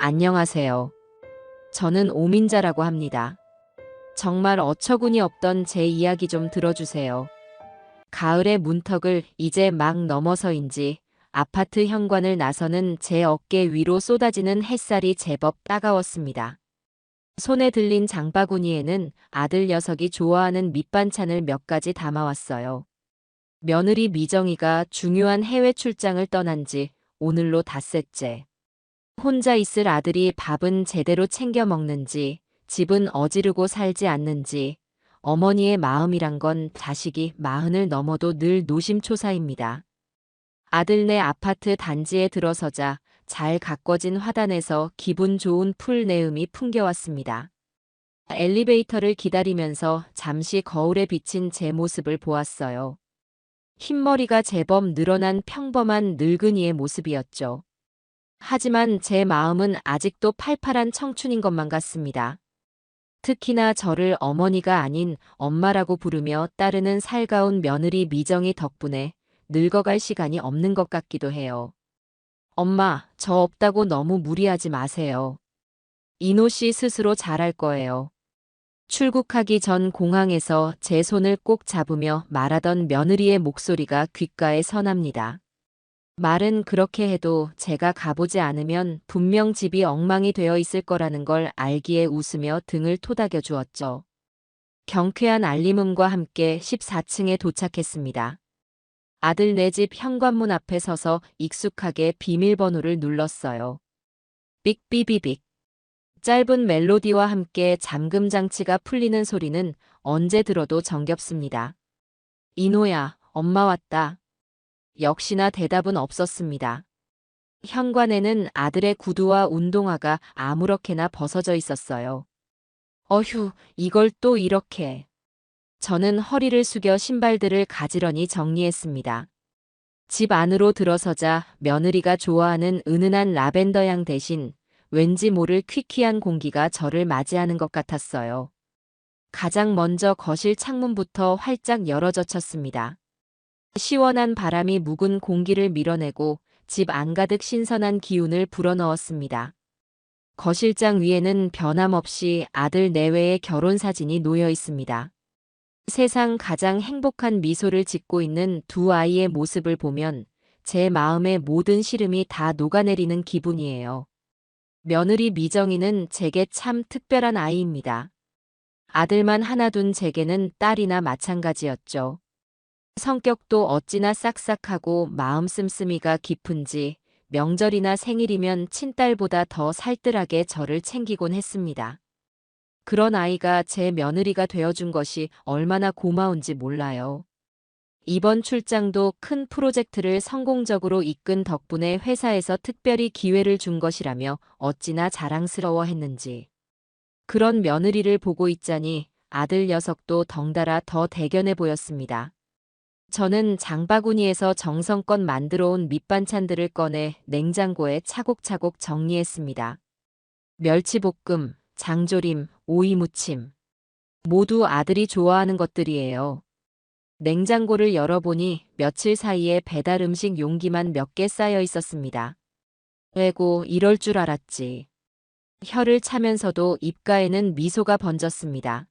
안녕하세요. 저는 오민자라고 합니다. 정말 어처구니 없던 제 이야기 좀 들어주세요. 가을의 문턱을 이제 막 넘어서인지 아파트 현관을 나서는 제 어깨 위로 쏟아지는 햇살이 제법 따가웠습니다. 손에 들린 장바구니에는 아들 녀석이 좋아하는 밑반찬을 몇 가지 담아왔어요. 며느리 미정이가 중요한 해외 출장을 떠난 지 오늘로 닷새째. 혼자 있을 아들이 밥은 제대로 챙겨 먹는지, 집은 어지르고 살지 않는지, 어머니의 마음이란 건 자식이 40을 넘어도 늘 노심초사입니다. 아들네 아파트 단지에 들어서자 잘 가꿔진 화단에서 기분 좋은 풀내음이 풍겨왔습니다. 엘리베이터를 기다리면서 잠시 거울에 비친 제 모습을 보았어요. 흰머리가 제법 늘어난 평범한 늙은이의 모습이었죠. 하지만 제 마음은 아직도 팔팔한 청춘인 것만 같습니다. 특히나 저를 어머니가 아닌 엄마라고 부르며 따르는 살가운 며느리 미정이 덕분에 늙어갈 시간이 없는 것 같기도 해요. 엄마, 저 없다고 너무 무리하지 마세요. 이노 씨 스스로 잘할 거예요. 출국하기 전 공항에서 제 손을 꼭 잡으며 말하던 며느리의 목소리가 귓가에 선합니다. 말은 그렇게 해도 제가 가보지 않으면 분명 집이 엉망이 되어 있을 거라는 걸 알기에 웃으며 등을 토닥여 주었죠. 경쾌한 알림음과 함께 14층에 도착했습니다. 아들 네 집 현관문 앞에 서서 익숙하게 비밀번호를 눌렀어요. 삑비비빅. 짧은 멜로디와 함께 잠금 장치가 풀리는 소리는 언제 들어도 정겹습니다. 이노야, 엄마 왔다. 역시나 대답은 없었습니다. 현관에는 아들의 구두와 운동화가 아무렇게나 벗어져 있었어요. 어휴, 이걸 또 이렇게. 저는 허리를 숙여 신발들을 가지런히 정리했습니다. 집 안으로 들어서자 며느리가 좋아하는 은은한 라벤더 향 대신 왠지 모를 퀴퀴한 공기가 저를 맞이하는 것 같았어요. 가장 먼저 거실 창문부터 활짝 열어젖혔습니다. 시원한 바람이 묵은 공기를 밀어내고 집 안가득 신선한 기운을 불어넣었습니다. 거실장 위에는 변함없이 아들 내외의 결혼 사진이 놓여 있습니다. 세상 가장 행복한 미소를 짓고 있는 두 아이의 모습을 보면 제 마음의 모든 시름이 다 녹아내리는 기분이에요. 며느리 미정이는 제게 참 특별한 아이입니다. 아들만 하나 둔 제게는 딸이나 마찬가지였죠. 성격도 어찌나 싹싹하고 마음 씀씀이가 깊은지 명절이나 생일이면 친딸보다 더 살뜰하게 저를 챙기곤 했습니다. 그런 아이가 제 며느리가 되어준 것이 얼마나 고마운지 몰라요. 이번 출장도 큰 프로젝트를 성공적으로 이끈 덕분에 회사에서 특별히 기회를 준 것이라며 어찌나 자랑스러워했는지. 그런 며느리를 보고 있자니 아들 녀석도 덩달아 더 대견해 보였습니다. 저는 장바구니에서 정성껏 만들어온 밑반찬들을 꺼내 냉장고에 차곡차곡 정리했습니다. 멸치볶음, 장조림, 오이무침. 모두 아들이 좋아하는 것들이에요. 냉장고를 열어보니 며칠 사이에 배달 음식 용기만 몇 개 쌓여 있었습니다. 에고, 이럴 줄 알았지. 혀를 차면서도 입가에는 미소가 번졌습니다.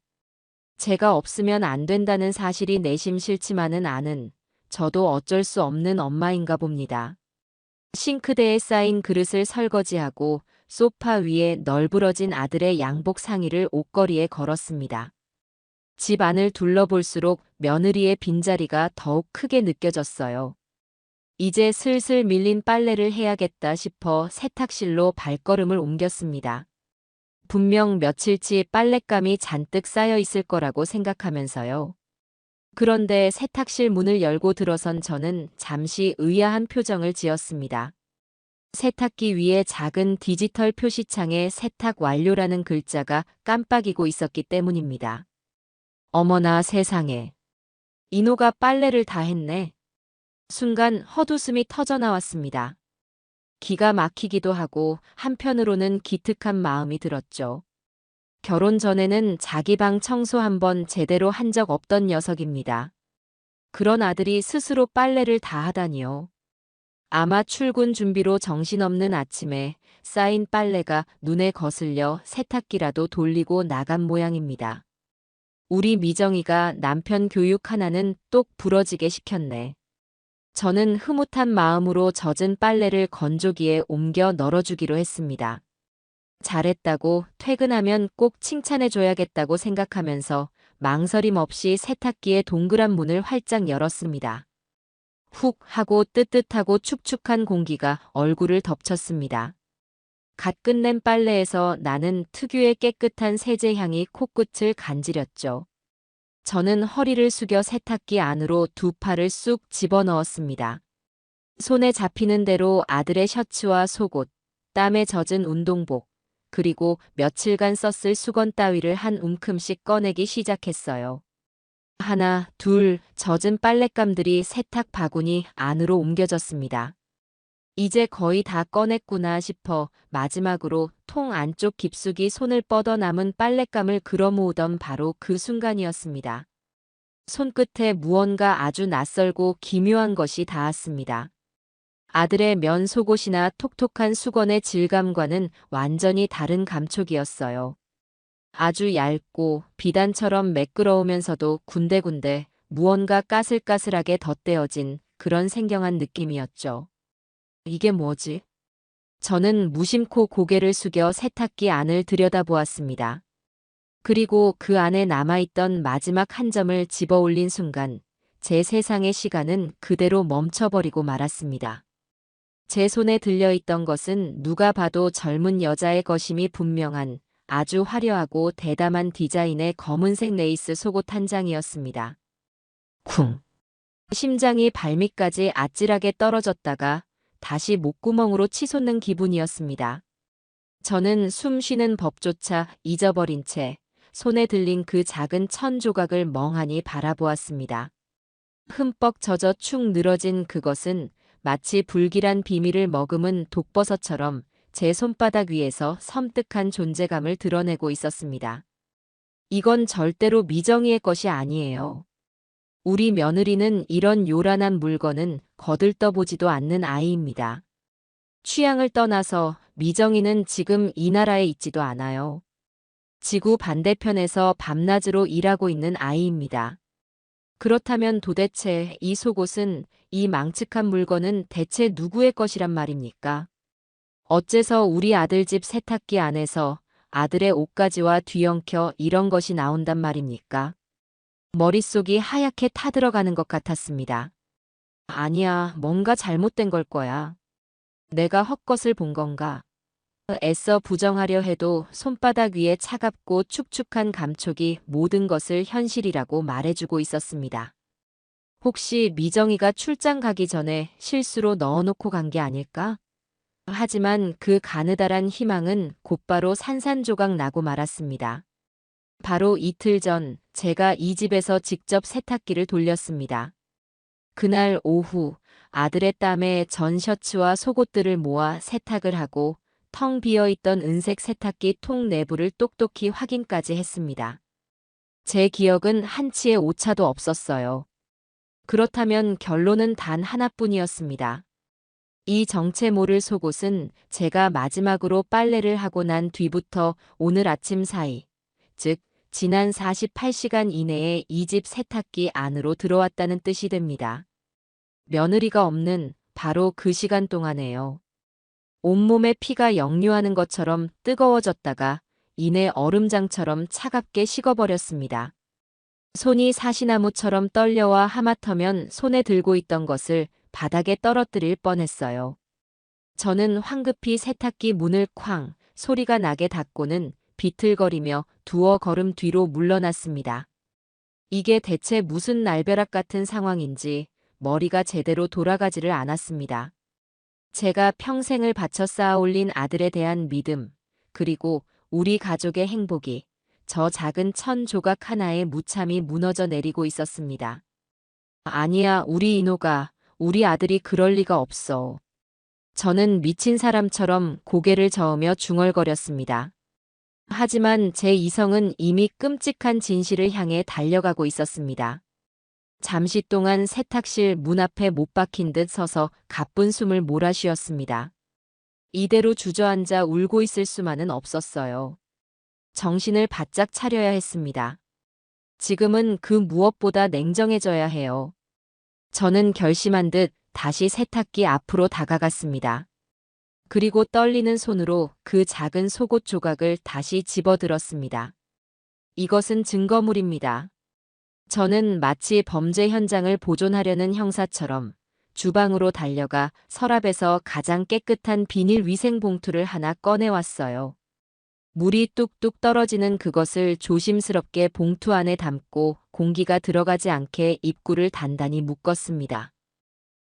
제가 없으면 안 된다는 사실이 내심 싫지만은 않은 저도 어쩔 수 없는 엄마인가 봅니다. 싱크대에 쌓인 그릇을 설거지하고 소파 위에 널브러진 아들의 양복 상의를 옷걸이에 걸었습니다. 집 안을 둘러볼수록 며느리의 빈자리가 더욱 크게 느껴졌어요. 이제 슬슬 밀린 빨래를 해야겠다 싶어 세탁실로 발걸음을 옮겼습니다. 분명 며칠치 빨랫감이 잔뜩 쌓여 있을 거라고 생각하면서요. 그런데 세탁실 문을 열고 들어선 저는 잠시 의아한 표정을 지었습니다. 세탁기 위에 작은 디지털 표시창에 세탁 완료라는 글자가 깜빡이고 있었기 때문입니다. 어머나 세상에. 이노가 빨래를 다 했네. 순간 헛웃음이 터져나왔습니다. 기가 막히기도 하고 한편으로는 기특한 마음이 들었죠. 결혼 전에는 자기 방 청소 한번 제대로 한 적 없던 녀석입니다. 그런 아들이 스스로 빨래를 다 하다니요. 아마 출근 준비로 정신없는 아침에 쌓인 빨래가 눈에 거슬려 세탁기라도 돌리고 나간 모양입니다. 우리 미정이가 남편 교육 하나는 똑 부러지게 시켰네. 저는 흐뭇한 마음으로 젖은 빨래를 건조기에 옮겨 널어주기로 했습니다. 잘했다고 퇴근하면 꼭 칭찬해줘야겠다고 생각하면서 망설임 없이 세탁기의 동그란 문을 활짝 열었습니다. 훅 하고 뜨뜻하고 축축한 공기가 얼굴을 덮쳤습니다. 갓 끝낸 빨래에서 나는 특유의 깨끗한 세제 향이 코끝을 간지렸죠. 저는 허리를 숙여 세탁기 안으로 두 팔을 쑥 집어넣었습니다. 손에 잡히는 대로 아들의 셔츠와 속옷, 땀에 젖은 운동복, 그리고 며칠간 썼을 수건 따위를 한 움큼씩 꺼내기 시작했어요. 하나, 둘, 젖은 빨랫감들이 세탁 바구니 안으로 옮겨졌습니다. 이제 거의 다 꺼냈구나 싶어 마지막으로 통 안쪽 깊숙이 손을 뻗어 남은 빨랫감을 걸어모으던 바로 그 순간이었습니다. 손끝에 무언가 아주 낯설고 기묘한 것이 닿았습니다. 아들의 면 속옷이나 톡톡한 수건의 질감과는 완전히 다른 감촉이었어요. 아주 얇고 비단처럼 매끄러우면서도 군데군데 무언가 까슬까슬하게 덧대어진 그런 생경한 느낌이었죠. 이게 뭐지? 저는 무심코 고개를 숙여 세탁기 안을 들여다보았습니다. 그리고 그 안에 남아있던 마지막 한 점을 집어 올린 순간 제 세상의 시간은 그대로 멈춰버리고 말았습니다. 제 손에 들려있던 것은 누가 봐도 젊은 여자의 것임이 분명한 아주 화려하고 대담한 디자인의 검은색 레이스 속옷 한 장이었습니다. 쿵! 심장이 발밑까지 아찔하게 떨어졌다가 다시 목구멍으로 치솟는 기분이었습니다. 저는 숨 쉬는 법조차 잊어버린 채 손에 들린 그 작은 천 조각을 멍하니 바라보았습니다. 흠뻑 젖어 축 늘어진 그것은 마치 불길한 비밀을 머금은 독버섯처럼 제 손바닥 위에서 섬뜩한 존재감을 드러내고 있었습니다. 이건 절대로 미정이의 것이 아니에요. 우리 며느리는 이런 요란한 물건은 거들떠보지도 않는 아이입니다. 취향을 떠나서 미정이는 지금 이 나라에 있지도 않아요. 지구 반대편에서 밤낮으로 일하고 있는 아이입니다. 그렇다면 도대체 이 속옷은, 이 망측한 물건은 대체 누구의 것이란 말입니까? 어째서 우리 아들 집 세탁기 안에서 아들의 옷가지와 뒤엉켜 이런 것이 나온단 말입니까? 머릿속이 하얗게 타들어가는 것 같았습니다. 아니야, 뭔가 잘못된 걸 거야. 내가 헛것을 본 건가? 애써 부정하려 해도 손바닥 위에 차갑고 축축한 감촉이 모든 것을 현실이라고 말해주고 있었습니다. 혹시 미정이가 출장 가기 전에 실수로 넣어놓고 간 게 아닐까? 하지만 그 가느다란 희망은 곧바로 산산조각 나고 말았습니다. 바로 이틀 전 제가 이 집에서 직접 세탁기를 돌렸습니다. 그날 오후 아들의 땀에 전 셔츠와 속옷들을 모아 세탁을 하고 텅 비어있던 은색 세탁기 통 내부를 똑똑히 확인까지 했습니다. 제 기억은 한치의 오차도 없었어요. 그렇다면 결론은 단 하나뿐이었습니다. 이 정체 모를 속옷은 제가 마지막으로 빨래를 하고 난 뒤부터 오늘 아침 사이, 즉 지난 48시간 이내에 이 집 세탁기 안으로 들어왔다는 뜻이 됩니다. 며느리가 없는 바로 그 시간 동안에요. 온몸에 피가 역류하는 것처럼 뜨거워졌다가 이내 얼음장처럼 차갑게 식어버렸습니다. 손이 사시나무처럼 떨려와 하마터면 손에 들고 있던 것을 바닥에 떨어뜨릴 뻔했어요. 저는 황급히 세탁기 문을 쾅 소리가 나게 닫고는 비틀거리며 두어 걸음 뒤로 물러났습니다. 이게 대체 무슨 날벼락 같은 상황인지 머리가 제대로 돌아가지를 않았습니다. 제가 평생을 바쳐 쌓아 올린 아들에 대한 믿음, 그리고 우리 가족의 행복이 저 작은 천 조각 하나에 무참히 무너져 내리고 있었습니다. 아니야, 우리 인호가, 우리 아들이 그럴 리가 없어. 저는 미친 사람처럼 고개를 저으며 중얼거렸습니다. 하지만 제 이성은 이미 끔찍한 진실을 향해 달려가고 있었습니다. 잠시 동안 세탁실 문 앞에 못 박힌 듯 서서 가쁜 숨을 몰아쉬었습니다. 이대로 주저앉아 울고 있을 수만은 없었어요. 정신을 바짝 차려야 했습니다. 지금은 그 무엇보다 냉정해져야 해요. 저는 결심한 듯 다시 세탁기 앞으로 다가갔습니다. 그리고 떨리는 손으로 그 작은 속옷 조각을 다시 집어들었습니다. 이것은 증거물입니다. 저는 마치 범죄 현장을 보존하려는 형사처럼 주방으로 달려가 서랍에서 가장 깨끗한 비닐 위생 봉투를 하나 꺼내왔어요. 물이 뚝뚝 떨어지는 그것을 조심스럽게 봉투 안에 담고 공기가 들어가지 않게 입구를 단단히 묶었습니다.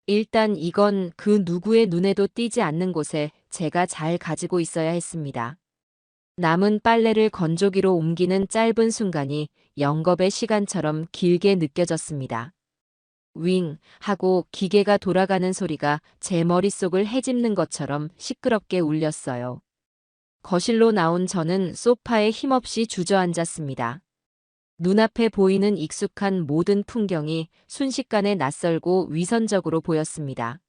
일단 이건 그 누구의 눈에도 띄지 않는 곳에 제가 잘 가지고 있어야 했습니다. 남은 빨래를 건조기로 옮기는 짧은 순간이 영겁의 시간처럼 길게 느껴졌습니다. 윙 하고 기계가 돌아가는 소리가 제 머릿속을 헤집는 것처럼 시끄럽게 울렸어요. 거실로 나온 저는 소파에 힘없이 주저앉았습니다. 눈앞에 보이는 익숙한 모든 풍경이 순식간에 낯설고 위선적으로 보였습니다.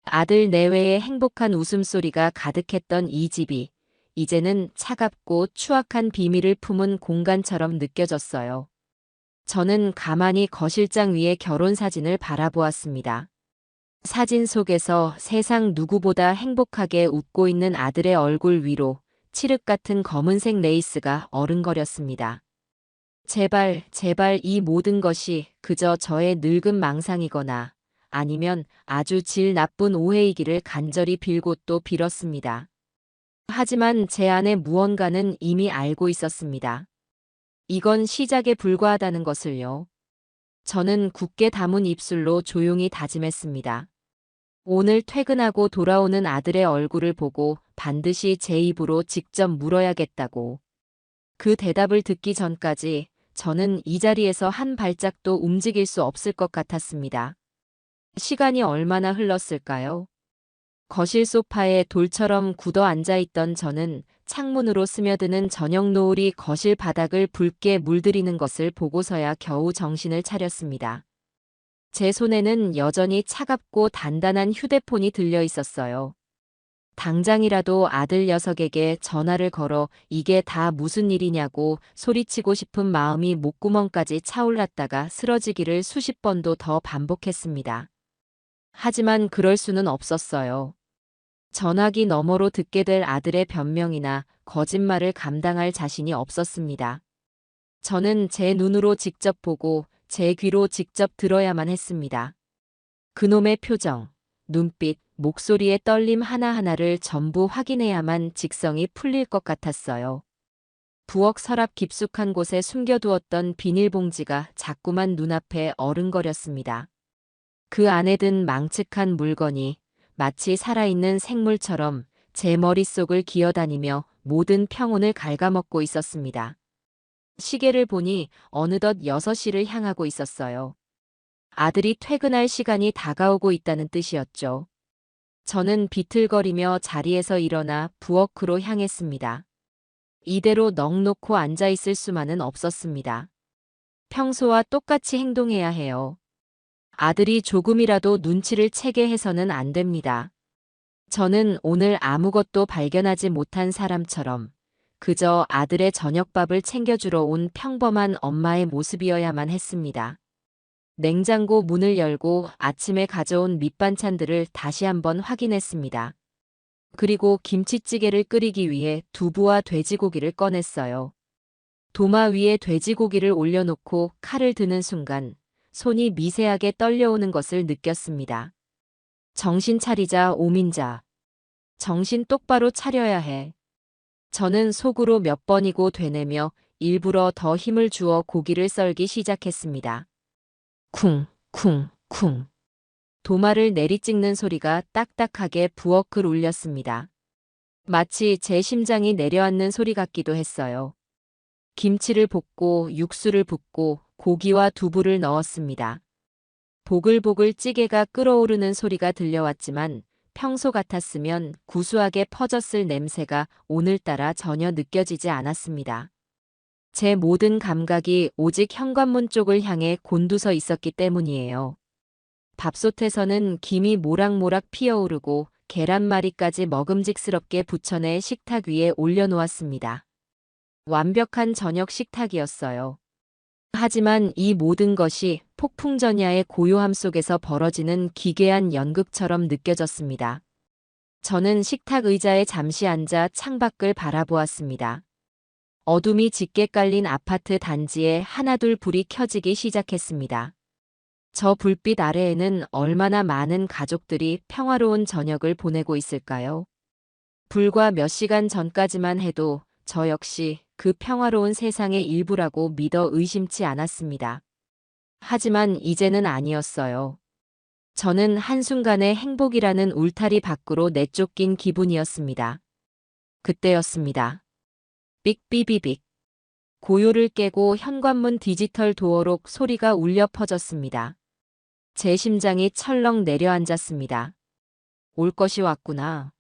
아들 내외의 행복한 웃음소리가 가득했던 이 집이 이제는 차갑고 추악한 비밀을 품은 공간처럼 느껴졌어요. 저는 가만히 거실장 위의 결혼 사진을 바라보았습니다. 사진 속에서 세상 누구보다 행복하게 웃고 있는 아들의 얼굴 위로 칠흑 같은 검은색 레이스가 어른거렸습니다. 제발, 제발 이 모든 것이 그저 저의 늙은 망상이거나 아니면 아주 질 나쁜 오해이기를 간절히 빌고 또 빌었습니다. 하지만 제 안에 무언가는 이미 알고 있었습니다. 이건 시작에 불과하다는 것을요. 저는 굳게 담은 입술로 조용히 다짐했습니다. 오늘 퇴근하고 돌아오는 아들의 얼굴을 보고 반드시 제 입으로 직접 물어야겠다고. 그 대답을 듣기 전까지 저는 이 자리에서 한 발짝도 움직일 수 없을 것 같았습니다. 시간이 얼마나 흘렀을까요? 거실 소파에 돌처럼 굳어 앉아있던 저는 창문으로 스며드는 저녁 노을이 거실 바닥을 붉게 물들이는 것을 보고서야 겨우 정신을 차렸습니다. 제 손에는 여전히 차갑고 단단한 휴대폰이 들려 있었어요. 당장이라도 아들 녀석에게 전화를 걸어 이게 다 무슨 일이냐고 소리치고 싶은 마음이 목구멍까지 차올랐다가 쓰러지기를 수십 번도 더 반복했습니다. 하지만 그럴 수는 없었어요. 전화기 너머로 듣게 될 아들의 변명이나 거짓말을 감당할 자신이 없었습니다. 저는 제 눈으로 직접 보고 제 귀로 직접 들어야만 했습니다. 그놈의 표정, 눈빛, 목소리의 떨림 하나하나를 전부 확인해야만 직성이 풀릴 것 같았어요. 부엌 서랍 깊숙한 곳에 숨겨두었던 비닐봉지가 자꾸만 눈앞에 어른거렸습니다. 그 안에 든 망측한 물건이 마치 살아있는 생물처럼 제 머릿속을 기어다니며 모든 평온을 갉아먹고 있었습니다. 시계를 보니 어느덧 6시를 향하고 있었어요. 아들이 퇴근할 시간이 다가오고 있다는 뜻이었죠. 저는 비틀거리며 자리에서 일어나 부엌으로 향했습니다. 이대로 넋놓고 앉아있을 수만은 없었습니다. 평소와 똑같이 행동해야 해요. 아들이 조금이라도 눈치를 채게 해서는 안 됩니다. 저는 오늘 아무것도 발견하지 못한 사람처럼 그저 아들의 저녁밥을 챙겨주러 온 평범한 엄마의 모습이어야만 했습니다. 냉장고 문을 열고 아침에 가져온 밑반찬들을 다시 한번 확인했습니다. 그리고 김치찌개를 끓이기 위해 두부와 돼지고기를 꺼냈어요. 도마 위에 돼지고기를 올려놓고 칼을 드는 순간 손이 미세하게 떨려오는 것을 느꼈습니다. 정신 차리자, 오민자. 정신 똑바로 차려야 해. 저는 속으로 몇 번이고 되뇌며 일부러 더 힘을 주어 고기를 썰기 시작했습니다. 쿵, 쿵, 쿵. 도마를 내리찍는 소리가 딱딱하게 부엌을 울렸습니다. 마치 제 심장이 내려앉는 소리 같기도 했어요. 김치를 볶고 육수를 붓고 고기와 두부를 넣었습니다. 보글보글 찌개가 끓어오르는 소리가 들려왔지만 평소 같았으면 구수하게 퍼졌을 냄새가 오늘따라 전혀 느껴지지 않았습니다. 제 모든 감각이 오직 현관문 쪽을 향해 곤두서 있었기 때문이에요. 밥솥에서는 김이 모락모락 피어오르고 계란말이까지 먹음직스럽게 부쳐내 식탁 위에 올려놓았습니다. 완벽한 저녁 식탁이었어요. 하지만 이 모든 것이 폭풍전야의 고요함 속에서 벌어지는 기괴한 연극처럼 느껴졌습니다. 저는 식탁 의자에 잠시 앉아 창밖을 바라보았습니다. 어둠이 짙게 깔린 아파트 단지에 하나둘 불이 켜지기 시작했습니다. 저 불빛 아래에는 얼마나 많은 가족들이 평화로운 저녁을 보내고 있을까요? 불과 몇 시간 전까지만 해도 저 역시 그 평화로운 세상의 일부라고 믿어 의심치 않았습니다. 하지만 이제는 아니었어요. 저는 한순간에 행복이라는 울타리 밖으로 내쫓긴 기분이었습니다. 그때였습니다. 삑비비빅. 고요를 깨고 현관문 디지털 도어록 소리가 울려 퍼졌습니다. 제 심장이 철렁 내려앉았습니다. 올 것이 왔구나.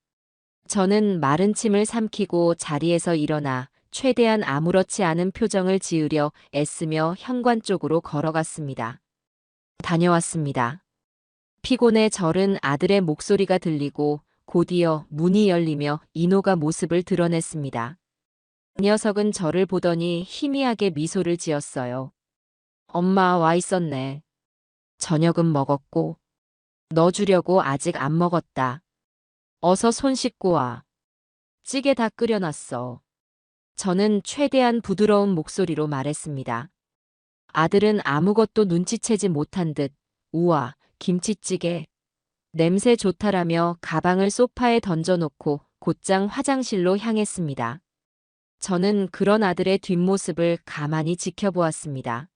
저는 마른 침을 삼키고 자리에서 일어나 최대한 아무렇지 않은 표정을 지으려 애쓰며 현관 쪽으로 걸어갔습니다. 다녀왔습니다. 피곤에 절은 아들의 목소리가 들리고 곧이어 문이 열리며 인호가 모습을 드러냈습니다. 그 녀석은 저를 보더니 희미하게 미소를 지었어요. 엄마 와 있었네. 저녁은 먹었고 너 주려고 아직 안 먹었다. 어서 손 씻고 와. 찌개 다 끓여놨어. 저는 최대한 부드러운 목소리로 말했습니다. 아들은 아무것도 눈치채지 못한 듯 우와 김치찌개. 냄새 좋다라며 가방을 소파에 던져놓고 곧장 화장실로 향했습니다. 저는 그런 아들의 뒷모습을 가만히 지켜보았습니다.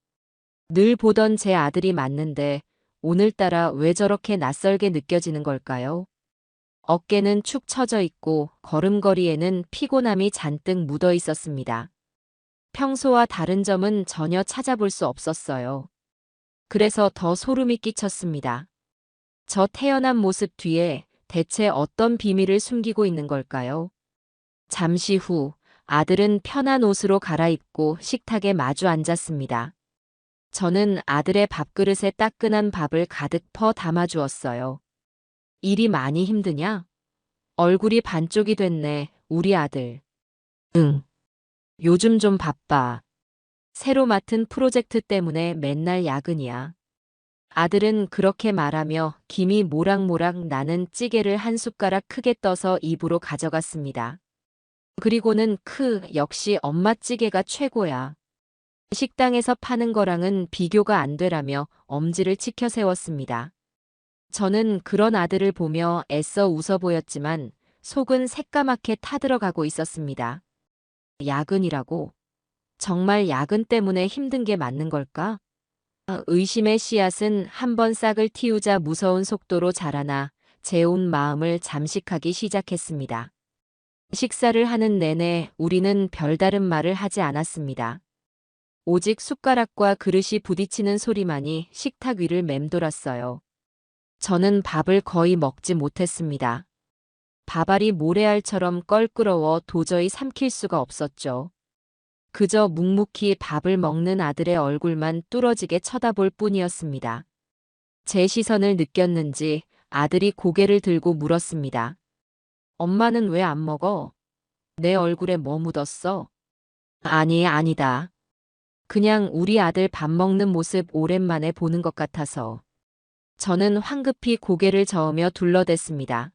늘 보던 제 아들이 맞는데 오늘따라 왜 저렇게 낯설게 느껴지는 걸까요? 어깨는 축 처져 있고 걸음걸이에는 피곤함이 잔뜩 묻어 있었습니다. 평소와 다른 점은 전혀 찾아볼 수 없었어요. 그래서 더 소름이 끼쳤습니다. 저 태연한 모습 뒤에 대체 어떤 비밀을 숨기고 있는 걸까요? 잠시 후 아들은 편한 옷으로 갈아입고 식탁에 마주 앉았습니다. 저는 아들의 밥그릇에 따끈한 밥을 가득 퍼 담아주었어요. 일이 많이 힘드냐? 얼굴이 반쪽이 됐네, 우리 아들. 응. 요즘 좀 바빠. 새로 맡은 프로젝트 때문에 맨날 야근이야. 아들은 그렇게 말하며 김이 모락모락 나는 찌개를 한 숟가락 크게 떠서 입으로 가져갔습니다. 그리고는 역시 엄마 찌개가 최고야. 식당에서 파는 거랑은 비교가 안 되라며 엄지를 치켜 세웠습니다. 저는 그런 아들을 보며 애써 웃어 보였지만 속은 새까맣게 타들어가고 있었습니다. 야근이라고? 정말 야근 때문에 힘든 게 맞는 걸까? 의심의 씨앗은 한번 싹을 틔우자 무서운 속도로 자라나 제 온 마음을 잠식하기 시작했습니다. 식사를 하는 내내 우리는 별다른 말을 하지 않았습니다. 오직 숟가락과 그릇이 부딪히는 소리만이 식탁 위를 맴돌았어요. 저는 밥을 거의 먹지 못했습니다. 밥알이 모래알처럼 껄끄러워 도저히 삼킬 수가 없었죠. 그저 묵묵히 밥을 먹는 아들의 얼굴만 뚫어지게 쳐다볼 뿐이었습니다. 제 시선을 느꼈는지 아들이 고개를 들고 물었습니다. 엄마는 왜 안 먹어? 내 얼굴에 뭐 묻었어? 아니, 아니다. 그냥 우리 아들 밥 먹는 모습 오랜만에 보는 것 같아서. 저는 황급히 고개를 저으며 둘러댔습니다.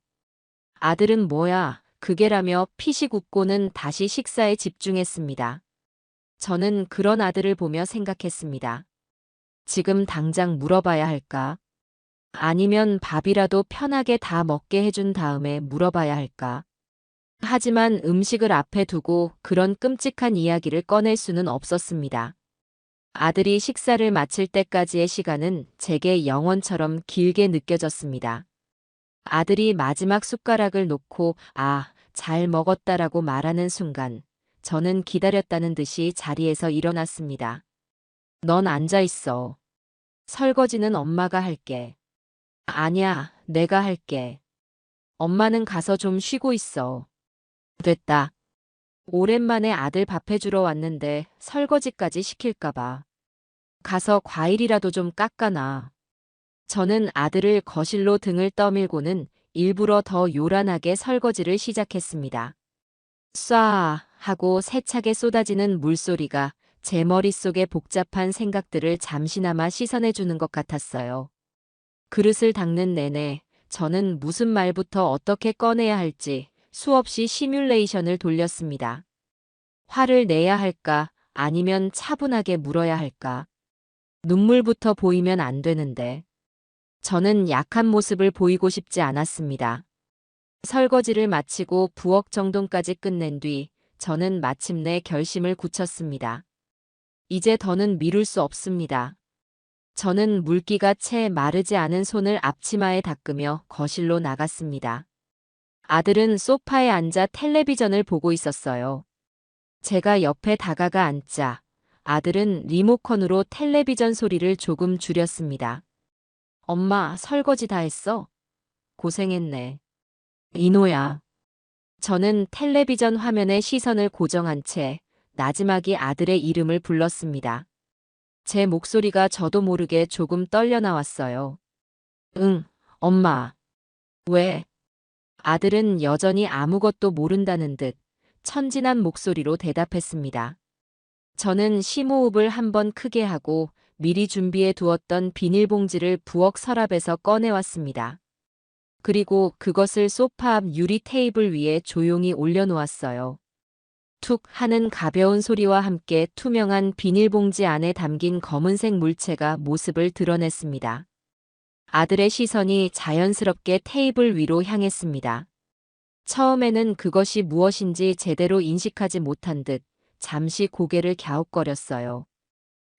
아들은 뭐야, 그게라며 피식 웃고는 다시 식사에 집중했습니다. 저는 그런 아들을 보며 생각했습니다. 지금 당장 물어봐야 할까? 아니면 밥이라도 편하게 다 먹게 해준 다음에 물어봐야 할까? 하지만 음식을 앞에 두고 그런 끔찍한 이야기를 꺼낼 수는 없었습니다. 아들이 식사를 마칠 때까지의 시간은 제게 영원처럼 길게 느껴졌습니다. 아들이 마지막 숟가락을 놓고 잘 먹었다라고 말하는 순간 저는 기다렸다는 듯이 자리에서 일어났습니다. 넌 앉아 있어. 설거지는 엄마가 할게. 아니야, 내가 할게. 엄마는 가서 좀 쉬고 있어. 됐다. 오랜만에 아들 밥 해주러 왔는데 설거지까지 시킬까봐. 가서 과일이라도 좀 깎아놔. 저는 아들을 거실로 등을 떠밀고는 일부러 더 요란하게 설거지를 시작했습니다. 쏴 하고 세차게 쏟아지는 물소리가 제 머릿속의 복잡한 생각들을 잠시나마 씻어내주는 것 같았어요. 그릇을 닦는 내내 저는 무슨 말부터 어떻게 꺼내야 할지 수없이 시뮬레이션을 돌렸습니다. 화를 내야 할까 아니면 차분하게 물어야 할까. 눈물부터 보이면 안 되는데. 저는 약한 모습을 보이고 싶지 않았습니다. 설거지를 마치고 부엌 정돈까지 끝낸 뒤 저는 마침내 결심을 굳혔습니다. 이제 더는 미룰 수 없습니다. 저는 물기가 채 마르지 않은 손을 앞치마에 닦으며 거실로 나갔습니다. 아들은 소파에 앉아 텔레비전을 보고 있었어요. 제가 옆에 다가가 앉자 아들은 리모컨으로 텔레비전 소리를 조금 줄였습니다. 엄마, 설거지 다 했어? 고생했네. 이노야. 저는 텔레비전 화면에 시선을 고정한 채 나지막이 아들의 이름을 불렀습니다. 제 목소리가 저도 모르게 조금 떨려 나왔어요. 응, 엄마. 왜? 아들은 여전히 아무것도 모른다는 듯 천진한 목소리로 대답했습니다. 저는 심호흡을 한번 크게 하고 미리 준비해 두었던 비닐봉지를 부엌 서랍에서 꺼내왔습니다. 그리고 그것을 소파 앞 유리 테이블 위에 조용히 올려놓았어요. 툭 하는 가벼운 소리와 함께 투명한 비닐봉지 안에 담긴 검은색 물체가 모습을 드러냈습니다. 아들의 시선이 자연스럽게 테이블 위로 향했습니다. 처음에는 그것이 무엇인지 제대로 인식하지 못한 듯 잠시 고개를 갸웃거렸어요.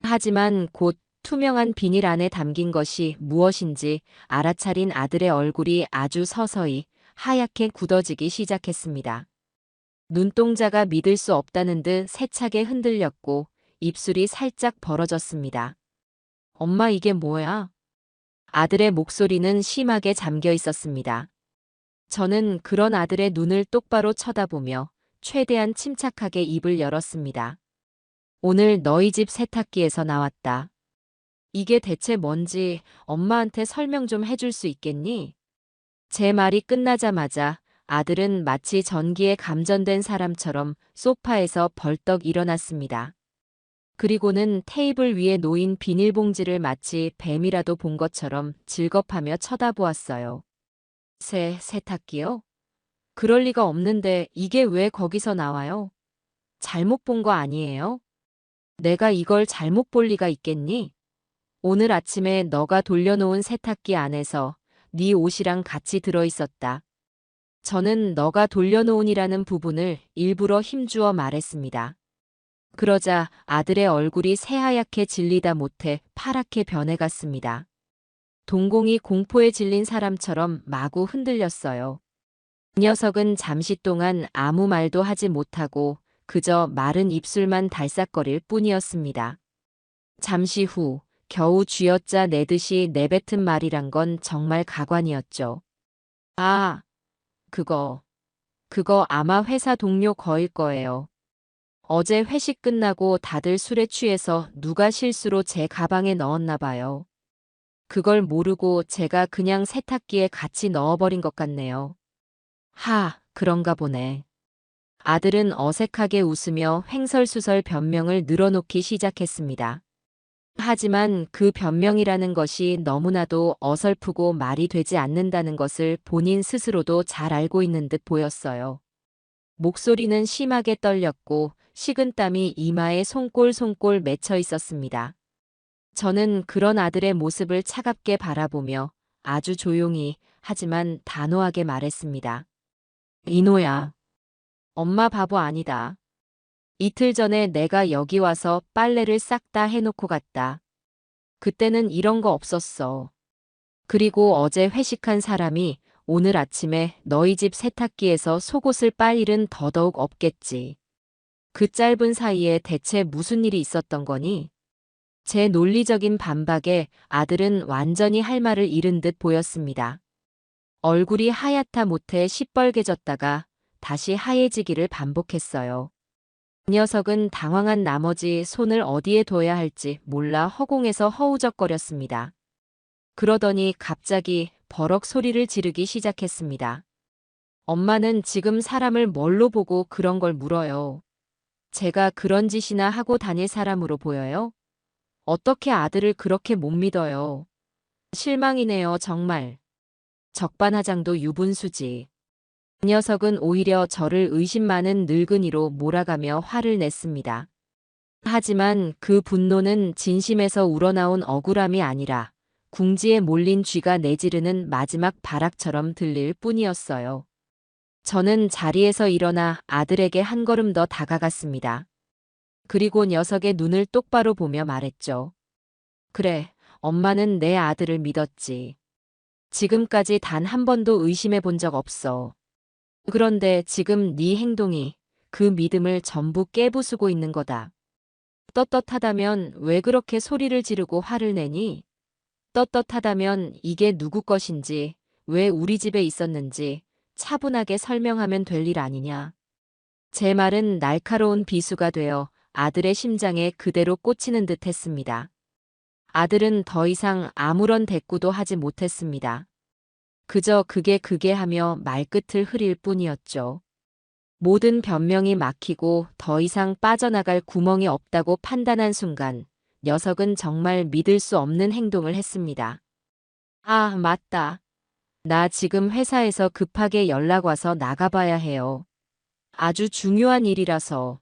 하지만 곧 투명한 비닐 안에 담긴 것이 무엇인지 알아차린 아들의 얼굴이 아주 서서히 하얗게 굳어지기 시작했습니다. 눈동자가 믿을 수 없다는 듯 세차게 흔들렸고 입술이 살짝 벌어졌습니다. 엄마 이게 뭐야? 아들의 목소리는 심하게 잠겨 있었습니다. 저는 그런 아들의 눈을 똑바로 쳐다보며 최대한 침착하게 입을 열었습니다. 오늘 너희 집 세탁기에서 나왔다. 이게 대체 뭔지 엄마한테 설명 좀 해줄 수 있겠니? 제 말이 끝나자마자 아들은 마치 전기에 감전된 사람처럼 소파에서 벌떡 일어났습니다. 그리고는 테이블 위에 놓인 비닐봉지를 마치 뱀이라도 본 것처럼 질겁하며 쳐다보았어요. 세탁기요? 그럴 리가 없는데 이게 왜 거기서 나와요? 잘못 본 거 아니에요? 내가 이걸 잘못 볼 리가 있겠니? 오늘 아침에 너가 돌려놓은 세탁기 안에서 네 옷이랑 같이 들어있었다. 저는 너가 돌려놓은이라는 부분을 일부러 힘주어 말했습니다. 그러자 아들의 얼굴이 새하얗게 질리다 못해 파랗게 변해갔습니다. 동공이 공포에 질린 사람처럼 마구 흔들렸어요. 그 녀석은 잠시 동안 아무 말도 하지 못하고 그저 마른 입술만 달싹거릴 뿐이었습니다. 잠시 후 겨우 쥐어짜 내듯이 내뱉은 말이란 건 정말 가관이었죠. 아, 그거 아마 회사 동료 거일 거예요. 어제 회식 끝나고 다들 술에 취해서 누가 실수로 제 가방에 넣었나 봐요. 그걸 모르고 제가 그냥 세탁기에 같이 넣어버린 것 같네요. 그런가 보네. 아들은 어색하게 웃으며 횡설수설 변명을 늘어놓기 시작했습니다. 하지만 그 변명이라는 것이 너무나도 어설프고 말이 되지 않는다는 것을 본인 스스로도 잘 알고 있는 듯 보였어요. 목소리는 심하게 떨렸고 식은땀이 이마에 송골송골 맺혀 있었습니다. 저는 그런 아들의 모습을 차갑게 바라보며 아주 조용히 하지만 단호하게 말했습니다. 이노야, 엄마 바보 아니다. 이틀 전에 내가 여기 와서 빨래를 싹 다 해놓고 갔다. 그때는 이런 거 없었어. 그리고 어제 회식한 사람이 오늘 아침에 너희 집 세탁기에서 속옷을 빨 일은 더더욱 없겠지. 그 짧은 사이에 대체 무슨 일이 있었던 거니? 제 논리적인 반박에 아들은 완전히 할 말을 잃은 듯 보였습니다. 얼굴이 하얗다 못해 시뻘개졌다가 다시 하얘지기를 반복했어요. 녀석은 당황한 나머지 손을 어디에 둬야 할지 몰라 허공에서 허우적거렸습니다. 그러더니 갑자기 버럭 소리를 지르기 시작했습니다. 엄마는 지금 사람을 뭘로 보고 그런 걸 물어요. 제가 그런 짓이나 하고 다닐 사람으로 보여요? 어떻게 아들을 그렇게 못 믿어요? 실망이네요, 정말. 적반하장도 유분수지. 그 녀석은 오히려 저를 의심 많은 늙은이로 몰아가며 화를 냈습니다. 하지만 그 분노는 진심에서 우러나온 억울함이 아니라 궁지에 몰린 쥐가 내지르는 마지막 발악처럼 들릴 뿐이었어요. 저는 자리에서 일어나 아들에게 한 걸음 더 다가갔습니다. 그리고 녀석의 눈을 똑바로 보며 말했죠. 그래, 엄마는 내 아들을 믿었지. 지금까지 단 한 번도 의심해 본 적 없어. 그런데 지금 네 행동이 그 믿음을 전부 깨부수고 있는 거다. 떳떳하다면 왜 그렇게 소리를 지르고 화를 내니? 떳떳하다면 이게 누구 것인지, 왜 우리 집에 있었는지 차분하게 설명하면 될 일 아니냐. 제 말은 날카로운 비수가 되어 아들의 심장에 그대로 꽂히는 듯 했습니다. 아들은 더 이상 아무런 대꾸도 하지 못했습니다. 그저 그게 하며 말끝을 흐릴 뿐이었죠. 모든 변명이 막히고 더 이상 빠져나갈 구멍이 없다고 판단한 순간 녀석은 정말 믿을 수 없는 행동을 했습니다. 아, 맞다. 나 지금 회사에서 급하게 연락 와서 나가봐야 해요. 아주 중요한 일이라서.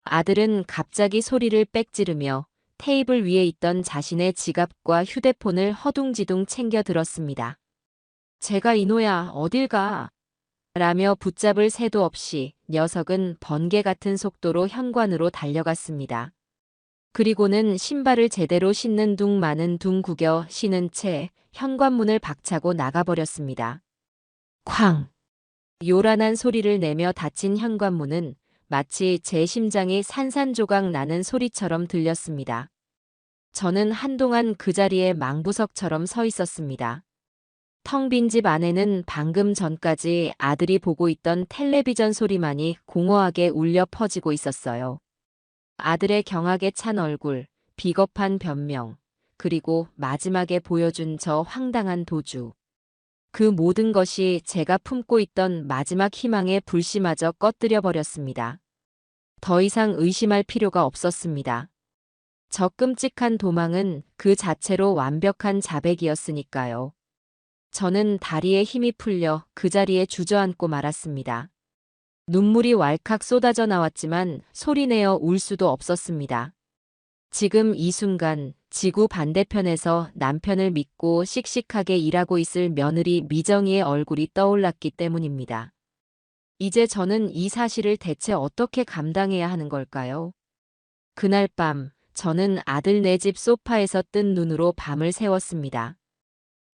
아들은 갑자기 소리를 빽 지르며 테이블 위에 있던 자신의 지갑과 휴대폰을 허둥지둥 챙겨 들었습니다. 제가 이노야, 어딜 가? 라며 붙잡을 새도 없이 녀석은 번개 같은 속도로 현관으로 달려갔습니다. 그리고는 신발을 제대로 신는 둥 마는 둥 구겨 신은 채 현관문을 박차고 나가버렸습니다. 쾅! 요란한 소리를 내며 닫힌 현관문은 마치 제 심장이 산산조각 나는 소리처럼 들렸습니다. 저는 한동안 그 자리에 망부석처럼 서 있었습니다. 텅 빈 집 안에는 방금 전까지 아들이 보고 있던 텔레비전 소리만이 공허하게 울려 퍼지고 있었어요. 아들의 경악에 찬 얼굴, 비겁한 변명, 그리고 마지막에 보여준 저 황당한 도주. 그 모든 것이 제가 품고 있던 마지막 희망의 불씨마저 꺼뜨려 버렸습니다. 더 이상 의심할 필요가 없었습니다. 저 끔찍한 도망은 그 자체로 완벽한 자백이었으니까요. 저는 다리에 힘이 풀려 그 자리에 주저앉고 말았습니다. 눈물이 왈칵 쏟아져 나왔지만 소리내어 울 수도 없었습니다. 지금 이 순간 지구 반대편에서 남편을 믿고 씩씩하게 일하고 있을 며느리 미정이의 얼굴이 떠올랐기 때문입니다. 이제 저는 이 사실을 대체 어떻게 감당해야 하는 걸까요? 그날 밤 저는 아들 네 집 소파에서 뜬 눈으로 밤을 새웠습니다.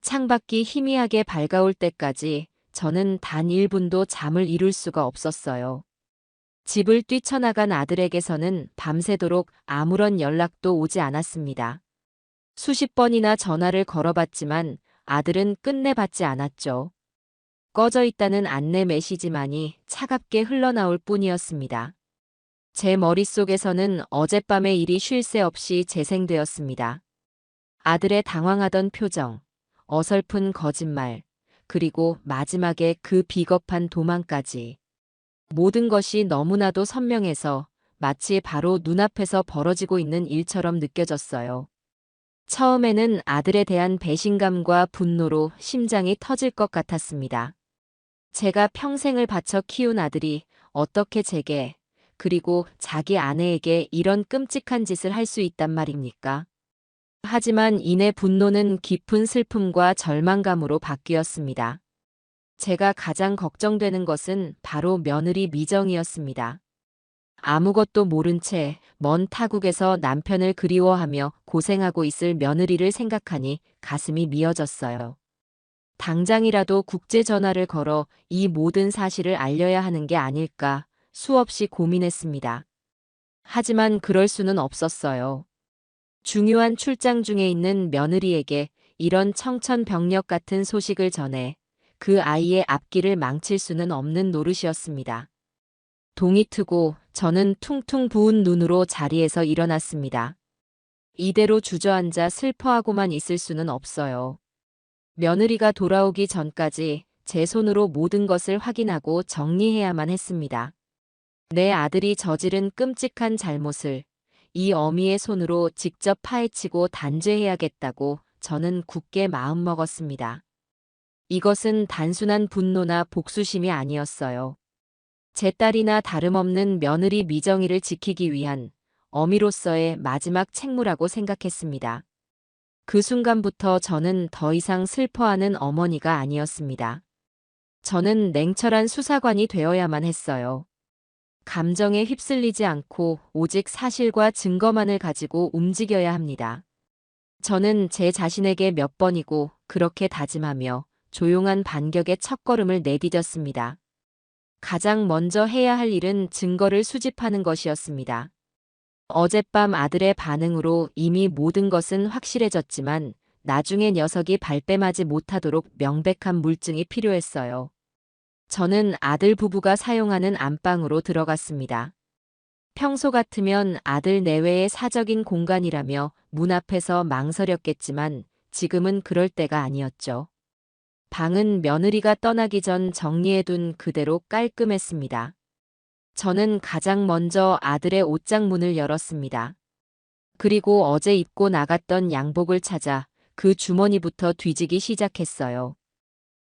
창밖이 희미하게 밝아올 때까지 저는 단 1분도 잠을 이룰 수가 없었어요. 집을 뛰쳐나간 아들에게서는 밤새도록 아무런 연락도 오지 않았습니다. 수십 번이나 전화를 걸어봤지만 아들은 끝내 받지 않았죠. 꺼져 있다는 안내 메시지만이 차갑게 흘러나올 뿐이었습니다. 제 머릿속에서는 어젯밤의 일이 쉴 새 없이 재생되었습니다. 아들의 당황하던 표정, 어설픈 거짓말, 그리고 마지막에 그 비겁한 도망까지. 모든 것이 너무나도 선명해서 마치 바로 눈앞에서 벌어지고 있는 일처럼 느껴졌어요. 처음에는 아들에 대한 배신감과 분노로 심장이 터질 것 같았습니다. 제가 평생을 바쳐 키운 아들이 어떻게 제게, 그리고 자기 아내에게 이런 끔찍한 짓을 할 수 있단 말입니까? 하지만 이내 분노는 깊은 슬픔과 절망감으로 바뀌었습니다. 제가 가장 걱정되는 것은 바로 며느리 미정이었습니다. 아무것도 모른 채 먼 타국에서 남편을 그리워하며 고생하고 있을 며느리를 생각하니 가슴이 미어졌어요. 당장이라도 국제 전화를 걸어 이 모든 사실을 알려야 하는 게 아닐까 수없이 고민했습니다. 하지만 그럴 수는 없었어요. 중요한 출장 중에 있는 며느리에게 이런 청천벽력 같은 소식을 전해 그 아이의 앞길을 망칠 수는 없는 노릇이었습니다. 동이 트고 저는 퉁퉁 부은 눈으로 자리에서 일어났습니다. 이대로 주저앉아 슬퍼하고만 있을 수는 없어요. 며느리가 돌아오기 전까지 제 손으로 모든 것을 확인하고 정리해야만 했습니다. 내 아들이 저지른 끔찍한 잘못을 이 어미의 손으로 직접 파헤치고 단죄해야겠다고 저는 굳게 마음먹었습니다. 이것은 단순한 분노나 복수심이 아니었어요. 제 딸이나 다름없는 며느리 미정이를 지키기 위한 어미로서의 마지막 책무라고 생각했습니다. 그 순간부터 저는 더 이상 슬퍼하는 어머니가 아니었습니다. 저는 냉철한 수사관이 되어야만 했어요. 감정에 휩쓸리지 않고 오직 사실과 증거만을 가지고 움직여야 합니다. 저는 제 자신에게 몇 번이고 그렇게 다짐하며 조용한 반격의 첫걸음을 내디뎠습니다. 가장 먼저 해야 할 일은 증거를 수집하는 것이었습니다. 어젯밤 아들의 반응으로 이미 모든 것은 확실해졌지만 나중에 녀석이 발뺌하지 못하도록 명백한 물증이 필요했어요. 저는 아들 부부가 사용하는 안방으로 들어갔습니다. 평소 같으면 아들 내외의 사적인 공간이라며 문 앞에서 망설였겠지만 지금은 그럴 때가 아니었죠. 방은 며느리가 떠나기 전 정리해둔 그대로 깔끔했습니다. 저는 가장 먼저 아들의 옷장 문을 열었습니다. 그리고 어제 입고 나갔던 양복을 찾아 그 주머니부터 뒤지기 시작했어요.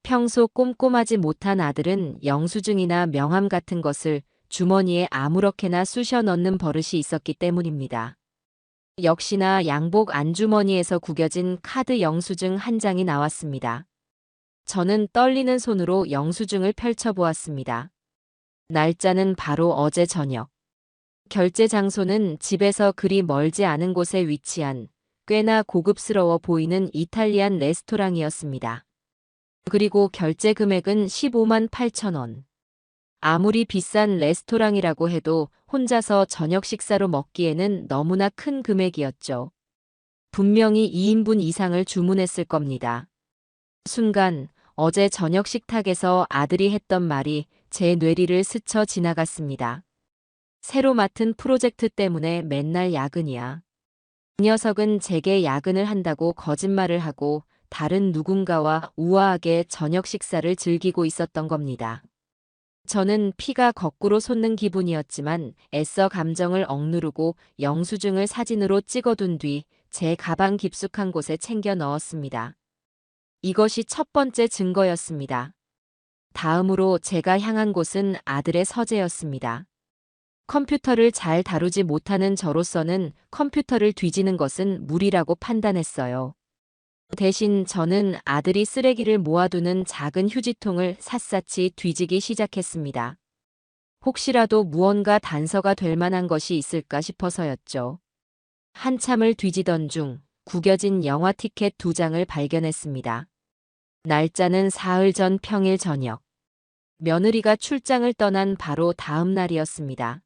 평소 꼼꼼하지 못한 아들은 영수증이나 명함 같은 것을 주머니에 아무렇게나 쑤셔 넣는 버릇이 있었기 때문입니다. 역시나 양복 안주머니에서 구겨진 카드 영수증 한 장이 나왔습니다. 저는 떨리는 손으로 영수증을 펼쳐보았습니다. 날짜는 바로 어제 저녁. 결제 장소는 집에서 그리 멀지 않은 곳에 위치한 꽤나 고급스러워 보이는 이탈리안 레스토랑이었습니다. 그리고 결제 금액은 15만 8천 원. 아무리 비싼 레스토랑이라고 해도 혼자서 저녁 식사로 먹기에는 너무나 큰 금액이었죠. 분명히 2인분 이상을 주문했을 겁니다. 순간 어제 저녁 식탁에서 아들이 했던 말이 제 뇌리를 스쳐 지나갔습니다. 새로 맡은 프로젝트 때문에 맨날 야근이야. 이 녀석은 제게 야근을 한다고 거짓말을 하고 다른 누군가와 우아하게 저녁 식사를 즐기고 있었던 겁니다. 저는 피가 거꾸로 솟는 기분이었지만 애써 감정을 억누르고 영수증을 사진으로 찍어둔 뒤 제 가방 깊숙한 곳에 챙겨 넣었습니다. 이것이 첫 번째 증거였습니다. 다음으로 제가 향한 곳은 아들의 서재였습니다. 컴퓨터를 잘 다루지 못하는 저로서는 컴퓨터를 뒤지는 것은 무리라고 판단했어요. 대신 저는 아들이 쓰레기를 모아두는 작은 휴지통을 샅샅이 뒤지기 시작했습니다. 혹시라도 무언가 단서가 될 만한 것이 있을까 싶어서였죠. 한참을 뒤지던 중 구겨진 영화 티켓 2장을 발견했습니다. 날짜는 사흘 전 평일 저녁. 며느리가 출장을 떠난 바로 다음 날이었습니다.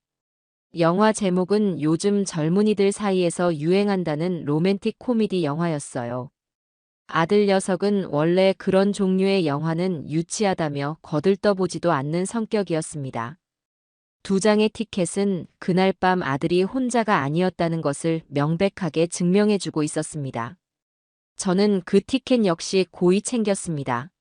영화 제목은 요즘 젊은이들 사이에서 유행한다는 로맨틱 코미디 영화였어요. 아들 녀석은 원래 그런 종류의 영화는 유치하다며 거들떠보지도 않는 성격이었습니다. 2장의 티켓은 그날 밤 아들이 혼자가 아니었다는 것을 명백하게 증명해주고 있었습니다. 저는 그 티켓 역시 고이 챙겼습니다.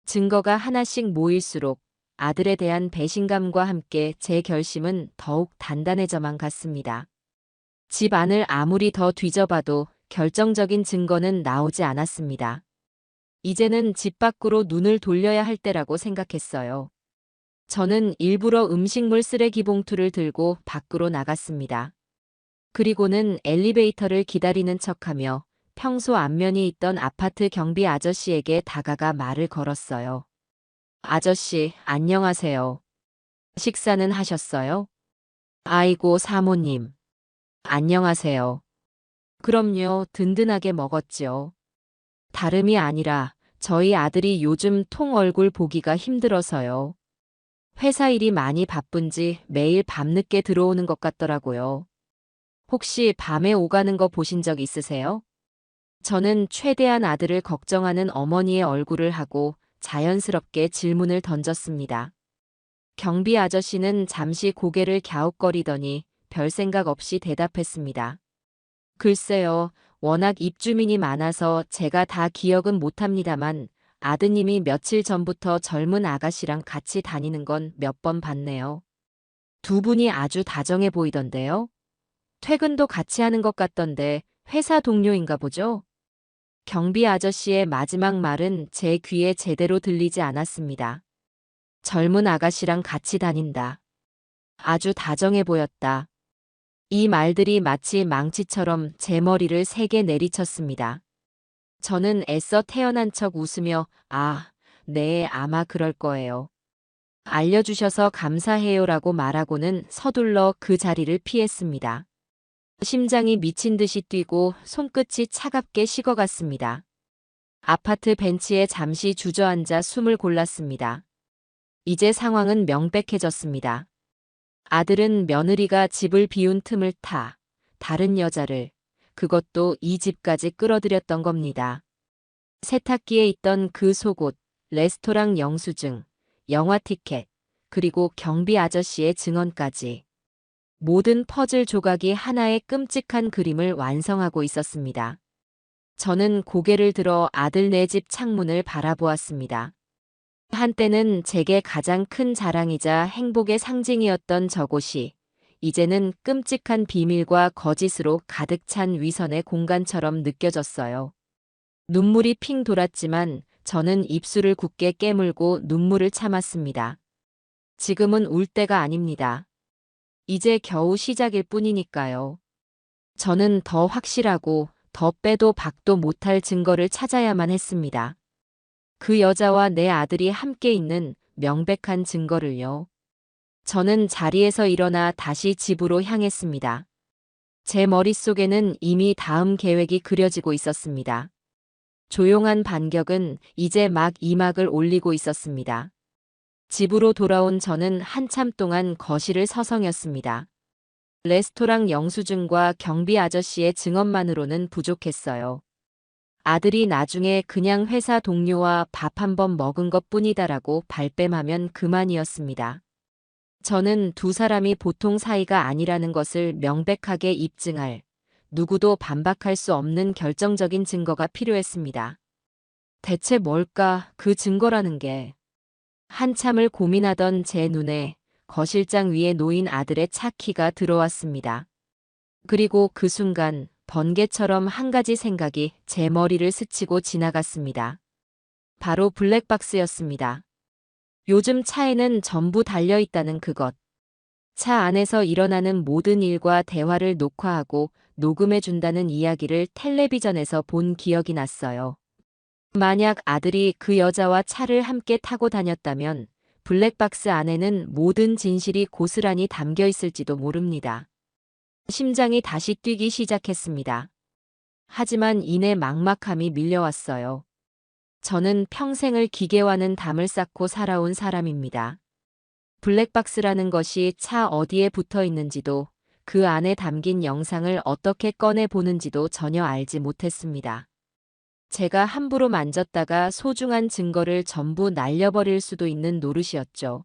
증거가 하나씩 모일수록 아들에 대한 배신감과 함께 제 결심은 더욱 단단해져만 갔습니다. 집 안을 아무리 더 뒤져봐도 결정적인 증거는 나오지 않았습니다. 이제는 집 밖으로 눈을 돌려야 할 때라고 생각했어요. 저는 일부러 음식물 쓰레기 봉투를 들고 밖으로 나갔습니다. 그리고는 엘리베이터를 기다리는 척하며 평소 안면이 있던 아파트 경비 아저씨에게 다가가 말을 걸었어요. 아저씨, 안녕하세요. 식사는 하셨어요? 아이고, 사모님. 안녕하세요. 그럼요, 든든하게 먹었지요. 다름이 아니라 저희 아들이 요즘 통 얼굴 보기가 힘들어서요. 회사 일이 많이 바쁜지 매일 밤늦게 들어오는 것 같더라고요. 혹시 밤에 오가는 거 보신 적 있으세요? 저는 최대한 아들을 걱정하는 어머니의 얼굴을 하고 자연스럽게 질문을 던졌습니다. 경비 아저씨는 잠시 고개를 갸웃거리더니 별 생각 없이 대답했습니다. 글쎄요, 워낙 입주민이 많아서 제가 다 기억은 못합니다만 아드님이 며칠 전부터 젊은 아가씨랑 같이 다니는 건 몇 번 봤네요. 두 분이 아주 다정해 보이던데요. 퇴근도 같이 하는 것 같던데 회사 동료인가 보죠? 경비 아저씨의 마지막 말은 제 귀에 제대로 들리지 않았습니다. 젊은 아가씨랑 같이 다닌다. 아주 다정해 보였다. 이 말들이 마치 망치처럼 제 머리를 세게 내리쳤습니다. 저는 애써 태어난 척 웃으며 아, 네, 아마 그럴 거예요. 알려주셔서 감사해요라고 말하고는 서둘러 그 자리를 피했습니다. 심장이 미친 듯이 뛰고 손끝이 차갑게 식어갔습니다. 아파트 벤치에 잠시 주저앉아 숨을 골랐습니다. 이제 상황은 명백해졌습니다. 아들은 며느리가 집을 비운 틈을 타 다른 여자를, 그것도 이 집까지 끌어들였던 겁니다. 세탁기에 있던 그 속옷, 레스토랑 영수증, 영화 티켓, 그리고 경비 아저씨의 증언까지. 모든 퍼즐 조각이 하나의 끔찍한 그림을 완성하고 있었습니다. 저는 고개를 들어 아들 네 집 창문을 바라보았습니다. 한때는 제게 가장 큰 자랑이자 행복의 상징이었던 저곳이 이제는 끔찍한 비밀과 거짓으로 가득 찬 위선의 공간처럼 느껴졌어요. 눈물이 핑 돌았지만 저는 입술을 굳게 깨물고 눈물을 참았습니다. 지금은 울 때가 아닙니다. 이제 겨우 시작일 뿐이니까요. 저는 더 확실하고 더 빼도 박도 못할 증거를 찾아야만 했습니다. 그 여자와 내 아들이 함께 있는 명백한 증거를요. 저는 자리에서 일어나 다시 집으로 향했습니다. 제 머릿속에는 이미 다음 계획이 그려지고 있었습니다. 조용한 반격은 이제 막 이막을 올리고 있었습니다. 집으로 돌아온 저는 한참 동안 거실을 서성였습니다. 레스토랑 영수증과 경비 아저씨의 증언만으로는 부족했어요. 아들이 나중에 그냥 회사 동료와 밥 한 번 먹은 것뿐이다라고 발뺌하면 그만이었습니다. 저는 두 사람이 보통 사이가 아니라는 것을 명백하게 입증할, 누구도 반박할 수 없는 결정적인 증거가 필요했습니다. 대체 뭘까, 그 증거라는 게. 한참을 고민하던 제 눈에 거실장 위에 놓인 아들의 차 키가 들어왔습니다. 그리고 그 순간 번개처럼 한 가지 생각이 제 머리를 스치고 지나갔습니다. 바로 블랙박스였습니다. 요즘 차에는 전부 달려있다는 그것. 차 안에서 일어나는 모든 일과 대화를 녹화하고 녹음해준다는 이야기를 텔레비전에서 본 기억이 났어요. 만약 아들이 그 여자와 차를 함께 타고 다녔다면 블랙박스 안에는 모든 진실이 고스란히 담겨 있을지도 모릅니다. 심장이 다시 뛰기 시작했습니다. 하지만 이내 막막함이 밀려왔어요. 저는 평생을 기계와는 담을 쌓고 살아온 사람입니다. 블랙박스라는 것이 차 어디에 붙어 있는지도 그 안에 담긴 영상을 어떻게 꺼내 보는지도 전혀 알지 못했습니다. 제가 함부로 만졌다가 소중한 증거를 전부 날려버릴 수도 있는 노릇이었죠.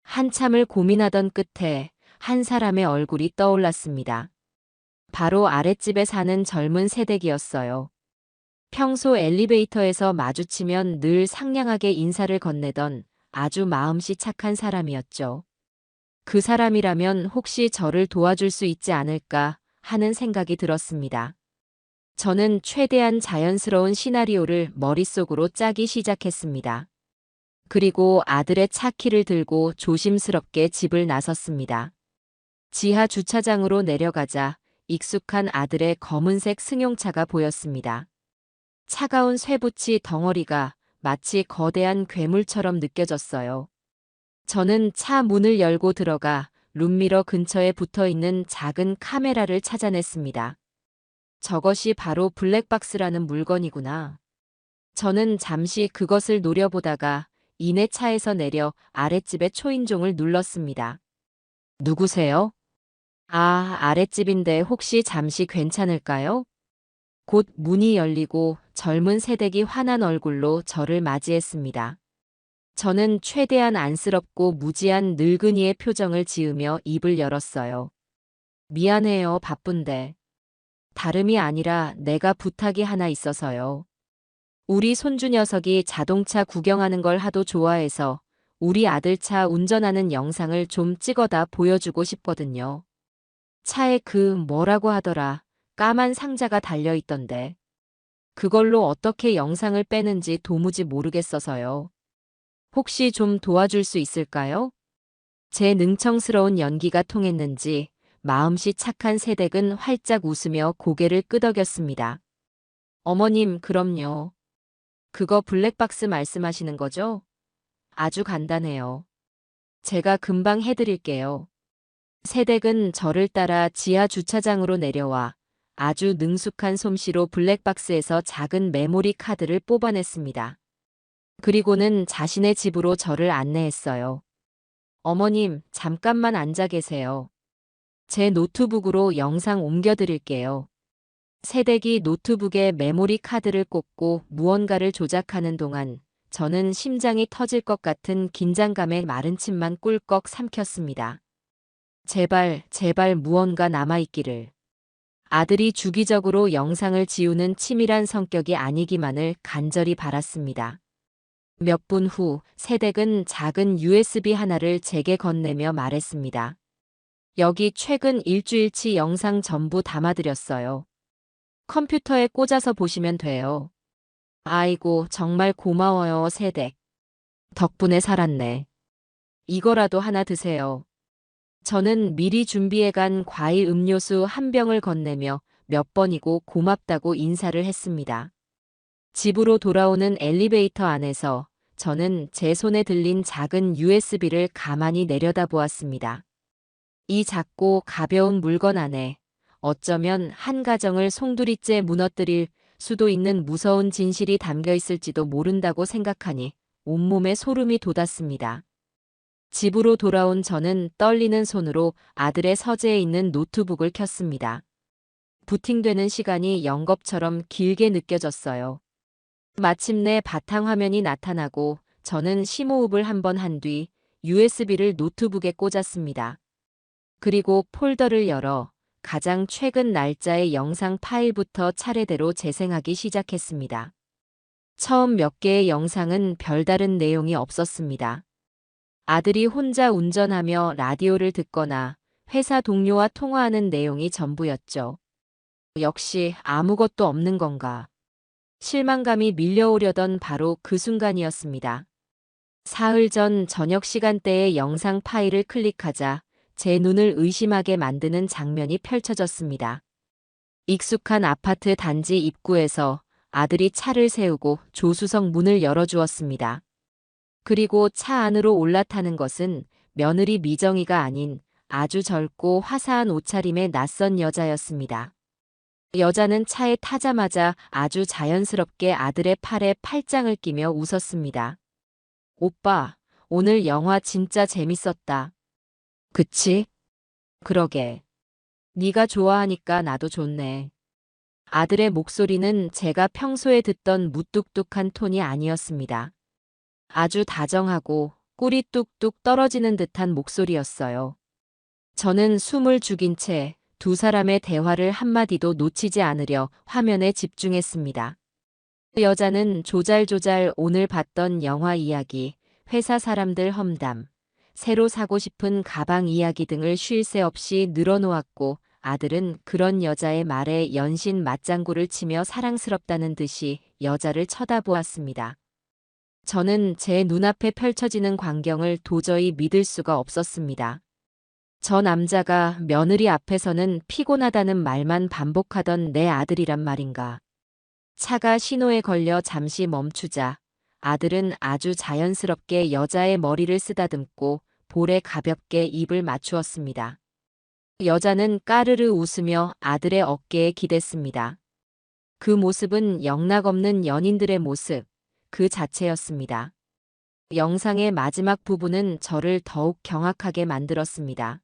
한참을 고민하던 끝에 한 사람의 얼굴이 떠올랐습니다. 바로 아랫집에 사는 젊은 새댁이었어요. 평소 엘리베이터에서 마주치면 늘 상냥하게 인사를 건네던 아주 마음씨 착한 사람이었죠. 그 사람이라면 혹시 저를 도와줄 수 있지 않을까 하는 생각이 들었습니다. 저는 최대한 자연스러운 시나리오를 머릿속으로 짜기 시작했습니다. 그리고 아들의 차 키를 들고 조심스럽게 집을 나섰습니다. 지하 주차장으로 내려가자 익숙한 아들의 검은색 승용차가 보였습니다. 차가운 쇠붙이 덩어리가 마치 거대한 괴물처럼 느껴졌어요. 저는 차 문을 열고 들어가 룸미러 근처에 붙어있는 작은 카메라를 찾아냈습니다. 저것이 바로 블랙박스라는 물건이구나. 저는 잠시 그것을 노려보다가 이내 차에서 내려 아랫집의 초인종을 눌렀습니다. 누구세요? 아, 아랫집인데 혹시 잠시 괜찮을까요? 곧 문이 열리고 젊은 새댁이 환한 얼굴로 저를 맞이했습니다. 저는 최대한 안쓰럽고 무지한 늙은이의 표정을 지으며 입을 열었어요. 미안해요, 바쁜데. 다름이 아니라 내가 부탁이 하나 있어서요. 우리 손주 녀석이 자동차 구경하는 걸 하도 좋아해서 우리 아들 차 운전하는 영상을 좀 찍어다 보여주고 싶거든요. 차에 그 뭐라고 하더라, 까만 상자가 달려있던데. 그걸로 어떻게 영상을 빼는지 도무지 모르겠어서요. 혹시 좀 도와줄 수 있을까요? 제 능청스러운 연기가 통했는지 마음씨 착한 새댁은 활짝 웃으며 고개를 끄덕였습니다. 어머님, 그럼요. 그거 블랙박스 말씀하시는 거죠? 아주 간단해요. 제가 금방 해드릴게요. 새댁은 저를 따라 지하 주차장으로 내려와 아주 능숙한 솜씨로 블랙박스에서 작은 메모리 카드를 뽑아냈습니다. 그리고는 자신의 집으로 저를 안내했어요. 어머님, 잠깐만 앉아 계세요. 제 노트북으로 영상 옮겨드릴게요. 새댁이 노트북에 메모리 카드를 꽂고 무언가를 조작하는 동안 저는 심장이 터질 것 같은 긴장감에 마른 침만 꿀꺽 삼켰습니다. 제발, 제발 무언가 남아있기를. 아들이 주기적으로 영상을 지우는 치밀한 성격이 아니기만을 간절히 바랐습니다. 몇 분 후 새댁은 작은 USB 하나를 제게 건네며 말했습니다. 여기 최근 일주일치 영상 전부 담아드렸어요. 컴퓨터에 꽂아서 보시면 돼요. 아이고, 정말 고마워요, 새댁. 덕분에 살았네. 이거라도 하나 드세요. 저는 미리 준비해간 과일 음료수 한 병을 건네며 몇 번이고 고맙다고 인사를 했습니다. 집으로 돌아오는 엘리베이터 안에서 저는 제 손에 들린 작은 USB를 가만히 내려다보았습니다. 이 작고 가벼운 물건 안에 어쩌면 한 가정을 송두리째 무너뜨릴 수도 있는 무서운 진실이 담겨 있을지도 모른다고 생각하니 온몸에 소름이 돋았습니다. 집으로 돌아온 저는 떨리는 손으로 아들의 서재에 있는 노트북을 켰습니다. 부팅되는 시간이 영겁처럼 길게 느껴졌어요. 마침내 바탕화면이 나타나고 저는 심호흡을 한번 한 뒤 USB를 노트북에 꽂았습니다. 그리고 폴더를 열어 가장 최근 날짜의 영상 파일부터 차례대로 재생하기 시작했습니다. 처음 몇 개의 영상은 별다른 내용이 없었습니다. 아들이 혼자 운전하며 라디오를 듣거나 회사 동료와 통화하는 내용이 전부였죠. 역시 아무것도 없는 건가. 실망감이 밀려오려던 바로 그 순간이었습니다. 사흘 전 저녁 시간대에 영상 파일을 클릭하자 제 눈을 의심하게 만드는 장면이 펼쳐졌습니다. 익숙한 아파트 단지 입구에서 아들이 차를 세우고 조수석 문을 열어주었습니다. 그리고 차 안으로 올라타는 것은 며느리 미정이가 아닌 아주 젊고 화사한 옷차림의 낯선 여자였습니다. 여자는 차에 타자마자 아주 자연스럽게 아들의 팔에 팔짱을 끼며 웃었습니다. 오빠, 오늘 영화 진짜 재밌었다. 그치? 그러게. 네가 좋아하니까 나도 좋네. 아들의 목소리는 제가 평소에 듣던 무뚝뚝한 톤이 아니었습니다. 아주 다정하고 꿀이 뚝뚝 떨어지는 듯한 목소리였어요. 저는 숨을 죽인 채 두 사람의 대화를 한마디도 놓치지 않으려 화면에 집중했습니다. 여자는 조잘조잘 오늘 봤던 영화 이야기, 회사 사람들 험담, 새로 사고 싶은 가방 이야기 등을 쉴 새 없이 늘어놓았고 아들은 그런 여자의 말에 연신 맞장구를 치며 사랑스럽다는 듯이 여자를 쳐다보았습니다. 저는 제 눈앞에 펼쳐지는 광경을 도저히 믿을 수가 없었습니다. 저 남자가 며느리 앞에서는 피곤하다는 말만 반복하던 내 아들이란 말인가. 차가 신호에 걸려 잠시 멈추자 아들은 아주 자연스럽게 여자의 머리를 쓰다듬고 볼에 가볍게 입을 맞추었습니다. 여자는 까르르 웃으며 아들의 어깨에 기댔습니다. 그 모습은 영락없는 연인들의 모습, 그 자체였습니다. 영상의 마지막 부분은 저를 더욱 경악하게 만들었습니다.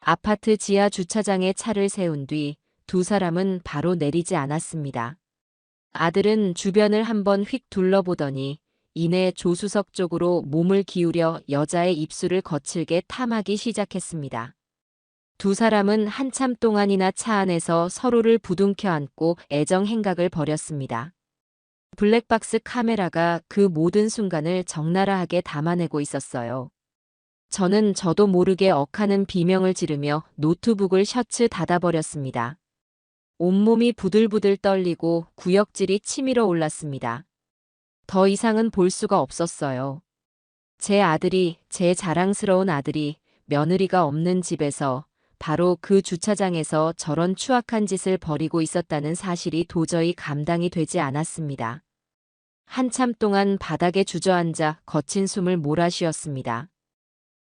아파트 지하 주차장에 차를 세운 뒤 두 사람은 바로 내리지 않았습니다. 아들은 주변을 한번 휙 둘러보더니 이내 조수석 쪽으로 몸을 기울여 여자의 입술을 거칠게 탐하기 시작했습니다. 두 사람은 한참 동안이나 차 안에서 서로를 부둥켜 안고 애정 행각을 벌였습니다. 블랙박스 카메라가 그 모든 순간을 적나라하게 담아내고 있었어요. 저는 저도 모르게 억하는 비명을 지르며 노트북을 셔츠 닫아버렸습니다. 온몸이 부들부들 떨리고 구역질이 치밀어 올랐습니다. 더 이상은 볼 수가 없었어요. 제 아들이, 제 자랑스러운 아들이 며느리가 없는 집에서 바로 그 주차장에서 저런 추악한 짓을 벌이고 있었다는 사실이 도저히 감당이 되지 않았습니다. 한참 동안 바닥에 주저앉아 거친 숨을 몰아쉬었습니다.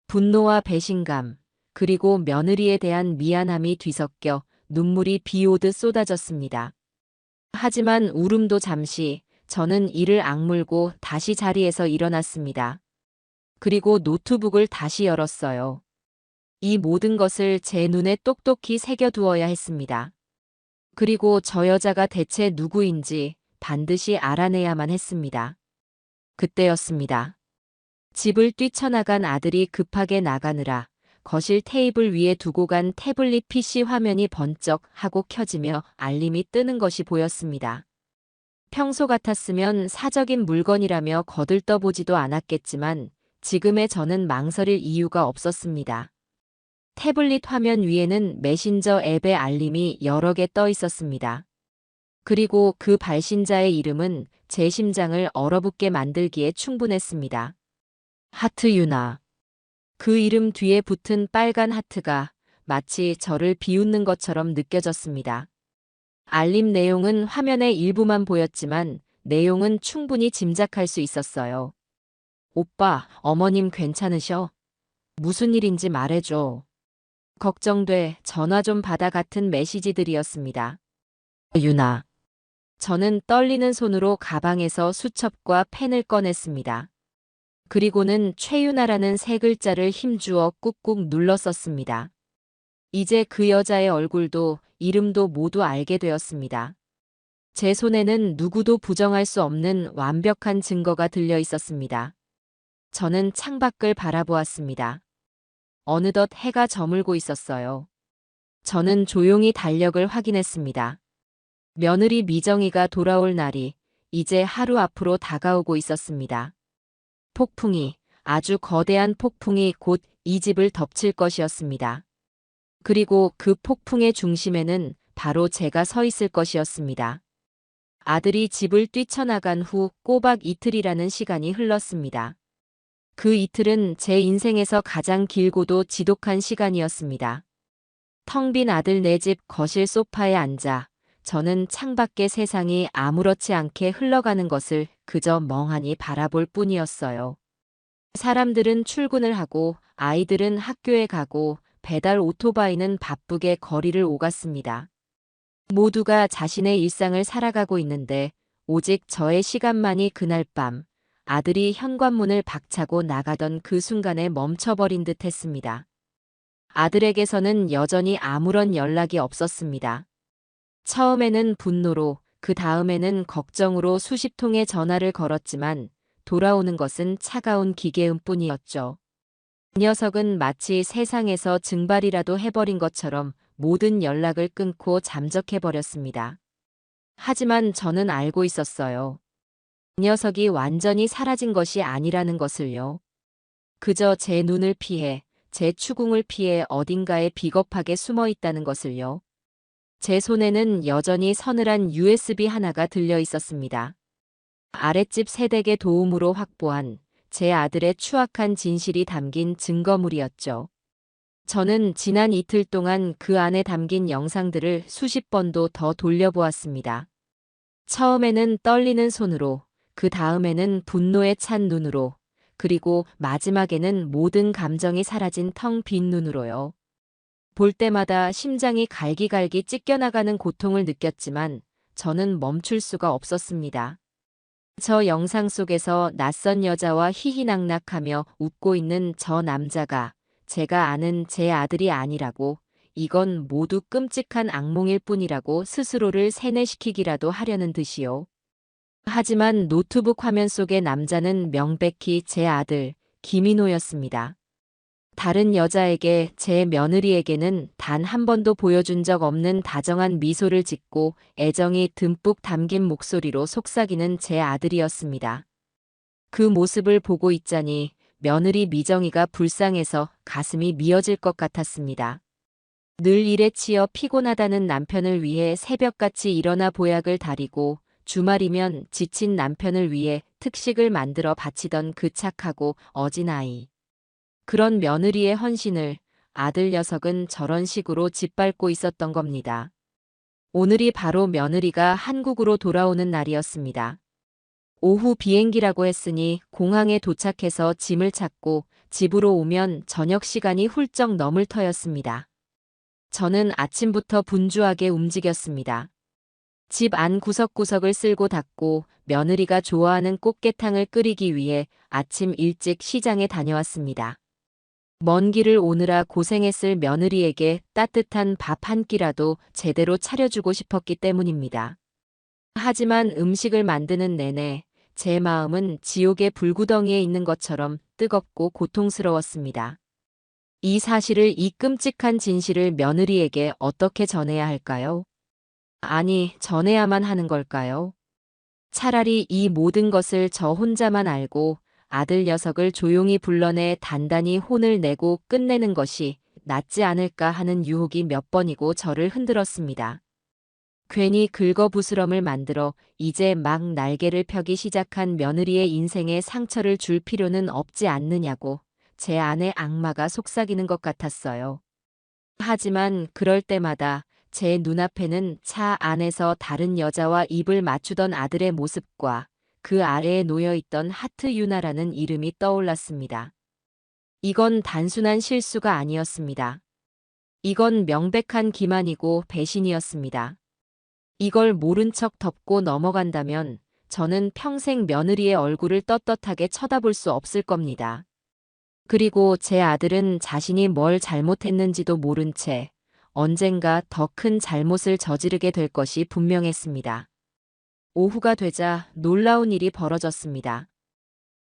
분노와 배신감, 그리고 며느리에 대한 미안함이 뒤섞여 눈물이 비 오듯 쏟아졌습니다. 하지만 울음도 잠시, 저는 이를 악물고 다시 자리에서 일어났습니다. 그리고 노트북을 다시 열었어요. 이 모든 것을 제 눈에 똑똑히 새겨두어야 했습니다. 그리고 저 여자가 대체 누구인지 반드시 알아내야만 했습니다. 그때였습니다. 집을 뛰쳐나간 아들이 급하게 나가느라 거실 테이블 위에 두고 간 태블릿 PC 화면이 번쩍 하고 켜지며 알림이 뜨는 것이 보였습니다. 평소 같았으면 사적인 물건이라며 거들떠보지도 않았겠지만 지금의 저는 망설일 이유가 없었습니다. 태블릿 화면 위에는 메신저 앱의 알림이 여러 개 떠 있었습니다. 그리고 그 발신자의 이름은 제 심장을 얼어붙게 만들기에 충분했습니다. 하트 유나. 그 이름 뒤에 붙은 빨간 하트가 마치 저를 비웃는 것처럼 느껴졌습니다. 알림 내용은 화면의 일부만 보였지만 내용은 충분히 짐작할 수 있었어요. 오빠, 어머님 괜찮으셔? 무슨 일인지 말해줘. 걱정돼, 전화 좀 받아 같은 메시지들이었습니다. 유나. 저는 떨리는 손으로 가방에서 수첩과 펜을 꺼냈습니다. 그리고는 최유나라는 세 글자를 힘주어 꾹꾹 눌러 썼습니다. 이제 그 여자의 얼굴도 이름도 모두 알게 되었습니다. 제 손에는 누구도 부정할 수 없는 완벽한 증거가 들려 있었습니다. 저는 창밖을 바라보았습니다. 어느덧 해가 저물고 있었어요. 저는 조용히 달력을 확인했습니다. 며느리 미정이가 돌아올 날이 이제 하루 앞으로 다가오고 있었습니다. 폭풍이, 아주 거대한 폭풍이 곧 이 집을 덮칠 것이었습니다. 그리고 그 폭풍의 중심에는 바로 제가 서 있을 것이었습니다. 아들이 집을 뛰쳐나간 후 꼬박 이틀이라는 시간이 흘렀습니다. 그 이틀은 제 인생에서 가장 길고도 지독한 시간이었습니다. 텅 빈 아들 네 집 거실 소파에 앉아 저는 창밖의 세상이 아무렇지 않게 흘러가는 것을 그저 멍하니 바라볼 뿐이었어요. 사람들은 출근을 하고 아이들은 학교에 가고 배달 오토바이는 바쁘게 거리를 오갔습니다. 모두가 자신의 일상을 살아가고 있는데 오직 저의 시간만이 그날 밤 아들이 현관문을 박차고 나가던 그 순간에 멈춰버린 듯 했습니다. 아들에게서는 여전히 아무런 연락이 없었습니다. 처음에는 분노로, 그 다음에는 걱정으로 수십 통의 전화를 걸었지만 돌아오는 것은 차가운 기계음 뿐이었죠. 이 녀석은 마치 세상에서 증발이라도 해버린 것처럼 모든 연락을 끊고 잠적해버렸습니다. 하지만 저는 알고 있었어요. 이 녀석이 완전히 사라진 것이 아니라는 것을요. 그저 제 눈을 피해, 제 추궁을 피해 어딘가에 비겁하게 숨어 있다는 것을요. 제 손에는 여전히 서늘한 USB 하나가 들려 있었습니다. 아랫집 세댁의 도움으로 확보한 제 아들의 추악한 진실이 담긴 증거물이었죠. 저는 지난 이틀 동안 그 안에 담긴 영상들을 수십 번도 더 돌려보았습니다. 처음에는 떨리는 손으로, 그 다음에는 분노에 찬 눈으로, 그리고 마지막에는 모든 감정이 사라진 텅 빈 눈으로요. 볼 때마다 심장이 갈기갈기 찢겨나가는 고통을 느꼈지만 저는 멈출 수가 없었습니다. 저 영상 속에서 낯선 여자와 희희낙낙하며 웃고 있는 저 남자가 제가 아는 제 아들이 아니라고, 이건 모두 끔찍한 악몽일 뿐이라고 스스로를 세뇌시키기라도 하려는 듯이요. 하지만 노트북 화면 속의 남자는 명백히 제 아들 김인호였습니다. 다른 여자에게, 제 며느리에게는 단 한 번도 보여준 적 없는 다정한 미소를 짓고 애정이 듬뿍 담긴 목소리로 속삭이는 제 아들이었습니다. 그 모습을 보고 있자니 며느리 미정이가 불쌍해서 가슴이 미어질 것 같았습니다. 늘 일에 치여 피곤하다는 남편을 위해 새벽같이 일어나 보약을 다리고 주말이면 지친 남편을 위해 특식을 만들어 바치던 그 착하고 어진 아이. 그런 며느리의 헌신을 아들 녀석은 저런 식으로 짓밟고 있었던 겁니다. 오늘이 바로 며느리가 한국으로 돌아오는 날이었습니다. 오후 비행기라고 했으니 공항에 도착해서 짐을 찾고 집으로 오면 저녁 시간이 훌쩍 넘을 터였습니다. 저는 아침부터 분주하게 움직였습니다. 집 안 구석구석을 쓸고 닦고 며느리가 좋아하는 꽃게탕을 끓이기 위해 아침 일찍 시장에 다녀왔습니다. 먼 길을 오느라 고생했을 며느리에게 따뜻한 밥 한 끼라도 제대로 차려주고 싶었기 때문입니다. 하지만 음식을 만드는 내내 제 마음은 지옥의 불구덩이에 있는 것처럼 뜨겁고 고통스러웠습니다. 이 사실을, 이 끔찍한 진실을 며느리에게 어떻게 전해야 할까요? 아니, 전해야만 하는 걸까요? 차라리 이 모든 것을 저 혼자만 알고 아들 녀석을 조용히 불러내 단단히 혼을 내고 끝내는 것이 낫지 않을까 하는 유혹이 몇 번이고 저를 흔들었습니다. 괜히 긁어부스럼을 만들어 이제 막 날개를 펴기 시작한 며느리의 인생에 상처를 줄 필요는 없지 않느냐고 제 안의 악마가 속삭이는 것 같았어요. 하지만 그럴 때마다 제 눈앞에는 차 안에서 다른 여자와 입을 맞추던 아들의 모습과 그 아래에 놓여있던 하트 유나라는 이름이 떠올랐습니다. 이건 단순한 실수가 아니었습니다. 이건 명백한 기만이고 배신이었습니다. 이걸 모른 척 덮고 넘어간다면 저는 평생 며느리의 얼굴을 떳떳하게 쳐다볼 수 없을 겁니다. 그리고 제 아들은 자신이 뭘 잘못했는지도 모른 채 언젠가 더 큰 잘못을 저지르게 될 것이 분명했습니다. 오후가 되자 놀라운 일이 벌어졌습니다.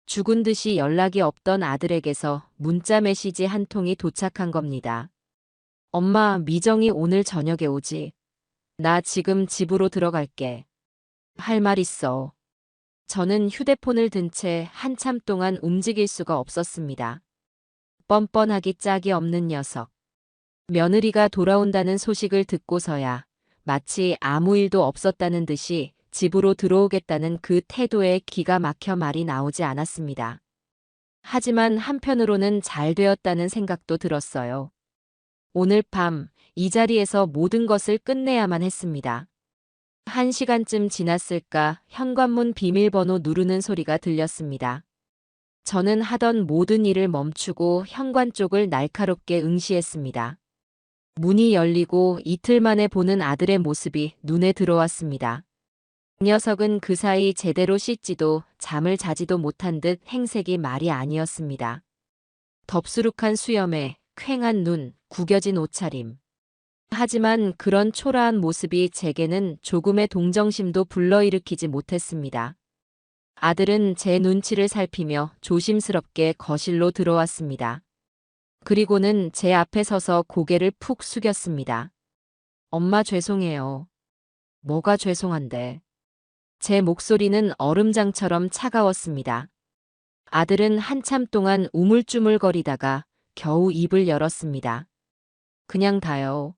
죽은 듯이 연락이 없던 아들에게서 문자 메시지 한 통이 도착한 겁니다. 엄마, 미정이 오늘 저녁에 오지? 나 지금 집으로 들어갈게. 할 말 있어. 저는 휴대폰을 든 채 한참 동안 움직일 수가 없었습니다. 뻔뻔하기 짝이 없는 녀석. 며느리가 돌아온다는 소식을 듣고서야 마치 아무 일도 없었다는 듯이 집으로 들어오겠다는 그 태도에 기가 막혀 말이 나오지 않았습니다. 하지만 한편으로는 잘 되었다는 생각도 들었어요. 오늘 밤 이 자리에서 모든 것을 끝내야만 했습니다. 1시간쯤 지났을까 현관문 비밀번호 누르는 소리가 들렸습니다. 저는 하던 모든 일을 멈추고 현관 쪽을 날카롭게 응시했습니다. 문이 열리고 이틀 만에 보는 아들의 모습이 눈에 들어왔습니다. 그 녀석은 그 사이 제대로 씻지도 잠을 자지도 못한 듯 행색이 말이 아니었습니다. 덥수룩한 수염에 퀭한 눈, 구겨진 옷차림. 하지만 그런 초라한 모습이 제게는 조금의 동정심도 불러일으키지 못했습니다. 아들은 제 눈치를 살피며 조심스럽게 거실로 들어왔습니다. 그리고는 제 앞에 서서 고개를 푹 숙였습니다. 엄마, 죄송해요. 뭐가 죄송한데? 제 목소리는 얼음장처럼 차가웠습니다. 아들은 한참 동안 우물쭈물거리다가 겨우 입을 열었습니다. 그냥 다요.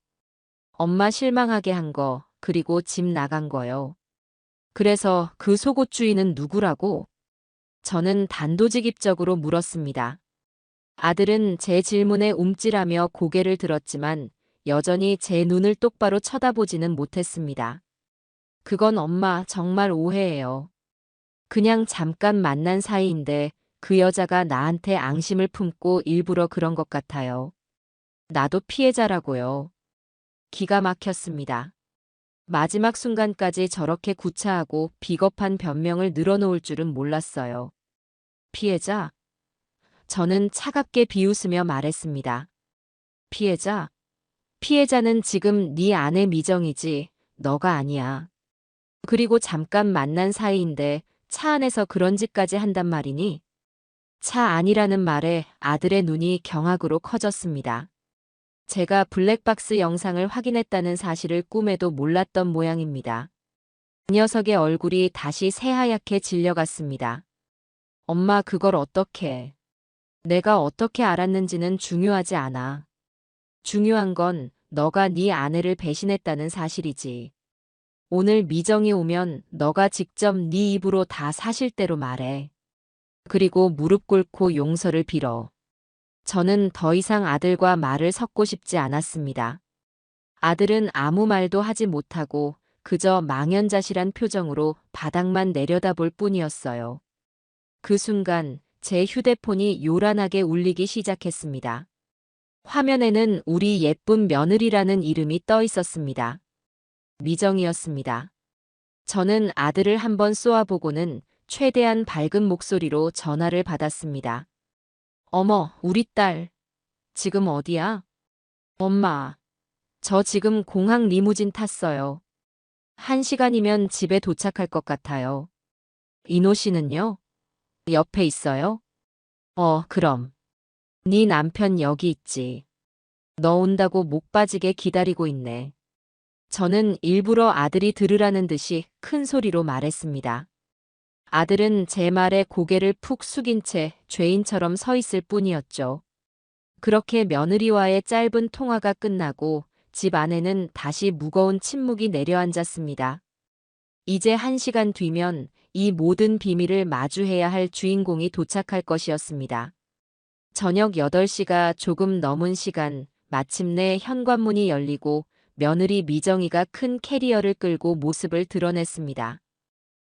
엄마 실망하게 한 거, 그리고 집 나간 거요. 그래서 그 속옷 주인은 누구라고? 저는 단도직입적으로 물었습니다. 아들은 제 질문에 움찔하며 고개를 들었지만 여전히 제 눈을 똑바로 쳐다보지는 못했습니다. 그건 엄마, 정말 오해예요. 그냥 잠깐 만난 사이인데 그 여자가 나한테 앙심을 품고 일부러 그런 것 같아요. 나도 피해자라고요. 기가 막혔습니다. 마지막 순간까지 저렇게 구차하고 비겁한 변명을 늘어놓을 줄은 몰랐어요. 피해자? 저는 차갑게 비웃으며 말했습니다. 피해자? 피해자는 지금 네 아내 미정이지, 너가 아니야. 그리고 잠깐 만난 사이인데 차 안에서 그런 짓까지 한단 말이니? 차 안이라는 말에 아들의 눈이 경악으로 커졌습니다. 제가 블랙박스 영상을 확인했다는 사실을 꿈에도 몰랐던 모양입니다. 그 녀석의 얼굴이 다시 새하얗게 질려갔습니다. 엄마, 그걸 어떻게? 내가 어떻게 알았는지는 중요하지 않아. 중요한 건 너가 네 아내를 배신했다는 사실이지. 오늘 미정이 오면 너가 직접 네 입으로 다 사실대로 말해. 그리고 무릎 꿇고 용서를 빌어. 저는 더 이상 아들과 말을 섞고 싶지 않았습니다. 아들은 아무 말도 하지 못하고 그저 망연자실한 표정으로 바닥만 내려다볼 뿐이었어요. 그 순간 제 휴대폰이 요란하게 울리기 시작했습니다. 화면에는 우리 예쁜 며느리라는 이름이 떠 있었습니다. 미정이었습니다. 저는 아들을 한번 쏘아보고는 최대한 밝은 목소리로 전화를 받았습니다. 어머, 우리 딸. 지금 어디야? 엄마, 저 지금 공항 리무진 탔어요. 1시간이면 집에 도착할 것 같아요. 이노 씨는요? 옆에 있어요? 그럼. 네 남편 여기 있지. 너 온다고 목 빠지게 기다리고 있네. 저는 일부러 아들이 들으라는 듯이 큰 소리로 말했습니다. 아들은 제 말에 고개를 푹 숙인 채 죄인처럼 서 있을 뿐이었죠. 그렇게 며느리와의 짧은 통화가 끝나고 집 안에는 다시 무거운 침묵이 내려앉았습니다. 이제 1시간 뒤면 이 모든 비밀을 마주해야 할 주인공이 도착할 것이었습니다. 저녁 8시가 조금 넘은 시간, 마침내 현관문이 열리고 며느리 미정이가 큰 캐리어를 끌고 모습을 드러냈습니다.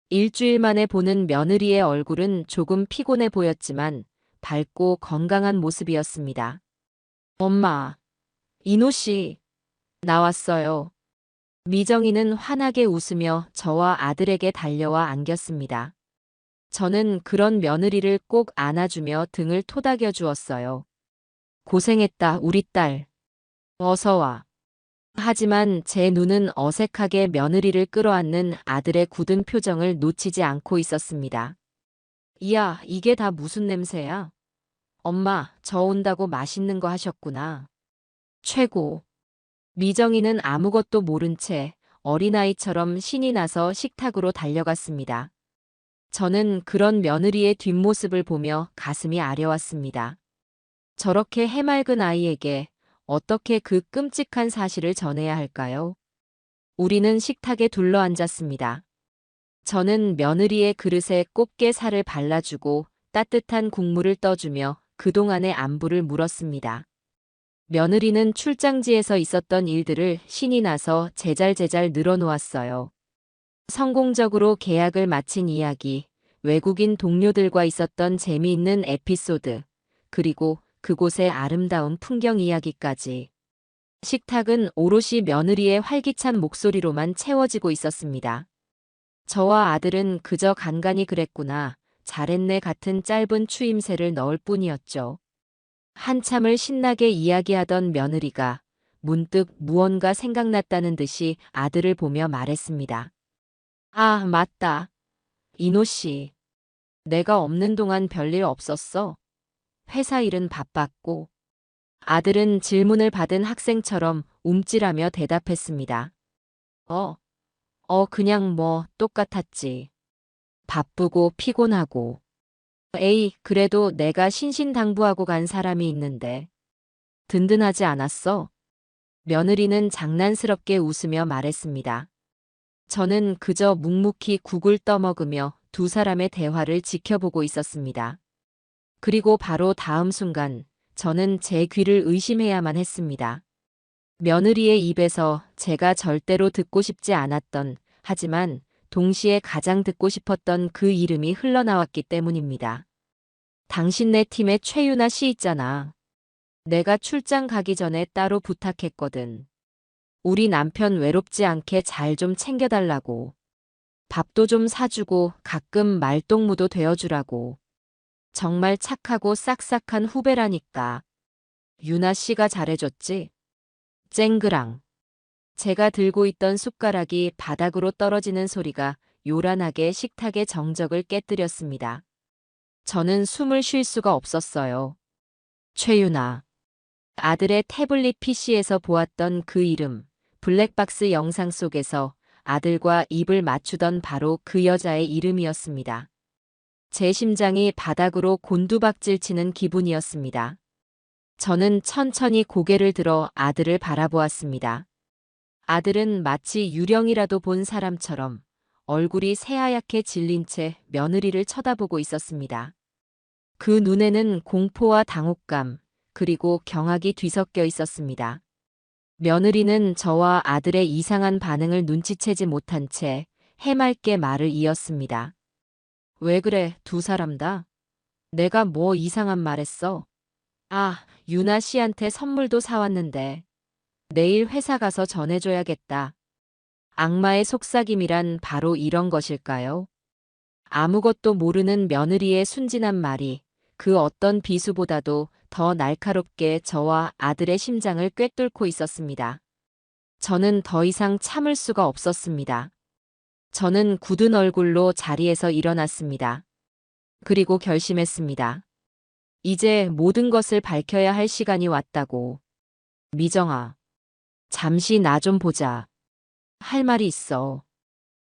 일주일 만에 보는 며느리의 얼굴은 조금 피곤해 보였지만 밝고 건강한 모습이었습니다. 엄마, 이노 씨, 나왔어요. 미정이는 환하게 웃으며 저와 아들에게 달려와 안겼습니다. 저는 그런 며느리를 꼭 안아주며 등을 토닥여 주었어요. 고생했다, 우리 딸. 어서 와. 하지만 제 눈은 어색하게 며느리를 끌어안는 아들의 굳은 표정을 놓치지 않고 있었습니다. 이야, 이게 다 무슨 냄새야? 엄마, 저 온다고 맛있는 거 하셨구나. 최고. 미정이는 아무것도 모른 채 어린아이처럼 신이 나서 식탁으로 달려갔습니다. 저는 그런 며느리의 뒷모습을 보며 가슴이 아려왔습니다. 저렇게 해맑은 아이에게 어떻게 그 끔찍한 사실을 전해야 할까요? 우리는 식탁에 둘러앉았습니다. 저는 며느리의 그릇에 곱게 살을 발라주고 따뜻한 국물을 떠주며 그동안의 안부를 물었습니다. 며느리는 출장지에서 있었던 일들을 신이 나서 제잘제잘 늘어놓았어요. 성공적으로 계약을 마친 이야기, 외국인 동료들과 있었던 재미있는 에피소드, 그리고 그곳의 아름다운 풍경 이야기까지. 식탁은 오롯이 며느리의 활기찬 목소리로만 채워지고 있었습니다. 저와 아들은 그저 간간히 그랬구나, 잘했네 같은 짧은 추임새를 넣을 뿐이었죠. 한참을 신나게 이야기하던 며느리가 문득 무언가 생각났다는 듯이 아들을 보며 말했습니다. 아, 맞다. 이노 씨. 내가 없는 동안 별일 없었어. 회사 일은 바빴고. 아들은 질문을 받은 학생처럼 움찔하며 대답했습니다. 어, 그냥 뭐 똑같았지. 바쁘고 피곤하고. 에이, 그래도 내가 신신당부하고 간 사람이 있는데. 든든하지 않았어? 며느리는 장난스럽게 웃으며 말했습니다. 저는 그저 묵묵히 국을 떠먹으며 두 사람의 대화를 지켜보고 있었습니다. 그리고 바로 다음 순간 저는 제 귀를 의심해야만 했습니다. 며느리의 입에서 제가 절대로 듣고 싶지 않았던, 하지만 동시에 가장 듣고 싶었던 그 이름이 흘러나왔기 때문입니다. 당신네 팀의 최유나 씨 있잖아. 내가 출장 가기 전에 따로 부탁했거든. 우리 남편 외롭지 않게 잘 좀 챙겨달라고. 밥도 좀 사주고 가끔 말동무도 되어주라고. 정말 착하고 싹싹한 후배라니까. 유나 씨가 잘해줬지? 쨍그랑. 제가 들고 있던 숟가락이 바닥으로 떨어지는 소리가 요란하게 식탁의 정적을 깨뜨렸습니다. 저는 숨을 쉴 수가 없었어요. 최유나. 아들의 태블릿 PC에서 보았던 그 이름, 블랙박스 영상 속에서 아들과 입을 맞추던 바로 그 여자의 이름이었습니다. 제 심장이 바닥으로 곤두박질 치는 기분이었습니다. 저는 천천히 고개를 들어 아들을 바라보았습니다. 아들은 마치 유령이라도 본 사람처럼 얼굴이 새하얗게 질린 채 며느리를 쳐다보고 있었습니다. 그 눈에는 공포와 당혹감, 그리고 경악이 뒤섞여 있었습니다. 며느리는 저와 아들의 이상한 반응을 눈치채지 못한 채 해맑게 말을 이었습니다. 왜 그래, 두 사람 다? 내가 뭐 이상한 말 했어? 아, 유나 씨한테 선물도 사왔는데. 내일 회사 가서 전해줘야겠다. 악마의 속삭임이란 바로 이런 것일까요? 아무것도 모르는 며느리의 순진한 말이 그 어떤 비수보다도 더 날카롭게 저와 아들의 심장을 꿰뚫고 있었습니다. 저는 더 이상 참을 수가 없었습니다. 저는 굳은 얼굴로 자리에서 일어났습니다. 그리고 결심했습니다. 이제 모든 것을 밝혀야 할 시간이 왔다고. 미정아, 잠시 나 좀 보자. 할 말이 있어.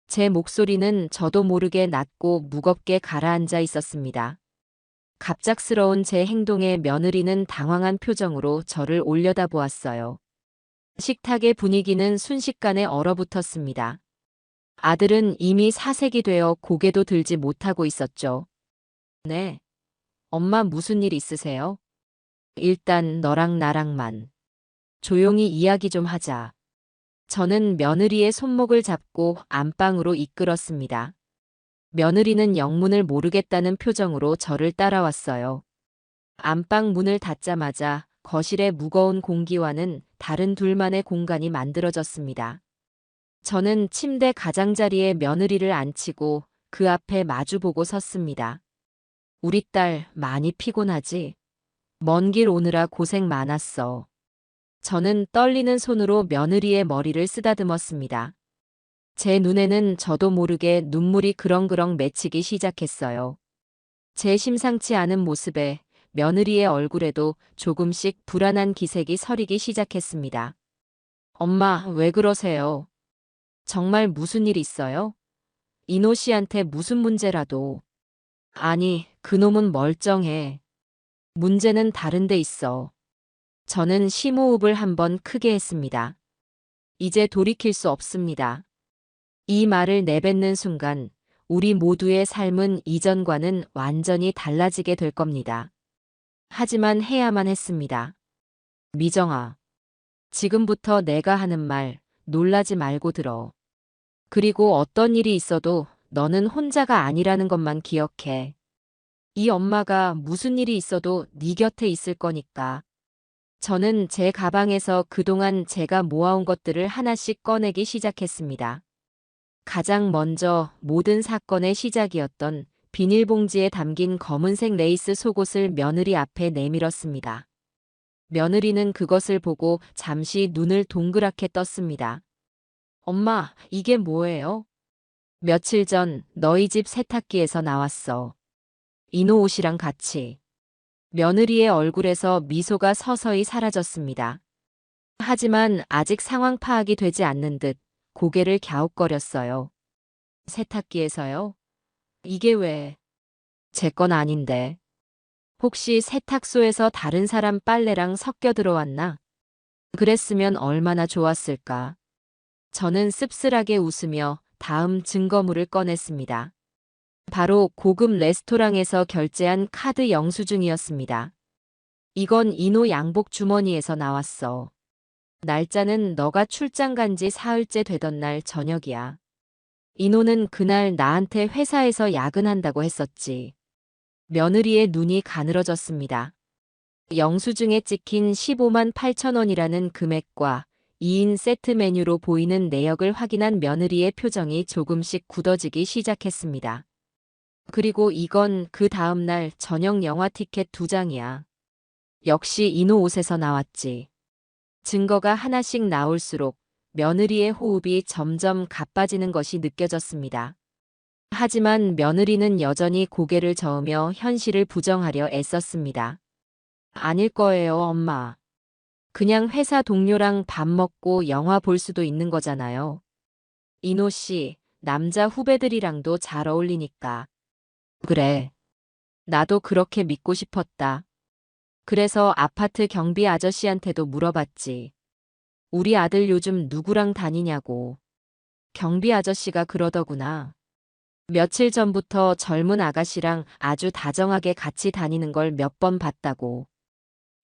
제 목소리는 저도 모르게 낮고 무겁게 가라앉아 있었습니다. 갑작스러운 제 행동에 며느리는 당황한 표정으로 저를 올려다보았어요. 식탁의 분위기는 순식간에 얼어붙었습니다. 아들은 이미 사색이 되어 고개도 들지 못하고 있었죠. 네. 엄마 무슨 일 있으세요? 일단 너랑 나랑만. 조용히 이야기 좀 하자. 저는 며느리의 손목을 잡고 안방으로 이끌었습니다. 며느리는 영문을 모르겠다는 표정으로 저를 따라왔어요. 안방 문을 닫자마자 거실의 무거운 공기와는 다른 둘만의 공간이 만들어졌습니다. 저는 침대 가장자리에 며느리를 앉히고 그 앞에 마주보고 섰습니다. 우리 딸 많이 피곤하지? 먼 길 오느라 고생 많았어. 저는 떨리는 손으로 며느리의 머리를 쓰다듬었습니다. 제 눈에는 저도 모르게 눈물이 그렁그렁 맺히기 시작했어요. 제 심상치 않은 모습에 며느리의 얼굴에도 조금씩 불안한 기색이 서리기 시작했습니다. 엄마, 왜 그러세요? 정말 무슨 일 있어요? 이노 씨한테 무슨 문제라도. 아니, 그놈은 멀쩡해. 문제는 다른 데 있어. 저는 심호흡을 한번 크게 했습니다. 이제 돌이킬 수 없습니다. 이 말을 내뱉는 순간 우리 모두의 삶은 이전과는 완전히 달라지게 될 겁니다. 하지만 해야만 했습니다. 미정아, 지금부터 내가 하는 말 놀라지 말고 들어. 그리고 어떤 일이 있어도 너는 혼자가 아니라는 것만 기억해. 이 엄마가 무슨 일이 있어도 네 곁에 있을 거니까. 저는 제 가방에서 그동안 제가 모아온 것들을 하나씩 꺼내기 시작했습니다. 가장 먼저 모든 사건의 시작이었던 비닐봉지에 담긴 검은색 레이스 속옷을 며느리 앞에 내밀었습니다. 며느리는 그것을 보고 잠시 눈을 동그랗게 떴습니다. 엄마, 이게 뭐예요? 며칠 전 너희 집 세탁기에서 나왔어. 이노 옷이랑 같이. 며느리의 얼굴에서 미소가 서서히 사라졌습니다. 하지만 아직 상황 파악이 되지 않는 듯 고개를 갸웃거렸어요. 세탁기에서요? 이게 왜? 제 건 아닌데. 혹시 세탁소에서 다른 사람 빨래랑 섞여 들어왔나? 그랬으면 얼마나 좋았을까. 저는 씁쓸하게 웃으며 다음 증거물을 꺼냈습니다. 바로 고급 레스토랑에서 결제한 카드 영수증이었습니다. 이건 이노 양복 주머니에서 나왔어. 날짜는 너가 출장 간 지 사흘째 되던 날 저녁이야. 이노는 그날 나한테 회사에서 야근한다고 했었지. 며느리의 눈이 가늘어졌습니다. 영수증에 찍힌 15만 8천 원이라는 금액과 2인 세트 메뉴로 보이는 내역을 확인한 며느리의 표정이 조금씩 굳어지기 시작했습니다. 그리고 이건 그 다음날 저녁 영화 티켓 2장이야. 역시 이노 옷에서 나왔지. 증거가 하나씩 나올수록 며느리의 호흡이 점점 가빠지는 것이 느껴졌습니다. 하지만 며느리는 여전히 고개를 저으며 현실을 부정하려 애썼습니다. 아닐 거예요, 엄마. 그냥 회사 동료랑 밥 먹고 영화 볼 수도 있는 거잖아요. 이노 씨, 남자 후배들이랑도 잘 어울리니까. 그래. 나도 그렇게 믿고 싶었다. 그래서 아파트 경비 아저씨한테도 물어봤지. 우리 아들 요즘 누구랑 다니냐고. 경비 아저씨가 그러더구나. 며칠 전부터 젊은 아가씨랑 아주 다정하게 같이 다니는 걸 몇 번 봤다고.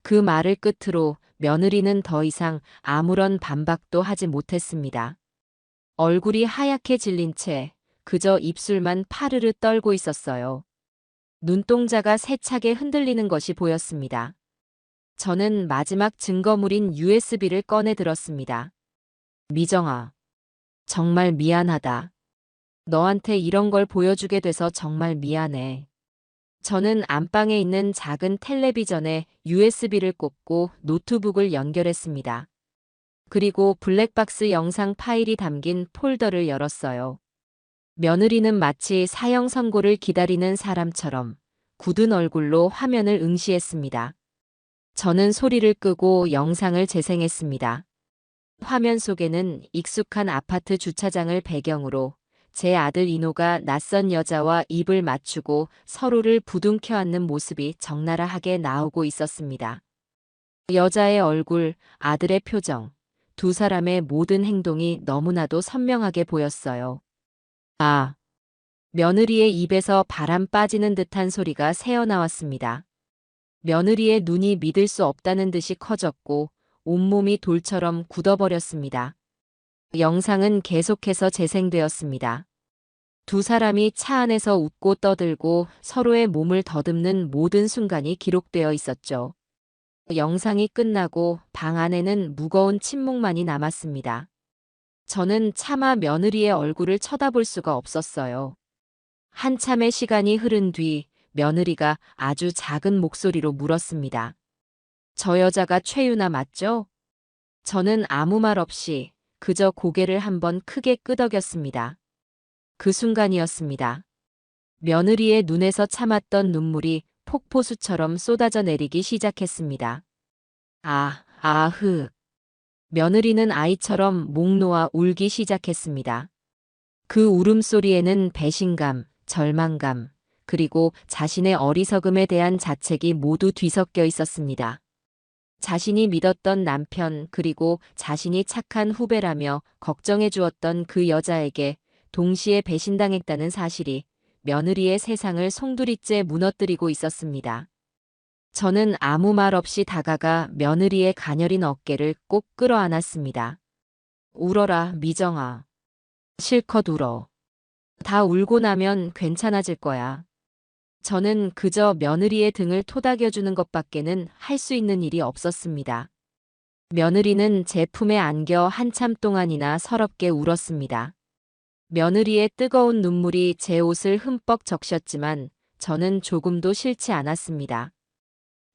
그 말을 끝으로 며느리는 더 이상 아무런 반박도 하지 못했습니다. 얼굴이 하얗게 질린 채 그저 입술만 파르르 떨고 있었어요. 눈동자가 세차게 흔들리는 것이 보였습니다. 저는 마지막 증거물인 USB를 꺼내 들었습니다. 미정아, 정말 미안하다. 너한테 이런 걸 보여주게 돼서 정말 미안해. 저는 안방에 있는 작은 텔레비전에 USB를 꽂고 노트북을 연결했습니다. 그리고 블랙박스 영상 파일이 담긴 폴더를 열었어요. 며느리는 마치 사형 선고를 기다리는 사람처럼 굳은 얼굴로 화면을 응시했습니다. 저는 소리를 끄고 영상을 재생했습니다. 화면 속에는 익숙한 아파트 주차장을 배경으로 제 아들 이노가 낯선 여자와 입을 맞추고 서로를 부둥켜 안는 모습이 적나라하게 나오고 있었습니다. 여자의 얼굴, 아들의 표정, 두 사람의 모든 행동이 너무나도 선명하게 보였어요. 아, 며느리의 입에서 바람 빠지는 듯한 소리가 새어나왔습니다. 며느리의 눈이 믿을 수 없다는 듯이 커졌고 온몸이 돌처럼 굳어버렸습니다. 영상은 계속해서 재생되었습니다. 두 사람이 차 안에서 웃고 떠들고 서로의 몸을 더듬는 모든 순간이 기록되어 있었죠. 영상이 끝나고 방 안에는 무거운 침묵만이 남았습니다. 저는 차마 며느리의 얼굴을 쳐다볼 수가 없었어요. 한참의 시간이 흐른 뒤 며느리가 아주 작은 목소리로 물었습니다. 저 여자가 최유나 맞죠? 저는 아무 말 없이 그저 고개를 한번 크게 끄덕였습니다. 그 순간이었습니다. 며느리의 눈에서 참았던 눈물이 폭포수처럼 쏟아져 내리기 시작했습니다. 며느리는 아이처럼 목 놓아 울기 시작했습니다. 그 울음소리에는 배신감, 절망감, 그리고 자신의 어리석음에 대한 자책이 모두 뒤섞여 있었습니다. 자신이 믿었던 남편 그리고 자신이 착한 후배라며 걱정해 주었던 그 여자에게 동시에 배신당했다는 사실이 며느리의 세상을 송두리째 무너뜨리고 있었습니다. 저는 아무 말 없이 다가가 며느리의 가녀린 어깨를 꼭 끌어안았습니다. 울어라, 미정아. 실컷 울어. 다 울고 나면 괜찮아질 거야. 저는 그저 며느리의 등을 토닥여주는 것밖에는 할 수 있는 일이 없었습니다. 며느리는 제 품에 안겨 한참 동안이나 서럽게 울었습니다. 며느리의 뜨거운 눈물이 제 옷을 흠뻑 적셨지만 저는 조금도 싫지 않았습니다.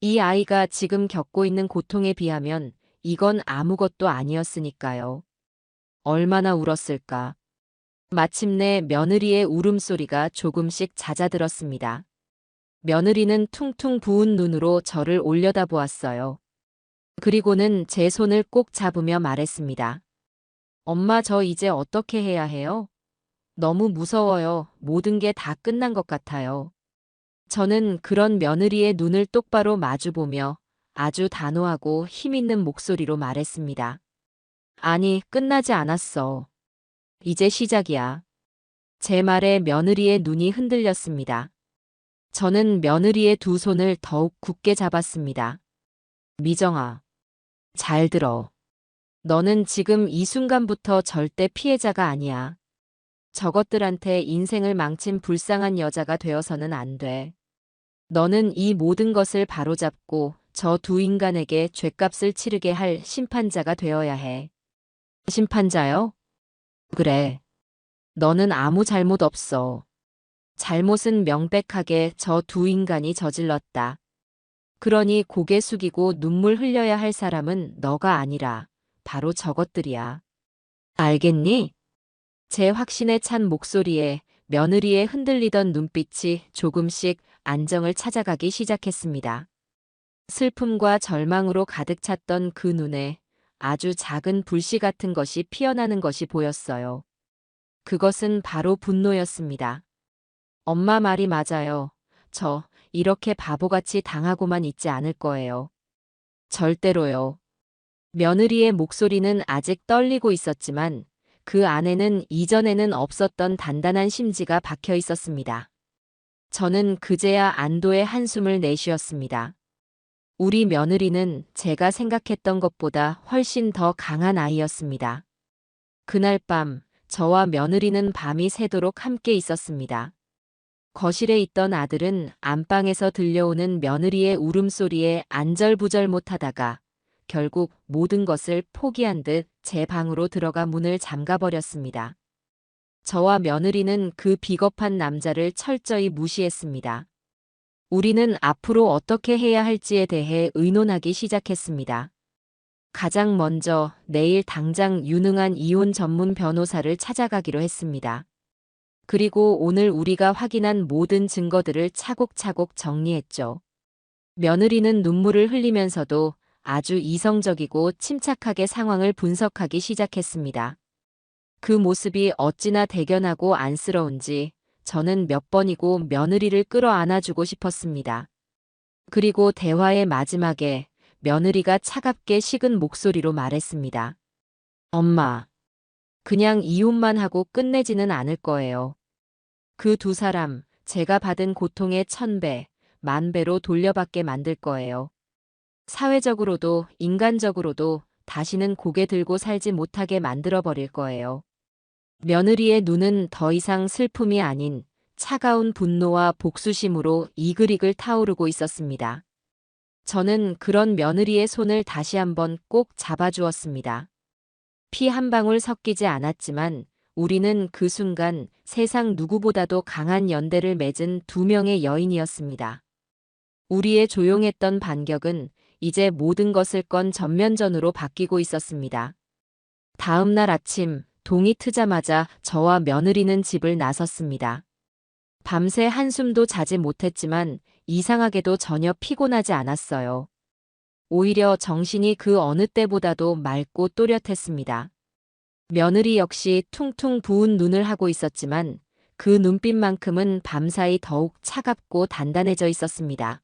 이 아이가 지금 겪고 있는 고통에 비하면 이건 아무것도 아니었으니까요. 얼마나 울었을까. 마침내 며느리의 울음소리가 조금씩 잦아들었습니다. 며느리는 퉁퉁 부은 눈으로 저를 올려다보았어요. 그리고는 제 손을 꼭 잡으며 말했습니다. 엄마, 저 이제 어떻게 해야 해요? 너무 무서워요. 모든 게 다 끝난 것 같아요. 저는 그런 며느리의 눈을 똑바로 마주보며 아주 단호하고 힘있는 목소리로 말했습니다. 아니, 끝나지 않았어. 이제 시작이야. 제 말에 며느리의 눈이 흔들렸습니다. 저는 며느리의 두 손을 더욱 굳게 잡았습니다. 미정아, 잘 들어. 너는 지금 이 순간부터 절대 피해자가 아니야. 저것들한테 인생을 망친 불쌍한 여자가 되어서는 안 돼. 너는 이 모든 것을 바로잡고 저 두 인간에게 죗값을 치르게 할 심판자가 되어야 해. 심판자요? 그래. 너는 아무 잘못 없어. 잘못은 명백하게 저 두 인간이 저질렀다. 그러니 고개 숙이고 눈물 흘려야 할 사람은 너가 아니라 바로 저것들이야. 알겠니? 제 확신에 찬 목소리에 며느리의 흔들리던 눈빛이 조금씩 안정을 찾아가기 시작했습니다. 슬픔과 절망으로 가득 찼던 그 눈에 아주 작은 불씨 같은 것이 피어나는 것이 보였어요. 그것은 바로 분노였습니다. 엄마 말이 맞아요. 저 이렇게 바보같이 당하고만 있지 않을 거예요. 절대로요. 며느리의 목소리는 아직 떨리고 있었지만 그 안에는 이전에는 없었던 단단한 심지가 박혀 있었습니다. 저는 그제야 안도의 한숨을 내쉬었습니다. 우리 며느리는 제가 생각했던 것보다 훨씬 더 강한 아이였습니다. 그날 밤, 저와 며느리는 밤이 새도록 함께 있었습니다. 거실에 있던 아들은 안방에서 들려오는 며느리의 울음소리에 안절부절 못하다가 결국 모든 것을 포기한 듯 제 방으로 들어가 문을 잠가버렸습니다. 저와 며느리는 그 비겁한 남자를 철저히 무시했습니다. 우리는 앞으로 어떻게 해야 할지에 대해 의논하기 시작했습니다. 가장 먼저 내일 당장 유능한 이혼 전문 변호사를 찾아가기로 했습니다. 그리고 오늘 우리가 확인한 모든 증거들을 차곡차곡 정리했죠. 며느리는 눈물을 흘리면서도 아주 이성적이고 침착하게 상황을 분석하기 시작했습니다. 그 모습이 어찌나 대견하고 안쓰러운지 저는 몇 번이고 며느리를 끌어안아주고 싶었습니다. 그리고 대화의 마지막에 며느리가 차갑게 식은 목소리로 말했습니다. 엄마, 그냥 이혼만 하고 끝내지는 않을 거예요. 그 두 사람, 제가 받은 고통의 1000배, 10,000배로 돌려받게 만들 거예요. 사회적으로도 인간적으로도 다시는 고개 들고 살지 못하게 만들어버릴 거예요. 며느리의 눈은 더 이상 슬픔이 아닌 차가운 분노와 복수심으로 이글이글 타오르고 있었습니다. 저는 그런 며느리의 손을 다시 한번 꼭 잡아주었습니다. 피 한 방울 섞이지 않았지만 우리는 그 순간 세상 누구보다도 강한 연대를 맺은 두 명의 여인이었습니다. 우리의 조용했던 반격은 이제 모든 것을 건 전면전으로 바뀌고 있었습니다. 다음 날 아침 동이 트자마자 저와 며느리는 집을 나섰습니다. 밤새 한숨도 자지 못했지만 이상하게도 전혀 피곤하지 않았어요. 오히려 정신이 그 어느 때보다도 맑고 또렷했습니다. 며느리 역시 퉁퉁 부은 눈을 하고 있었지만 그 눈빛만큼은 밤사이 더욱 차갑고 단단해져 있었습니다.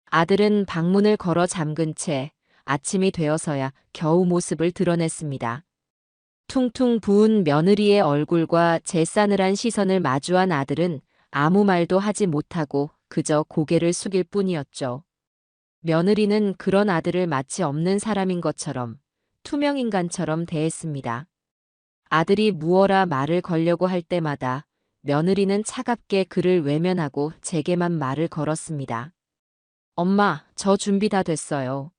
아들은 방문을 걸어 잠근 채 아침이 되어서야 겨우 모습을 드러냈습니다. 퉁퉁 부은 며느리의 얼굴과 제 싸늘한 시선을 마주한 아들은 아무 말도 하지 못하고 그저 고개를 숙일 뿐이었죠. 며느리는 그런 아들을 마치 없는 사람인 것처럼 투명인간처럼 대했습니다. 아들이 무어라 말을 걸려고 할 때마다 며느리는 차갑게 그를 외면하고 제게만 말을 걸었습니다. 엄마, 저 준비 다 됐어요.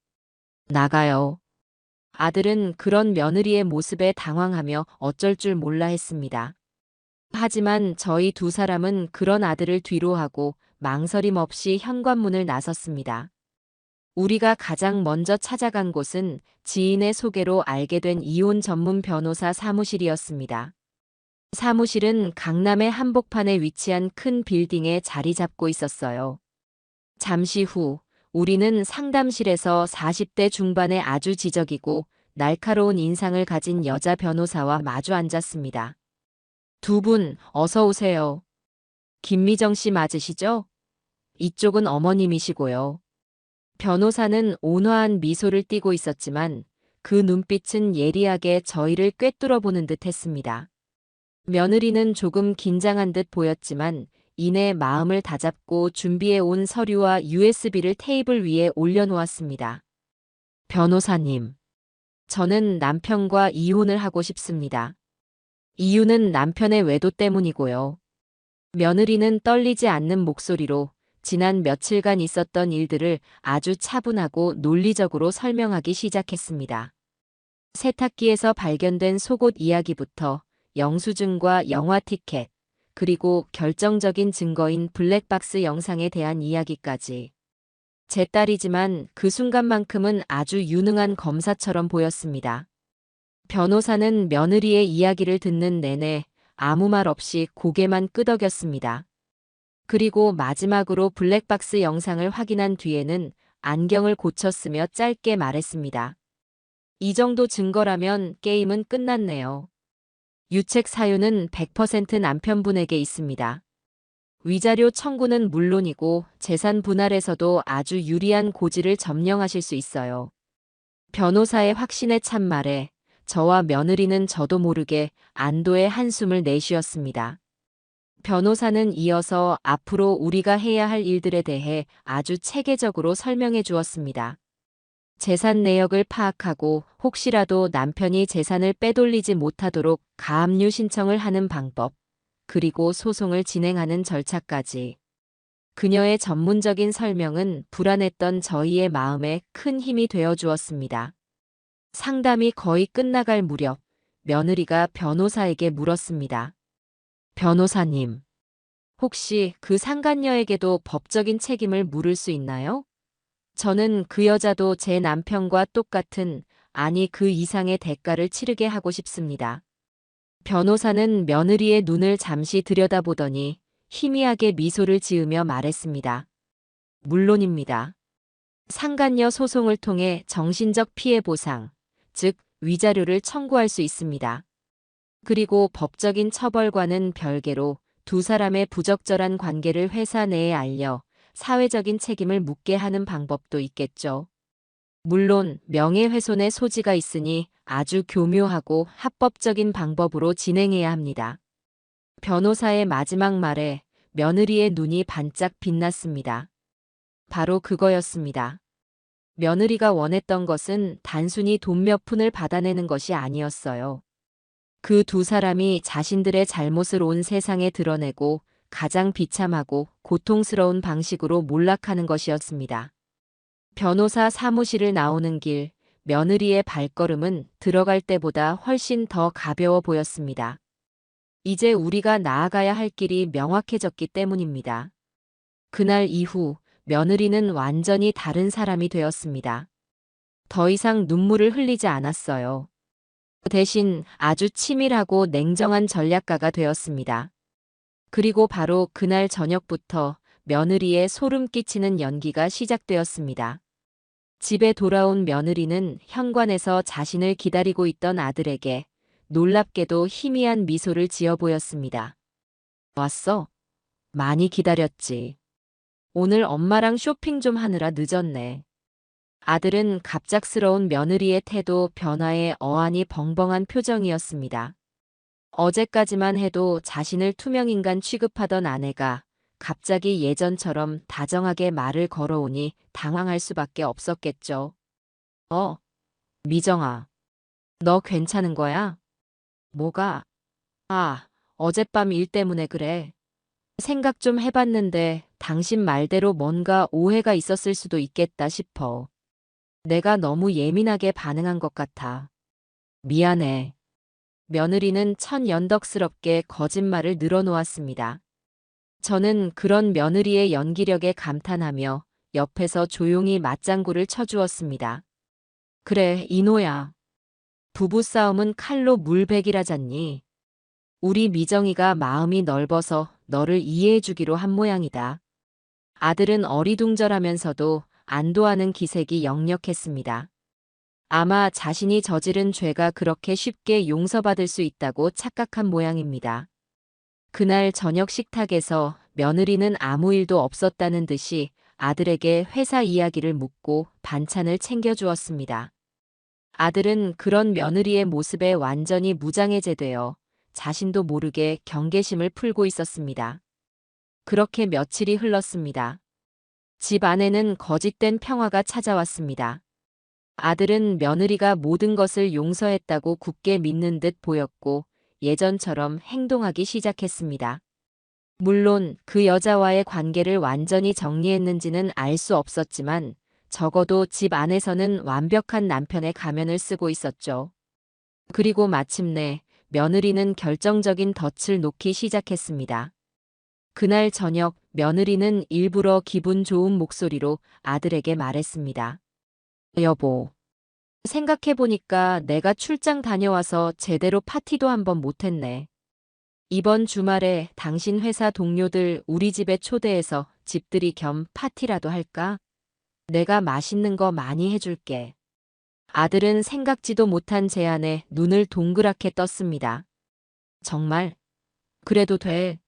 나가요. 아들은 그런 며느리의 모습에 당황하며 어쩔 줄 몰라 했습니다. 하지만 저희 두 사람은 그런 아들을 뒤로하고 망설임 없이 현관문을 나섰습니다. 우리가 가장 먼저 찾아간 곳은 지인의 소개로 알게 된 이혼 전문 변호사 사무실이었습니다. 사무실은 강남의 한복판에 위치한 큰 빌딩에 자리 잡고 있었어요. 잠시 후 우리는 상담실에서 40대 중반의 아주 지적이고 날카로운 인상을 가진 여자 변호사와 마주 앉았습니다. 두 분 어서 오세요. 김미정 씨 맞으시죠? 이쪽은 어머님이시고요. 변호사는 온화한 미소를 띠고 있었지만 그 눈빛은 예리하게 저희를 꿰뚫어 보는 듯 했습니다. 며느리는 조금 긴장한 듯 보였지만 이내 마음을 다잡고 준비해 온 서류와 USB를 테이블 위에 올려놓았습니다. 변호사님, 저는 남편과 이혼을 하고 싶습니다. 이유는 남편의 외도 때문이고요. 며느리는 떨리지 않는 목소리로 지난 며칠간 있었던 일들을 아주 차분하고 논리적으로 설명하기 시작했습니다. 세탁기에서 발견된 속옷 이야기부터 영수증과 영화 티켓, 그리고 결정적인 증거인 블랙박스 영상에 대한 이야기까지. 제 딸이지만 그 순간만큼은 아주 유능한 검사처럼 보였습니다. 변호사는 며느리의 이야기를 듣는 내내 아무 말 없이 고개만 끄덕였습니다. 그리고 마지막으로 블랙박스 영상을 확인한 뒤에는 안경을 고쳤으며 짧게 말했습니다. 이 정도 증거라면 게임은 끝났네요. 유책 사유는 100% 남편분에게 있습니다. 위자료 청구는 물론이고 재산 분할에서도 아주 유리한 고지를 점령하실 수 있어요. 변호사의 확신에 찬 말에 저와 며느리는 저도 모르게 안도의 한숨을 내쉬었습니다. 변호사는 이어서 앞으로 우리가 해야 할 일들에 대해 아주 체계적으로 설명해 주었습니다. 재산 내역을 파악하고 혹시라도 남편이 재산을 빼돌리지 못하도록 가압류 신청을 하는 방법, 그리고 소송을 진행하는 절차까지. 그녀의 전문적인 설명은 불안했던 저희의 마음에 큰 힘이 되어 주었습니다. 상담이 거의 끝나갈 무렵 며느리가 변호사에게 물었습니다. 변호사님, 혹시 그 상간녀에게도 법적인 책임을 물을 수 있나요? 저는 그 여자도 제 남편과 똑같은, 아니 그 이상의 대가를 치르게 하고 싶습니다. 변호사는 며느리의 눈을 잠시 들여다보더니 희미하게 미소를 지으며 말했습니다. 물론입니다. 상간녀 소송을 통해 정신적 피해 보상, 즉 위자료를 청구할 수 있습니다. 그리고 법적인 처벌과는 별개로 두 사람의 부적절한 관계를 회사 내에 알려 사회적인 책임을 묻게 하는 방법도 있겠죠. 물론 명예훼손의 소지가 있으니 아주 교묘하고 합법적인 방법으로 진행해야 합니다. 변호사의 마지막 말에 며느리의 눈이 반짝 빛났습니다. 바로 그거였습니다. 며느리가 원했던 것은 단순히 돈 몇 푼을 받아내는 것이 아니었어요. 그 두 사람이 자신들의 잘못을 온 세상에 드러내고 가장 비참하고 고통스러운 방식으로 몰락하는 것이었습니다. 변호사 사무실을 나오는 길, 며느리의 발걸음은 들어갈 때보다 훨씬 더 가벼워 보였습니다. 이제 우리가 나아가야 할 길이 명확해졌기 때문입니다. 그날 이후 며느리는 완전히 다른 사람이 되었습니다. 더 이상 눈물을 흘리지 않았어요. 대신 아주 치밀하고 냉정한 전략가가 되었습니다. 그리고 바로 그날 저녁부터 며느리의 소름 끼치는 연기가 시작되었습니다. 집에 돌아온 며느리는 현관에서 자신을 기다리고 있던 아들에게 놀랍게도 희미한 미소를 지어 보였습니다. 왔어? 많이 기다렸지. 오늘 엄마랑 쇼핑 좀 하느라 늦었네. 아들은 갑작스러운 며느리의 태도 변화에 어안이 벙벙한 표정이었습니다. 어제까지만 해도 자신을 투명인간 취급하던 아내가 갑자기 예전처럼 다정하게 말을 걸어오니 당황할 수밖에 없었겠죠. 미정아. 너 괜찮은 거야? 뭐가? 아, 어젯밤 일 때문에 그래. 생각 좀 해봤는데 당신 말대로 뭔가 오해가 있었을 수도 있겠다 싶어. 내가 너무 예민하게 반응한 것 같아. 미안해. 며느리는 천연덕스럽게 거짓말을 늘어놓았습니다. 저는 그런 며느리의 연기력에 감탄하며 옆에서 조용히 맞장구를 쳐주었습니다. 그래, 이노야. 부부싸움은 칼로 물베기라잖니. 우리 미정이가 마음이 넓어서 너를 이해해주기로 한 모양이다. 아들은 어리둥절하면서도 안도하는 기색이 역력했습니다. 아마 자신이 저지른 죄가 그렇게 쉽게 용서받을 수 있다고 착각한 모양입니다. 그날 저녁 식탁에서 며느리는 아무 일도 없었다는 듯이 아들에게 회사 이야기를 묻고 반찬을 챙겨주었습니다. 아들은 그런 며느리의 모습에 완전히 무장해제되어 자신도 모르게 경계심을 풀고 있었습니다. 그렇게 며칠이 흘렀습니다. 집 안에는 거짓된 평화가 찾아왔습니다. 아들은 며느리가 모든 것을 용서했다고 굳게 믿는 듯 보였고 예전처럼 행동하기 시작했습니다. 물론 그 여자와의 관계를 완전히 정리했는지는 알 수 없었지만 적어도 집 안에서는 완벽한 남편의 가면을 쓰고 있었죠. 그리고 마침내 며느리는 결정적인 덫을 놓기 시작했습니다. 그날 저녁 며느리는 일부러 기분 좋은 목소리로 아들에게 말했습니다. 여보, 생각해보니까 내가 출장 다녀와서 제대로 파티도 한번 못했네. 이번 주말에 당신 회사 동료들 우리 집에 초대해서 집들이 겸 파티라도 할까? 내가 맛있는 거 많이 해줄게. 아들은 생각지도 못한 제안에 눈을 동그랗게 떴습니다. 정말? 그래도 돼.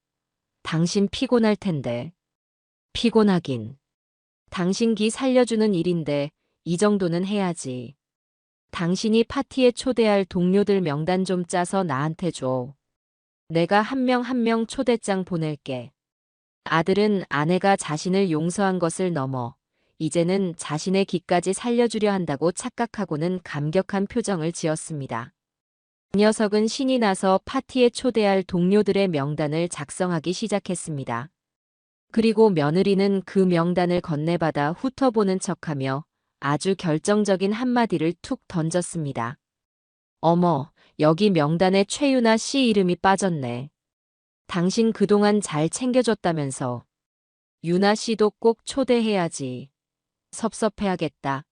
당신 피곤할 텐데. 피곤하긴. 당신 기 살려주는 일인데 이 정도는 해야지. 당신이 파티에 초대할 동료들 명단 좀 짜서 나한테 줘. 내가 한 명 한 명 초대장 보낼게. 아들은 아내가 자신을 용서한 것을 넘어 이제는 자신의 기까지 살려주려 한다고 착각하고는 감격한 표정을 지었습니다. 그 녀석은 신이 나서 파티에 초대할 동료들의 명단을 작성하기 시작했습니다. 그리고 며느리는 그 명단을 건네받아 훑어보는 척하며 아주 결정적인 한마디를 툭 던졌습니다. 어머, 여기 명단에 최유나 씨 이름이 빠졌네. 당신 그동안 잘 챙겨줬다면서. 유나 씨도 꼭 초대해야지. 섭섭해하겠다.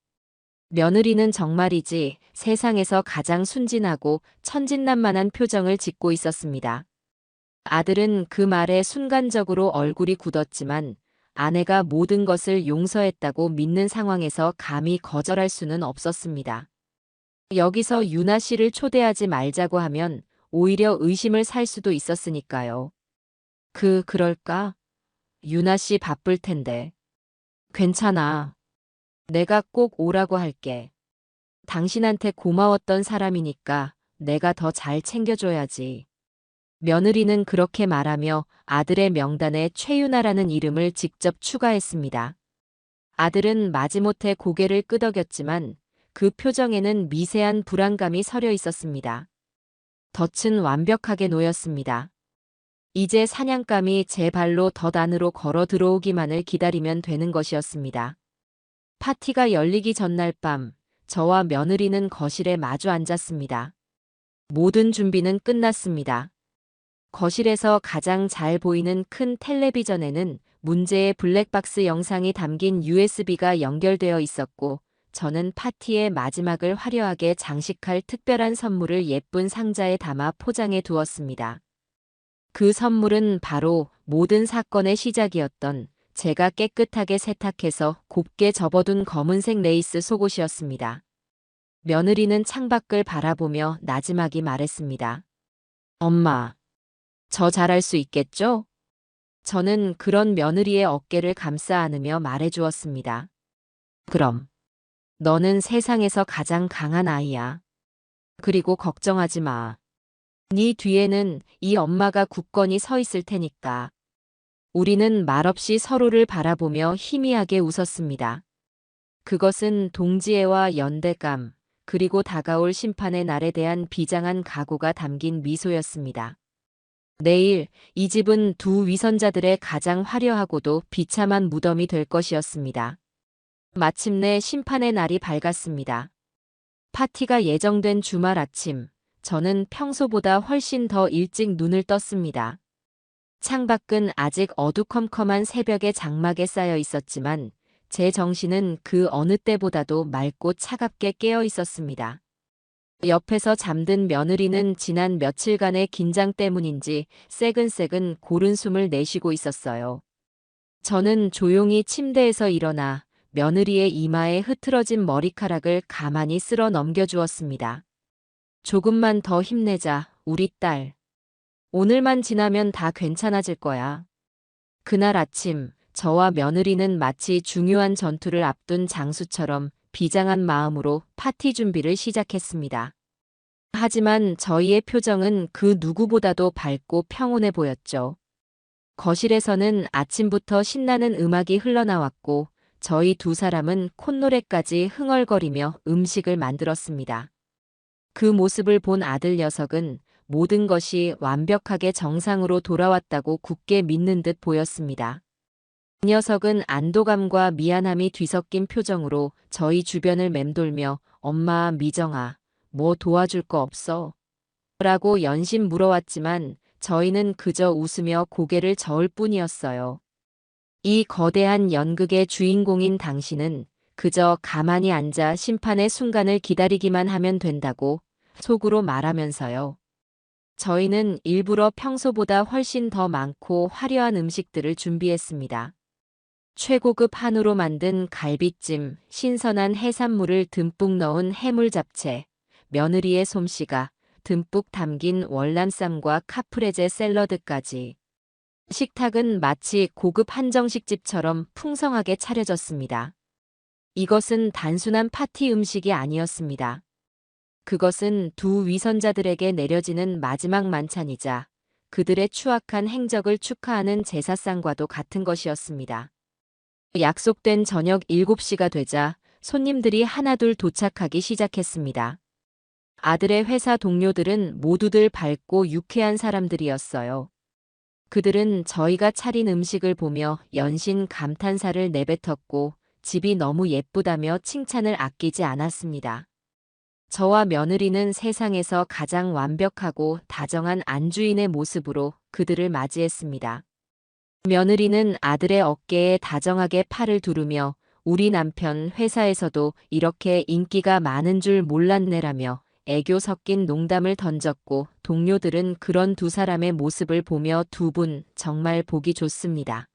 며느리는 정말이지 세상에서 가장 순진하고 천진난만한 표정을 짓고 있었습니다. 아들은 그 말에 순간적으로 얼굴이 굳었지만 아내가 모든 것을 용서했다고 믿는 상황에서 감히 거절할 수는 없었습니다. 여기서 유나 씨를 초대하지 말자고 하면 오히려 의심을 살 수도 있었으니까요. 그럴까? 유나 씨 바쁠 텐데. 괜찮아. 내가 꼭 오라고 할게. 당신한테 고마웠던 사람이니까 내가 더 잘 챙겨줘야지. 며느리는 그렇게 말하며 아들의 명단에 최유나라는 이름을 직접 추가했습니다. 아들은 마지못해 고개를 끄덕였지만 그 표정에는 미세한 불안감이 서려 있었습니다. 덫은 완벽하게 놓였습니다. 이제 사냥감이 제 발로 덫 안으로 걸어 들어오기만을 기다리면 되는 것이었습니다. 파티가 열리기 전날 밤, 저와 며느리는 거실에 마주 앉았습니다. 모든 준비는 끝났습니다. 거실에서 가장 잘 보이는 큰 텔레비전에는 문제의 블랙박스 영상이 담긴 USB가 연결되어 있었고, 저는 파티의 마지막을 화려하게 장식할 특별한 선물을 예쁜 상자에 담아 포장해 두었습니다. 그 선물은 바로 모든 사건의 시작이었던 제가 깨끗하게 세탁해서 곱게 접어둔 검은색 레이스 속옷이었습니다. 며느리는 창밖을 바라보며 나지막이 말했습니다. 엄마, 저 잘할 수 있겠죠? 저는 그런 며느리의 어깨를 감싸 안으며 말해주었습니다. 그럼. 너는 세상에서 가장 강한 아이야. 그리고 걱정하지 마. 네 뒤에는 이 엄마가 굳건히 서 있을 테니까. 우리는 말없이 서로를 바라보며 희미하게 웃었습니다. 그것은 동지애와 연대감, 그리고 다가올 심판의 날에 대한 비장한 각오가 담긴 미소였습니다. 내일 이 집은 두 위선자들의 가장 화려하고도 비참한 무덤이 될 것이었습니다. 마침내 심판의 날이 밝았습니다. 파티가 예정된 주말 아침, 저는 평소보다 훨씬 더 일찍 눈을 떴습니다. 창밖은 아직 어두컴컴한 새벽의 장막에 쌓여 있었지만 제 정신은 그 어느 때보다도 맑고 차갑게 깨어 있었습니다. 옆에서 잠든 며느리는 지난 며칠간의 긴장 때문인지 새근새근 고른 숨을 내쉬고 있었어요. 저는 조용히 침대에서 일어나 며느리의 이마에 흐트러진 머리카락을 가만히 쓸어 넘겨주었습니다. 조금만 더 힘내자, 우리 딸. 오늘만 지나면 다 괜찮아질 거야. 그날 아침, 저와 며느리는 마치 중요한 전투를 앞둔 장수처럼 비장한 마음으로 파티 준비를 시작했습니다. 하지만 저희의 표정은 그 누구보다도 밝고 평온해 보였죠. 거실에서는 아침부터 신나는 음악이 흘러나왔고 저희 두 사람은 콧노래까지 흥얼거리며 음식을 만들었습니다. 그 모습을 본 아들 녀석은 모든 것이 완벽하게 정상으로 돌아왔다고 굳게 믿는 듯 보였습니다. 그 녀석은 안도감과 미안함이 뒤섞인 표정으로 저희 주변을 맴돌며 엄마 미정아, 뭐 도와줄 거 없어? 라고 연신 물어왔지만 저희는 그저 웃으며 고개를 저을 뿐이었어요. 이 거대한 연극의 주인공인 당신은 그저 가만히 앉아 심판의 순간을 기다리기만 하면 된다고 속으로 말하면서요. 저희는 일부러 평소보다 훨씬 더 많고 화려한 음식들을 준비했습니다. 최고급 한우로 만든 갈비찜, 신선한 해산물을 듬뿍 넣은 해물 잡채, 며느리의 솜씨가 듬뿍 담긴 월남쌈과 카프레제 샐러드까지. 식탁은 마치 고급 한정식집처럼 풍성하게 차려졌습니다. 이것은 단순한 파티 음식이 아니었습니다. 그것은 두 위선자들에게 내려지는 마지막 만찬이자 그들의 추악한 행적을 축하하는 제사상과도 같은 것이었습니다. 약속된 저녁 7시가 되자 손님들이 하나둘 도착하기 시작했습니다. 아들의 회사 동료들은 모두들 밝고 유쾌한 사람들이었어요. 그들은 저희가 차린 음식을 보며 연신 감탄사를 내뱉었고 집이 너무 예쁘다며 칭찬을 아끼지 않았습니다. 저와 며느리는 세상에서 가장 완벽하고 다정한 안주인의 모습으로 그들을 맞이했습니다. 며느리는 아들의 어깨에 다정하게 팔을 두르며 우리 남편 회사에서도 이렇게 인기가 많은 줄 몰랐네라며 애교 섞인 농담을 던졌고 동료들은 그런 두 사람의 모습을 보며 두 분 정말 보기 좋습니다.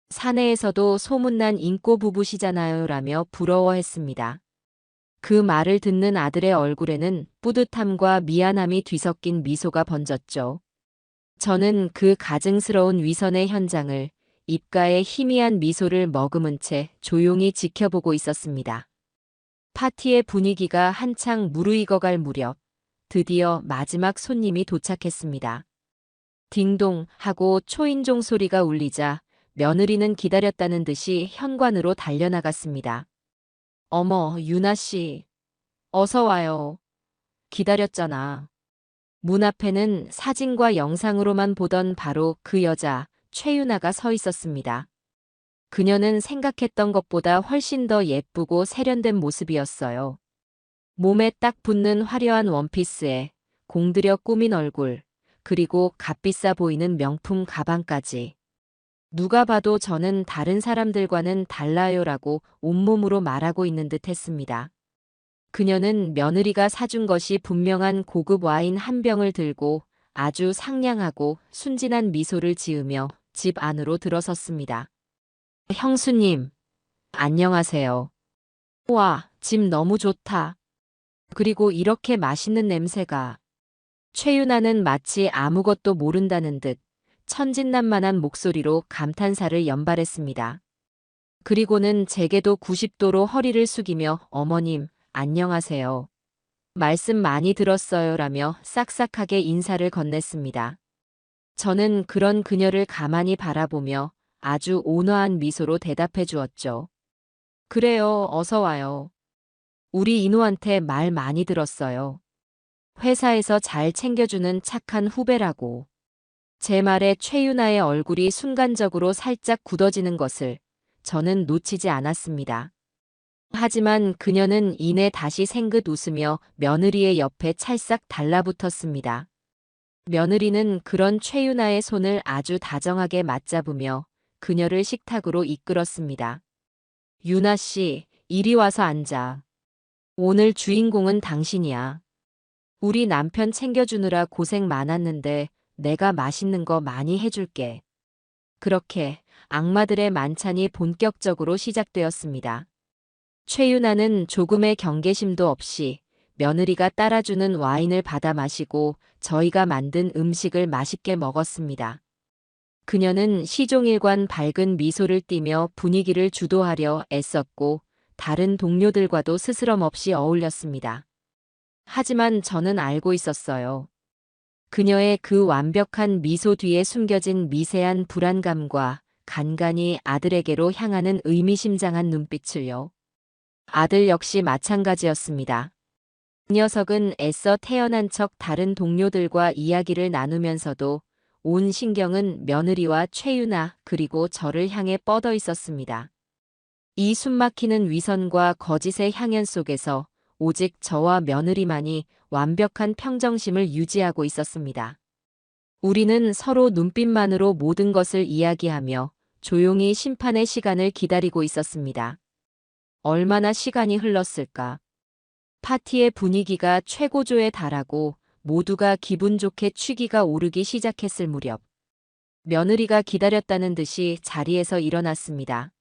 사내에서도 소문난 인꼬 부부시잖아요 라며 부러워했습니다. 그 말을 듣는 아들의 얼굴에는 뿌듯함과 미안함이 뒤섞인 미소가 번졌죠. 저는 그 가증스러운 위선의 현장을 입가에 희미한 미소를 머금은 채 조용히 지켜보고 있었습니다. 파티의 분위기가 한창 무르익어갈 무렵 드디어 마지막 손님이 도착했습니다. 딩동 하고 초인종 소리가 울리자 며느리는 기다렸다는 듯이 현관으로 달려나갔습니다. 어머, 유나 씨. 어서 와요. 기다렸잖아. 문 앞에는 사진과 영상으로만 보던 바로 그 여자, 최유나가 서 있었습니다. 그녀는 생각했던 것보다 훨씬 더 예쁘고 세련된 모습이었어요. 몸에 딱 붙는 화려한 원피스에 공들여 꾸민 얼굴, 그리고 값비싸 보이는 명품 가방까지. 누가 봐도 저는 다른 사람들과는 달라요라고 온몸으로 말하고 있는 듯 했습니다. 그녀는 며느리가 사준 것이 분명한 고급 와인 한 병을 들고 아주 상냥하고 순진한 미소를 지으며 집 안으로 들어섰습니다. 형수님, 안녕하세요. 와, 집 너무 좋다. 그리고 이렇게 맛있는 냄새가. 최유나는 마치 아무것도 모른다는 듯 천진난만한 목소리로 감탄사를 연발했습니다. 그리고는 제게도 90도로 허리를 숙이며 어머님, 안녕하세요. 말씀 많이 들었어요 라며 싹싹하게 인사를 건넸습니다. 저는 그런 그녀를 가만히 바라보며 아주 온화한 미소로 대답해 주었죠. 그래요, 어서 와요. 우리 인호한테 말 많이 들었어요. 회사에서 잘 챙겨주는 착한 후배라고. 제 말에 최유나의 얼굴이 순간적으로 살짝 굳어지는 것을 저는 놓치지 않았습니다. 하지만 그녀는 이내 다시 생긋 웃으며 며느리의 옆에 찰싹 달라붙었습니다. 며느리는 그런 최유나의 손을 아주 다정하게 맞잡으며 그녀를 식탁으로 이끌었습니다. 유나 씨, 이리 와서 앉아. 오늘 주인공은 당신이야. 우리 남편 챙겨주느라 고생 많았는데 내가 맛있는 거 많이 해줄게. 그렇게 악마들의 만찬이 본격적으로 시작되었습니다. 최유나는 조금의 경계심도 없이 며느리가 따라주는 와인을 받아 마시고 저희가 만든 음식을 맛있게 먹었습니다. 그녀는 시종일관 밝은 미소를 띠며 분위기를 주도하려 애썼고 다른 동료들과도 스스럼 없이 어울렸습니다. 하지만 저는 알고 있었어요. 그녀의 그 완벽한 미소 뒤에 숨겨진 미세한 불안감과 간간히 아들에게로 향하는 의미심장한 눈빛을요. 아들 역시 마찬가지였습니다. 그 녀석은 애써 태어난 척 다른 동료들과 이야기를 나누면서도 온 신경은 며느리와 최유나 그리고 저를 향해 뻗어 있었습니다. 이 숨막히는 위선과 거짓의 향연 속에서 오직 저와 며느리만이 완벽한 평정심을 유지하고 있었습니다. 우리는 서로 눈빛만으로 모든 것을 이야기하며 조용히 심판의 시간을 기다리고 있었습니다. 얼마나 시간이 흘렀을까. 파티의 분위기가 최고조에 달하고 모두가 기분 좋게 취기가 오르기 시작했을 무렵 며느리가 기다렸다는 듯이 자리에서 일어났습니다.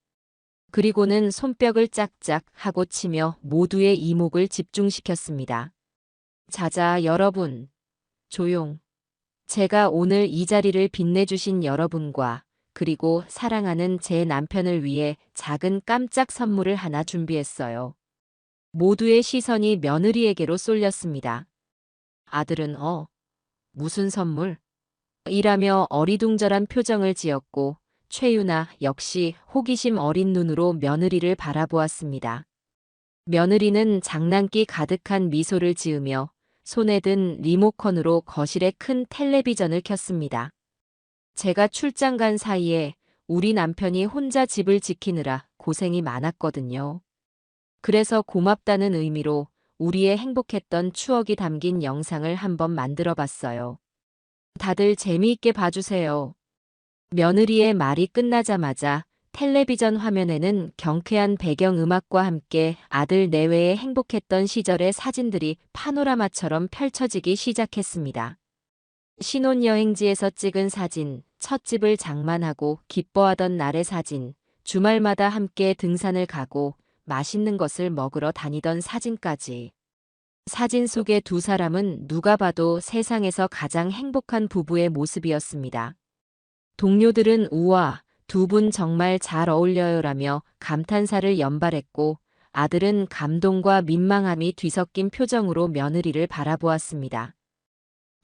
그리고는 손뼉을 짝짝 하고 치며 모두의 이목을 집중시켰습니다. 자자 여러분, 조용. 제가 오늘 이 자리를 빛내주신 여러분과 그리고 사랑하는 제 남편을 위해 작은 깜짝 선물을 하나 준비했어요. 모두의 시선이 며느리에게로 쏠렸습니다. 아들은 무슨 선물? 이라며 어리둥절한 표정을 지었고 최유나 역시 호기심 어린 눈으로 며느리를 바라보았습니다. 며느리는 장난기 가득한 미소를 지으며 손에 든 리모컨으로 거실에 큰 텔레비전을 켰습니다. 제가 출장 간 사이에 우리 남편이 혼자 집을 지키느라 고생이 많았거든요. 그래서 고맙다는 의미로 우리의 행복했던 추억이 담긴 영상을 한번 만들어 봤어요. 다들 재미있게 봐주세요. 며느리의 말이 끝나자마자 텔레비전 화면에는 경쾌한 배경음악과 함께 아들 내외의 행복했던 시절의 사진들이 파노라마처럼 펼쳐지기 시작했습니다. 신혼여행지에서 찍은 사진, 첫 집을 장만하고 기뻐하던 날의 사진, 주말마다 함께 등산을 가고 맛있는 것을 먹으러 다니던 사진까지. 사진 속의 두 사람은 누가 봐도 세상에서 가장 행복한 부부의 모습이었습니다. 동료들은 우와, 두 분 정말 잘 어울려요라며 감탄사를 연발했고 아들은 감동과 민망함이 뒤섞인 표정으로 며느리를 바라보았습니다.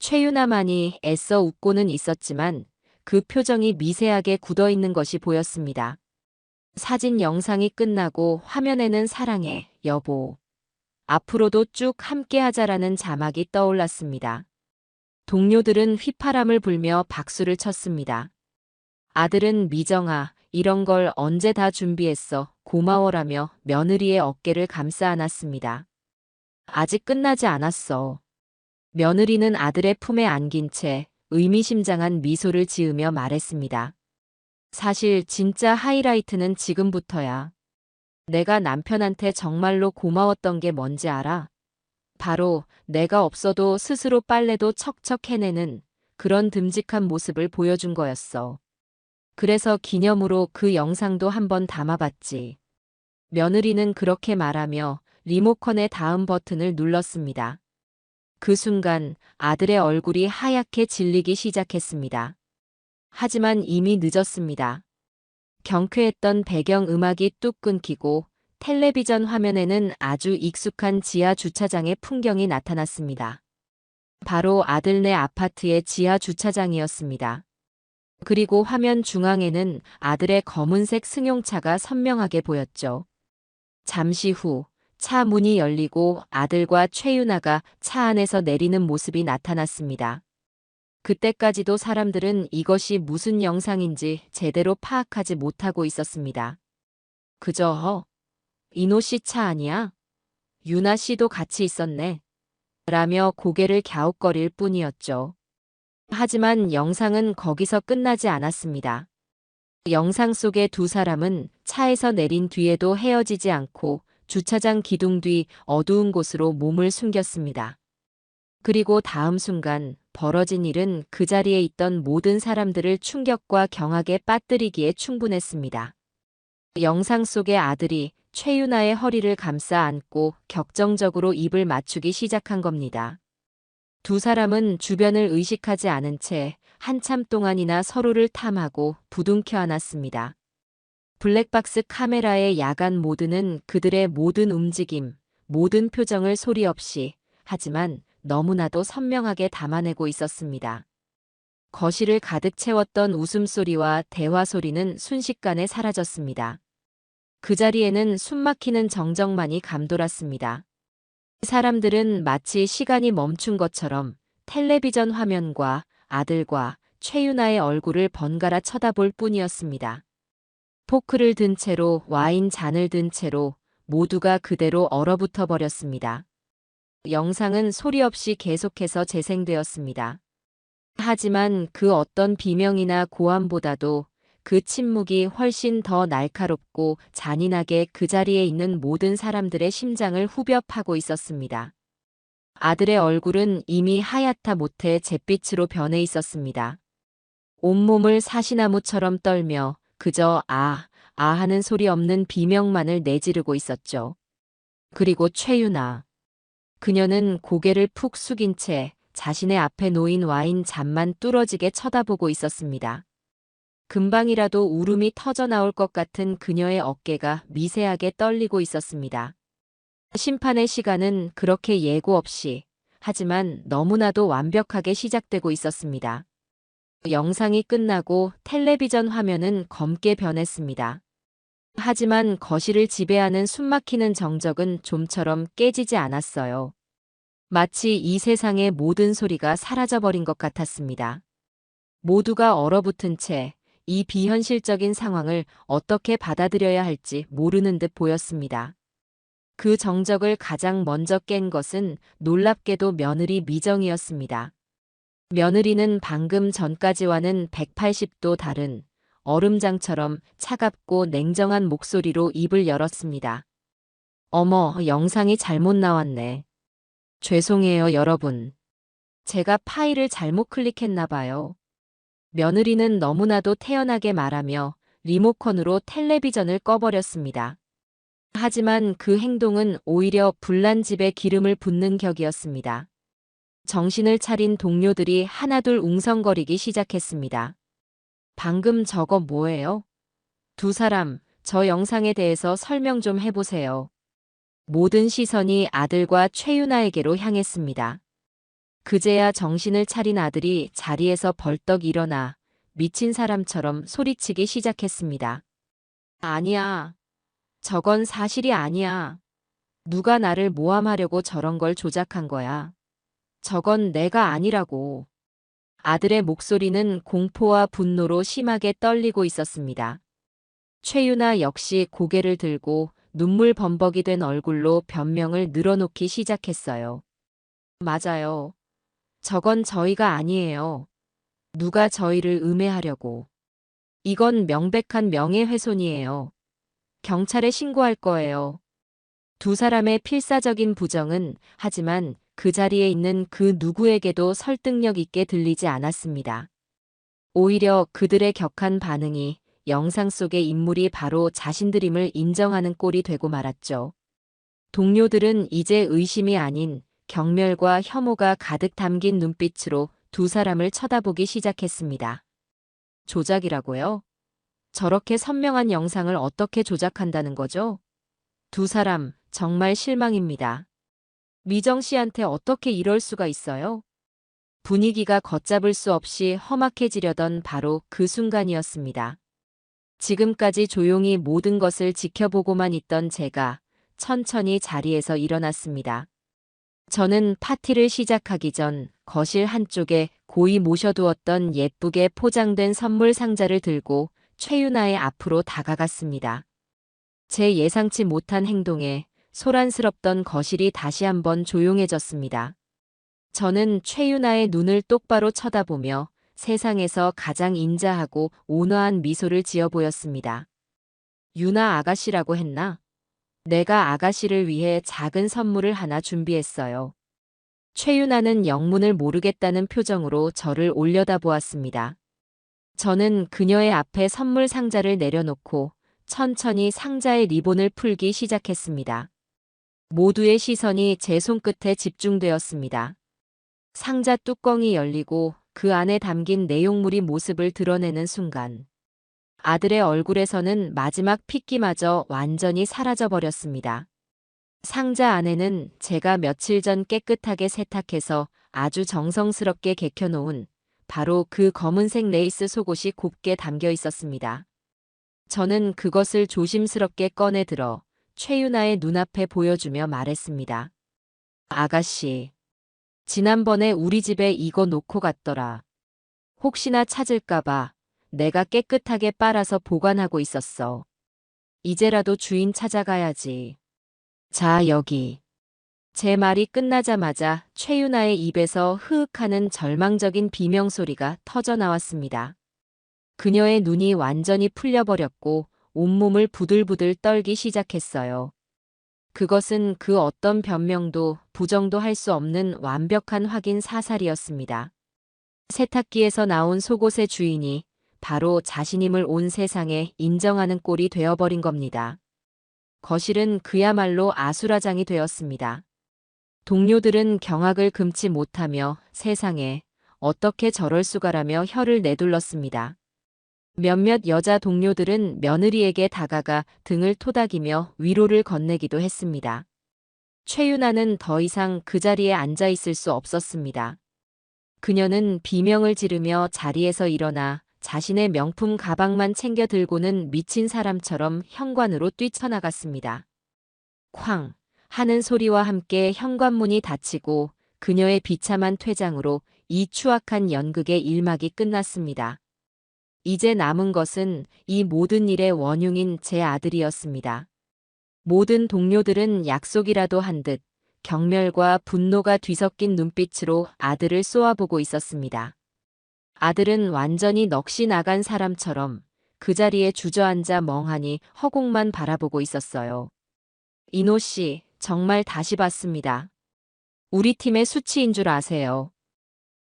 최유나만이 애써 웃고는 있었지만 그 표정이 미세하게 굳어있는 것이 보였습니다. 사진 영상이 끝나고 화면에는 사랑해, 여보. 앞으로도 쭉 함께하자라는 자막이 떠올랐습니다. 동료들은 휘파람을 불며 박수를 쳤습니다. 아들은 미정아, 이런 걸 언제 다 준비했어, 고마워라며 며느리의 어깨를 감싸 안았습니다. 아직 끝나지 않았어. 며느리는 아들의 품에 안긴 채 의미심장한 미소를 지으며 말했습니다. 사실 진짜 하이라이트는 지금부터야. 내가 남편한테 정말로 고마웠던 게 뭔지 알아? 바로 내가 없어도 스스로 빨래도 척척 해내는 그런 듬직한 모습을 보여준 거였어. 그래서 기념으로 그 영상도 한번 담아봤지. 며느리는 그렇게 말하며 리모컨의 다음 버튼을 눌렀습니다. 그 순간 아들의 얼굴이 하얗게 질리기 시작했습니다. 하지만 이미 늦었습니다. 경쾌했던 배경 음악이 뚝 끊기고 텔레비전 화면에는 아주 익숙한 지하 주차장의 풍경이 나타났습니다. 바로 아들네 아파트의 지하 주차장이었습니다. 그리고 화면 중앙에는 아들의 검은색 승용차가 선명하게 보였죠. 잠시 후 차 문이 열리고 아들과 최유나가 차 안에서 내리는 모습이 나타났습니다. 그때까지도 사람들은 이것이 무슨 영상인지 제대로 파악하지 못하고 있었습니다. 그저 이노 씨 차 아니야? 유나 씨도 같이 있었네. 라며 고개를 갸웃거릴 뿐이었죠. 하지만 영상은 거기서 끝나지 않았습니다. 영상 속의 두 사람은 차에서 내린 뒤에도 헤어지지 않고 주차장 기둥 뒤 어두운 곳으로 몸을 숨겼습니다. 그리고 다음 순간 벌어진 일은 그 자리에 있던 모든 사람들을 충격과 경악에 빠뜨리기에 충분했습니다. 영상 속의 아들이 최유나의 허리를 감싸 안고 격정적으로 입을 맞추기 시작한 겁니다. 두 사람은 주변을 의식하지 않은 채 한참 동안이나 서로를 탐하고 부둥켜 안았습니다. 블랙박스 카메라의 야간 모드는 그들의 모든 움직임, 모든 표정을 소리 없이, 하지만 너무나도 선명하게 담아내고 있었습니다. 거실을 가득 채웠던 웃음소리와 대화 소리는 순식간에 사라졌습니다. 그 자리에는 숨막히는 정적만이 감돌았습니다. 사람들은 마치 시간이 멈춘 것처럼 텔레비전 화면과 아들과 최유나의 얼굴을 번갈아 쳐다볼 뿐이었습니다. 포크를 든 채로 와인 잔을 든 채로 모두가 그대로 얼어붙어 버렸습니다. 영상은 소리 없이 계속해서 재생되었습니다. 하지만 그 어떤 비명이나 고함보다도 그 침묵이 훨씬 더 날카롭고 잔인하게 그 자리에 있는 모든 사람들의 심장을 후벼 파고 있었습니다. 아들의 얼굴은 이미 하얗다 못해 잿빛으로 변해 있었습니다. 온몸을 사시나무처럼 떨며 그저 아, 아 하는 소리 없는 비명만을 내지르고 있었죠. 그리고 최유나. 그녀는 고개를 푹 숙인 채 자신의 앞에 놓인 와인 잔만 뚫어지게 쳐다보고 있었습니다. 금방이라도 울음이 터져 나올 것 같은 그녀의 어깨가 미세하게 떨리고 있었습니다. 심판의 시간은 그렇게 예고 없이, 하지만 너무나도 완벽하게 시작되고 있었습니다. 영상이 끝나고 텔레비전 화면은 검게 변했습니다. 하지만 거실을 지배하는 숨막히는 정적은 좀처럼 깨지지 않았어요. 마치 이 세상의 모든 소리가 사라져버린 것 같았습니다. 모두가 얼어붙은 채 이 비현실적인 상황을 어떻게 받아들여야 할지 모르는 듯 보였습니다. 그 정적을 가장 먼저 깬 것은 놀랍게도 며느리 미정이었습니다. 며느리는 방금 전까지와는 180도 다른 얼음장처럼 차갑고 냉정한 목소리로 입을 열었습니다. 어머, 영상이 잘못 나왔네. 죄송해요, 여러분. 제가 파일을 잘못 클릭했나 봐요. 며느리는 너무나도 태연하게 말하며 리모컨으로 텔레비전을 꺼버렸습니다. 하지만 그 행동은 오히려 불난 집에 기름을 붓는 격이었습니다. 정신을 차린 동료들이 하나둘 웅성거리기 시작했습니다. 방금 저거 뭐예요? 두 사람, 저 영상에 대해서 설명 좀 해보세요. 모든 시선이 아들과 최유나에게로 향했습니다. 그제야 정신을 차린 아들이 자리에서 벌떡 일어나 미친 사람처럼 소리치기 시작했습니다. 아니야. 저건 사실이 아니야. 누가 나를 모함하려고 저런 걸 조작한 거야. 저건 내가 아니라고. 아들의 목소리는 공포와 분노로 심하게 떨리고 있었습니다. 최유나 역시 고개를 들고 눈물 범벅이 된 얼굴로 변명을 늘어놓기 시작했어요. 맞아요. 저건 저희가 아니에요. 누가 저희를 음해하려고. 이건 명백한 명예훼손이에요. 경찰에 신고할 거예요. 두 사람의 필사적인 부정은 하지만 그 자리에 있는 그 누구에게도 설득력 있게 들리지 않았습니다. 오히려 그들의 격한 반응이 영상 속의 인물이 바로 자신들임을 인정하는 꼴이 되고 말았죠. 동료들은 이제 의심이 아닌 경멸과 혐오가 가득 담긴 눈빛으로 두 사람을 쳐다보기 시작했습니다. 조작이라고요? 저렇게 선명한 영상을 어떻게 조작한다는 거죠? 두 사람, 정말 실망입니다. 미정 씨한테 어떻게 이럴 수가 있어요? 분위기가 걷잡을 수 없이 험악해지려던 바로 그 순간이었습니다. 지금까지 조용히 모든 것을 지켜보고만 있던 제가 천천히 자리에서 일어났습니다. 저는 파티를 시작하기 전 거실 한쪽에 고이 모셔두었던 예쁘게 포장된 선물 상자를 들고 최유나의 앞으로 다가갔습니다. 제 예상치 못한 행동에 소란스럽던 거실이 다시 한번 조용해졌습니다. 저는 최유나의 눈을 똑바로 쳐다보며 세상에서 가장 인자하고 온화한 미소를 지어 보였습니다. 유나 아가씨라고 했나? 내가 아가씨를 위해 작은 선물을 하나 준비했어요. 최유나는 영문을 모르겠다는 표정으로 저를 올려다보았습니다. 저는 그녀의 앞에 선물 상자를 내려놓고 천천히 상자의 리본을 풀기 시작했습니다. 모두의 시선이 제 손끝에 집중되었습니다. 상자 뚜껑이 열리고 그 안에 담긴 내용물이 모습을 드러내는 순간 아들의 얼굴에서는 마지막 핏기마저 완전히 사라져버렸습니다. 상자 안에는 제가 며칠 전 깨끗하게 세탁해서 아주 정성스럽게 개켜놓은 바로 그 검은색 레이스 속옷이 곱게 담겨 있었습니다. 저는 그것을 조심스럽게 꺼내 들어 최유나의 눈앞에 보여주며 말했습니다. 아가씨, 지난번에 우리 집에 이거 놓고 갔더라. 혹시나 찾을까봐 내가 깨끗하게 빨아서 보관하고 있었어. 이제라도 주인 찾아가야지. 자, 여기. 제 말이 끝나자마자 최유나의 입에서 흐윽하는 절망적인 비명소리가 터져 나왔습니다. 그녀의 눈이 완전히 풀려버렸고 온몸을 부들부들 떨기 시작했어요. 그것은 그 어떤 변명도 부정도 할 수 없는 완벽한 확인 사살이었습니다. 세탁기에서 나온 속옷의 주인이 바로 자신임을 온 세상에 인정하는 꼴이 되어버린 겁니다. 거실은 그야말로 아수라장이 되었습니다. 동료들은 경악을 금치 못하며 세상에 어떻게 저럴 수가라며 혀를 내둘렀습니다. 몇몇 여자 동료들은 며느리에게 다가가 등을 토닥이며 위로를 건네기도 했습니다. 최유나는 더 이상 그 자리에 앉아 있을 수 없었습니다. 그녀는 비명을 지르며 자리에서 일어나 자신의 명품 가방만 챙겨 들고는 미친 사람처럼 현관으로 뛰쳐나갔습니다. 쾅! 하는 소리와 함께 현관문이 닫히고 그녀의 비참한 퇴장으로 이 추악한 연극의 일막이 끝났습니다. 이제 남은 것은 이 모든 일의 원흉인 제 아들이었습니다. 모든 동료들은 약속이라도 한 듯 경멸과 분노가 뒤섞인 눈빛으로 아들을 쏘아보고 있었습니다. 아들은 완전히 넋이 나간 사람처럼 그 자리에 주저앉아 멍하니 허공만 바라보고 있었어요. 이노 씨, 정말 다시 봤습니다. 우리 팀의 수치인 줄 아세요.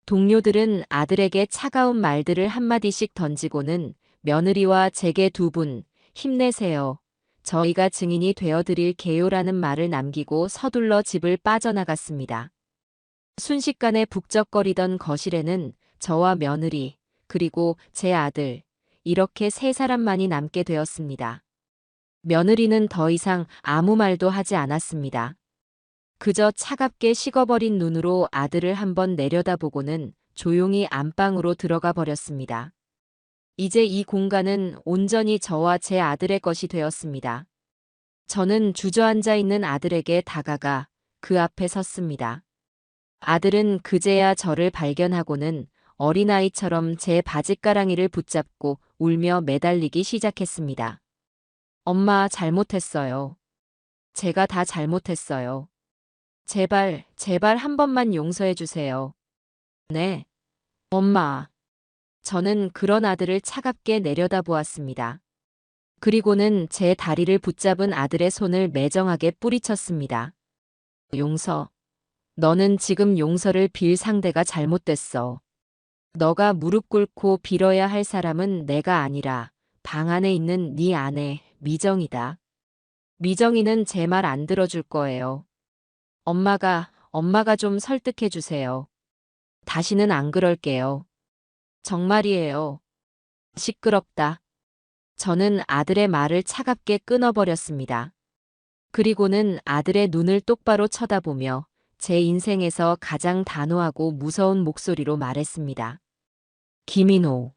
동료들은 아들에게 차가운 말들을 한마디씩 던지고는 며느리와 제게 두 분, 힘내세요. 저희가 증인이 되어드릴게요라는 말을 남기고 서둘러 집을 빠져나갔습니다. 순식간에 북적거리던 거실에는 저와 며느리, 그리고 제 아들, 이렇게 세 사람만이 남게 되었습니다. 며느리는 더 이상 아무 말도 하지 않았습니다. 그저 차갑게 식어버린 눈으로 아들을 한번 내려다보고는 조용히 안방으로 들어가 버렸습니다. 이제 이 공간은 온전히 저와 제 아들의 것이 되었습니다. 저는 주저앉아 있는 아들에게 다가가 그 앞에 섰습니다. 아들은 그제야 저를 발견하고는 어린아이처럼 제 바짓가랑이를 붙잡고 울며 매달리기 시작했습니다. 엄마, 잘못했어요. 제가 다 잘못했어요. 제발, 제발 한 번만 용서해 주세요. 네. 엄마. 저는 그런 아들을 차갑게 내려다보았습니다. 그리고는 제 다리를 붙잡은 아들의 손을 매정하게 뿌리쳤습니다. 용서. 너는 지금 용서를 빌 상대가 잘못됐어. 너가 무릎 꿇고 빌어야 할 사람은 내가 아니라 방 안에 있는 네 아내, 미정이다. 미정이는 제 말 안 들어줄 거예요. 엄마가 좀 설득해 주세요. 다시는 안 그럴게요. 정말이에요. 시끄럽다. 저는 아들의 말을 차갑게 끊어버렸습니다. 그리고는 아들의 눈을 똑바로 쳐다보며 제 인생에서 가장 단호하고 무서운 목소리로 말했습니다. 김인호,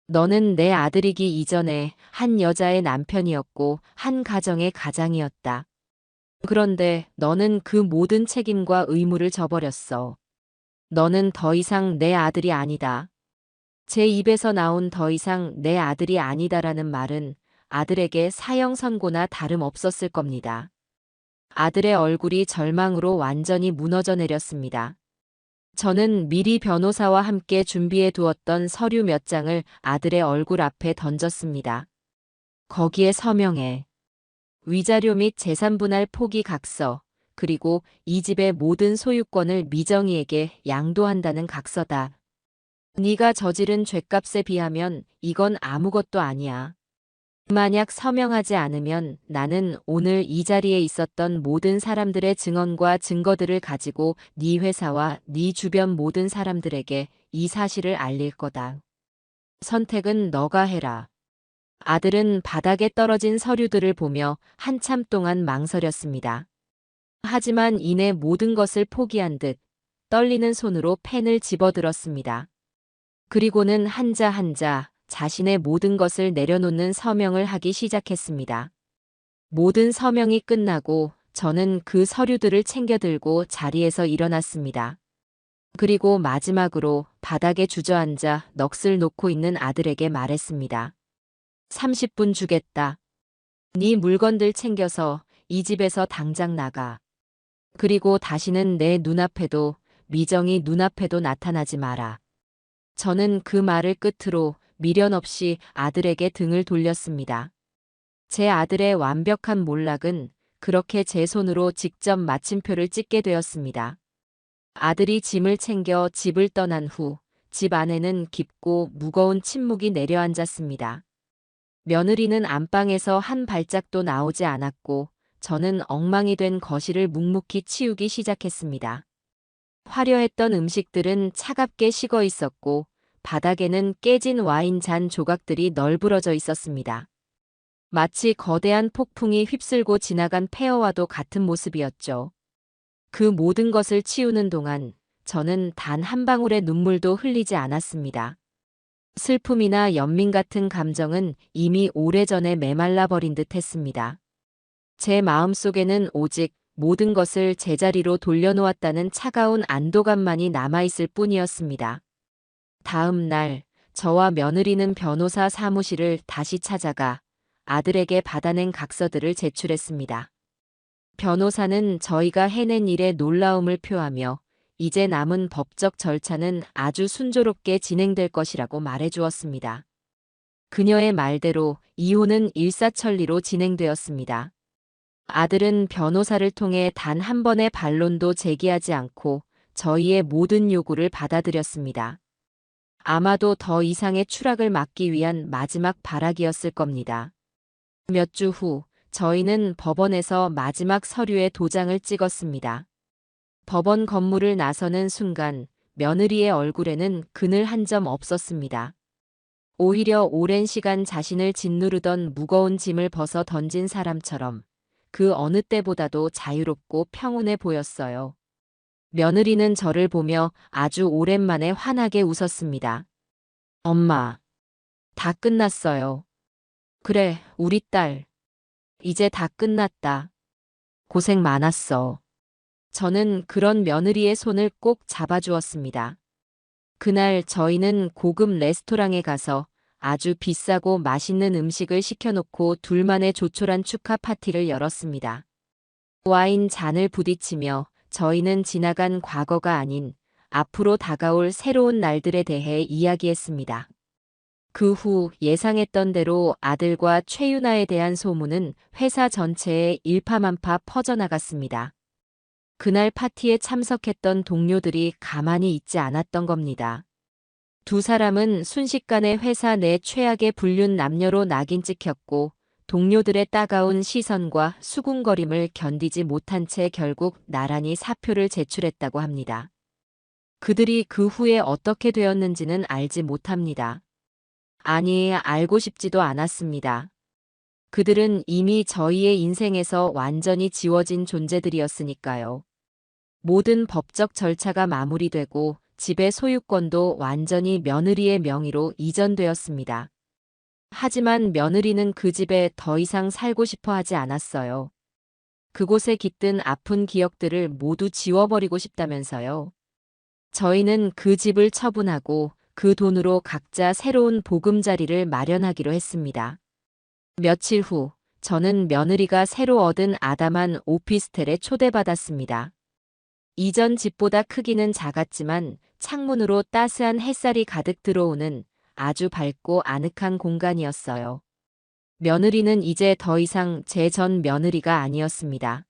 너는 내 아들이기 이전에 한 여자의 남편이었고 한 가정의 가장이었다. 그런데 너는 그 모든 책임과 의무를 저버렸어. 너는 더 이상 내 아들이 아니다. 제 입에서 나온 더 이상 내 아들이 아니다라는 말은 아들에게 사형 선고나 다름없었을 겁니다. 아들의 얼굴이 절망으로 완전히 무너져 내렸습니다. 저는 미리 변호사와 함께 준비해 두었던 서류 몇 장을 아들의 얼굴 앞에 던졌습니다. 거기에 서명해. 위자료 및 재산 분할 포기 각서, 그리고 이 집의 모든 소유권을 미정이에게 양도한다는 각서다. 네가 저지른 죗값에 비하면 이건 아무것도 아니야. 만약 서명하지 않으면 나는 오늘 이 자리에 있었던 모든 사람들의 증언과 증거들을 가지고 네 회사와 네 주변 모든 사람들에게 이 사실을 알릴 거다. 선택은 너가 해라. 아들은 바닥에 떨어진 서류들을 보며 한참 동안 망설였습니다. 하지만 이내 모든 것을 포기한 듯 떨리는 손으로 펜을 집어들었습니다. 그리고는 한자 한자 자신의 모든 것을 내려놓는 서명을 하기 시작했습니다. 모든 서명이 끝나고 저는 그 서류들을 챙겨들고 자리에서 일어났습니다. 그리고 마지막으로 바닥에 주저앉아 넋을 놓고 있는 아들에게 말했습니다. 30분 주겠다. 네 물건들 챙겨서 이 집에서 당장 나가. 그리고 다시는 내 눈앞에도 미정이 눈앞에도 나타나지 마라. 저는 그 말을 끝으로 미련 없이 아들에게 등을 돌렸습니다. 제 아들의 완벽한 몰락은 그렇게 제 손으로 직접 마침표를 찍게 되었습니다. 아들이 짐을 챙겨 집을 떠난 후 집 안에는 깊고 무거운 침묵이 내려앉았습니다. 며느리는 안방에서 한 발짝도 나오지 않았고 저는 엉망이 된 거실을 묵묵히 치우기 시작했습니다. 화려했던 음식들은 차갑게 식어 있었고 바닥에는 깨진 와인 잔 조각들이 널브러져 있었습니다. 마치 거대한 폭풍이 휩쓸고 지나간 폐허와도 같은 모습이었죠. 그 모든 것을 치우는 동안 저는 단 한 방울의 눈물도 흘리지 않았습니다. 슬픔이나 연민 같은 감정은 이미 오래전에 메말라 버린 듯 했습니다. 제 마음속에는 오직 모든 것을 제자리로 돌려놓았다는 차가운 안도감만이 남아있을 뿐이었습니다. 다음 날, 저와 며느리는 변호사 사무실을 다시 찾아가 아들에게 받아낸 각서들을 제출했습니다. 변호사는 저희가 해낸 일에 놀라움을 표하며 이제 남은 법적 절차는 아주 순조롭게 진행될 것이라고 말해주었습니다. 그녀의 말대로 이혼은 일사천리로 진행되었습니다. 아들은 변호사를 통해 단 한 번의 반론도 제기하지 않고 저희의 모든 요구를 받아들였습니다. 아마도 더 이상의 추락을 막기 위한 마지막 발악이었을 겁니다. 몇 주 후 저희는 법원에서 마지막 서류에 도장을 찍었습니다. 법원 건물을 나서는 순간 며느리의 얼굴에는 그늘 한 점 없었습니다. 오히려 오랜 시간 자신을 짓누르던 무거운 짐을 벗어 던진 사람처럼 그 어느 때보다도 자유롭고 평온해 보였어요. 며느리는 저를 보며 아주 오랜만에 환하게 웃었습니다. 엄마, 다 끝났어요. 그래, 우리 딸. 이제 다 끝났다. 고생 많았어. 저는 그런 며느리의 손을 꼭 잡아주었습니다. 그날 저희는 고급 레스토랑에 가서 아주 비싸고 맛있는 음식을 시켜놓고 둘만의 조촐한 축하 파티를 열었습니다. 와인 잔을 부딪히며 저희는 지나간 과거가 아닌 앞으로 다가올 새로운 날들에 대해 이야기했습니다. 그 후 예상했던 대로 아들과 최윤아에 대한 소문은 회사 전체에 일파만파 퍼져나갔습니다. 그날 파티에 참석했던 동료들이 가만히 있지 않았던 겁니다. 두 사람은 순식간에 회사 내 최악의 불륜 남녀로 낙인 찍혔고 동료들의 따가운 시선과 수군거림을 견디지 못한 채 결국 나란히 사표를 제출했다고 합니다. 그들이 그 후에 어떻게 되었는지는 알지 못합니다. 아니, 알고 싶지도 않았습니다. 그들은 이미 저희의 인생에서 완전히 지워진 존재들이었으니까요. 모든 법적 절차가 마무리되고 집의 소유권도 완전히 며느리의 명의로 이전되었습니다. 하지만 며느리는 그 집에 더 이상 살고 싶어 하지 않았어요. 그곳에 깃든 아픈 기억들을 모두 지워버리고 싶다면서요. 저희는 그 집을 처분하고 그 돈으로 각자 새로운 보금자리를 마련하기로 했습니다. 며칠 후 저는 며느리가 새로 얻은 아담한 오피스텔에 초대받았습니다. 이전 집보다 크기는 작았지만 창문으로 따스한 햇살이 가득 들어오는 아주 밝고 아늑한 공간이었어요. 며느리는 이제 더 이상 제 전 며느리가 아니었습니다.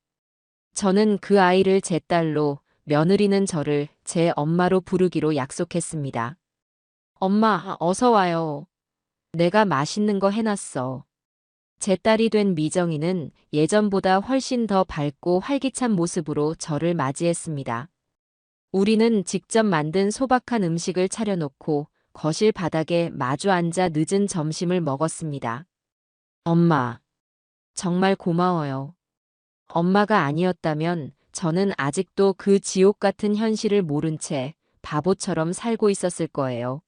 저는 그 아이를 제 딸로, 며느리는 저를 제 엄마로 부르기로 약속했습니다. 엄마, 어서 와요. 내가 맛있는 거 해놨어. 제 딸이 된 미정이는 예전보다 훨씬 더 밝고 활기찬 모습으로 저를 맞이했습니다. 우리는 직접 만든 소박한 음식을 차려놓고 거실 바닥에 마주 앉아 늦은 점심을 먹었습니다. 엄마, 정말 고마워요. 엄마가 아니었다면 저는 아직도 그 지옥 같은 현실을 모른 채 바보처럼 살고 있었을 거예요.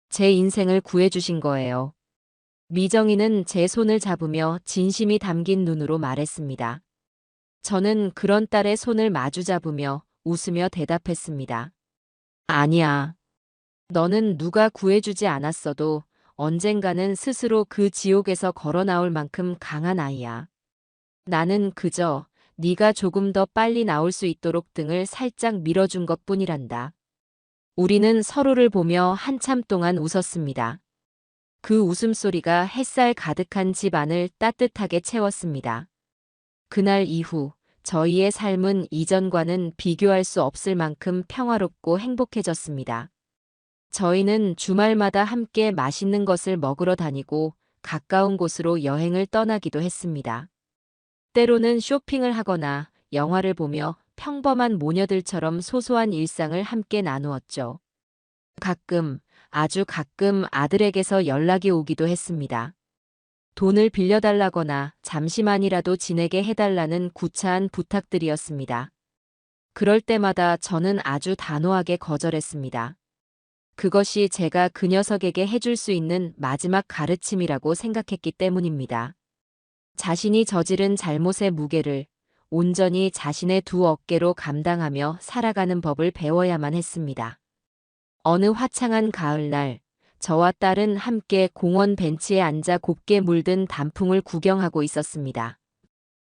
제 인생을 구해주신 거예요. 미정이는 제 손을 잡으며 진심이 담긴 눈으로 말했습니다. 저는 그런 딸의 손을 마주 잡으며 웃으며 대답했습니다. 아니야. 너는 누가 구해주지 않았어도 언젠가는 스스로 그 지옥에서 걸어 나올 만큼 강한 아이야. 나는 그저 네가 조금 더 빨리 나올 수 있도록 등을 살짝 밀어준 것뿐이란다. 우리는 서로를 보며 한참 동안 웃었습니다. 그 웃음소리가 햇살 가득한 집 안을 따뜻하게 채웠습니다. 그날 이후 저희의 삶은 이전과는 비교할 수 없을 만큼 평화롭고 행복해졌습니다. 저희는 주말마다 함께 맛있는 것을 먹으러 다니고 가까운 곳으로 여행을 떠나기도 했습니다. 때로는 쇼핑을 하거나 영화를 보며 평범한 모녀들처럼 소소한 일상을 함께 나누었죠. 가끔, 아주 가끔 아들에게서 연락이 오기도 했습니다. 돈을 빌려달라거나 잠시만이라도 지내게 해달라는 구차한 부탁들이었습니다. 그럴 때마다 저는 아주 단호하게 거절했습니다. 그것이 제가 그 녀석에게 해줄 수 있는 마지막 가르침이라고 생각했기 때문입니다. 자신이 저지른 잘못의 무게를 온전히 자신의 두 어깨로 감당하며 살아가는 법을 배워야만 했습니다. 어느 화창한 가을날, 저와 딸은 함께 공원 벤치에 앉아 곱게 물든 단풍을 구경하고 있었습니다.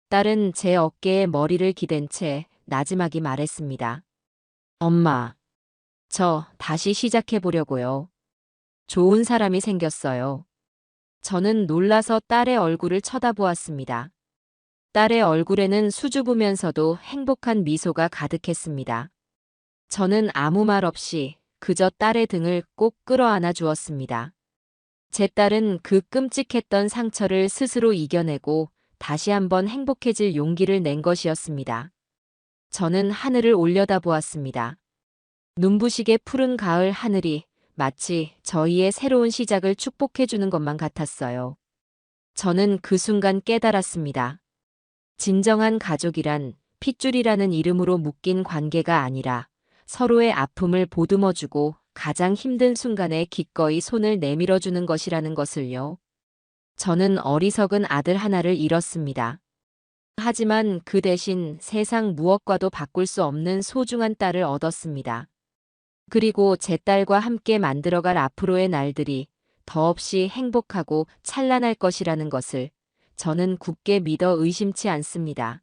딸은 제 어깨에 머리를 기댄 채 나지막이 말했습니다. 엄마, 저 다시 시작해보려고요. 좋은 사람이 생겼어요. 저는 놀라서 딸의 얼굴을 쳐다보았습니다. 딸의 얼굴에는 수줍으면서도 행복한 미소가 가득했습니다. 저는 아무 말 없이 그저 딸의 등을 꼭 끌어안아 주었습니다. 제 딸은 그 끔찍했던 상처를 스스로 이겨내고 다시 한번 행복해질 용기를 낸 것이었습니다. 저는 하늘을 올려다보았습니다. 눈부시게 푸른 가을 하늘이 마치 저희의 새로운 시작을 축복해주는 것만 같았어요. 저는 그 순간 깨달았습니다. 진정한 가족이란 핏줄이라는 이름으로 묶인 관계가 아니라 서로의 아픔을 보듬어주고 가장 힘든 순간에 기꺼이 손을 내밀어주는 것이라는 것을요. 저는 어리석은 아들 하나를 잃었습니다. 하지만 그 대신 세상 무엇과도 바꿀 수 없는 소중한 딸을 얻었습니다. 그리고 제 딸과 함께 만들어갈 앞으로의 날들이 더없이 행복하고 찬란할 것이라는 것을 저는 굳게 믿어 의심치 않습니다.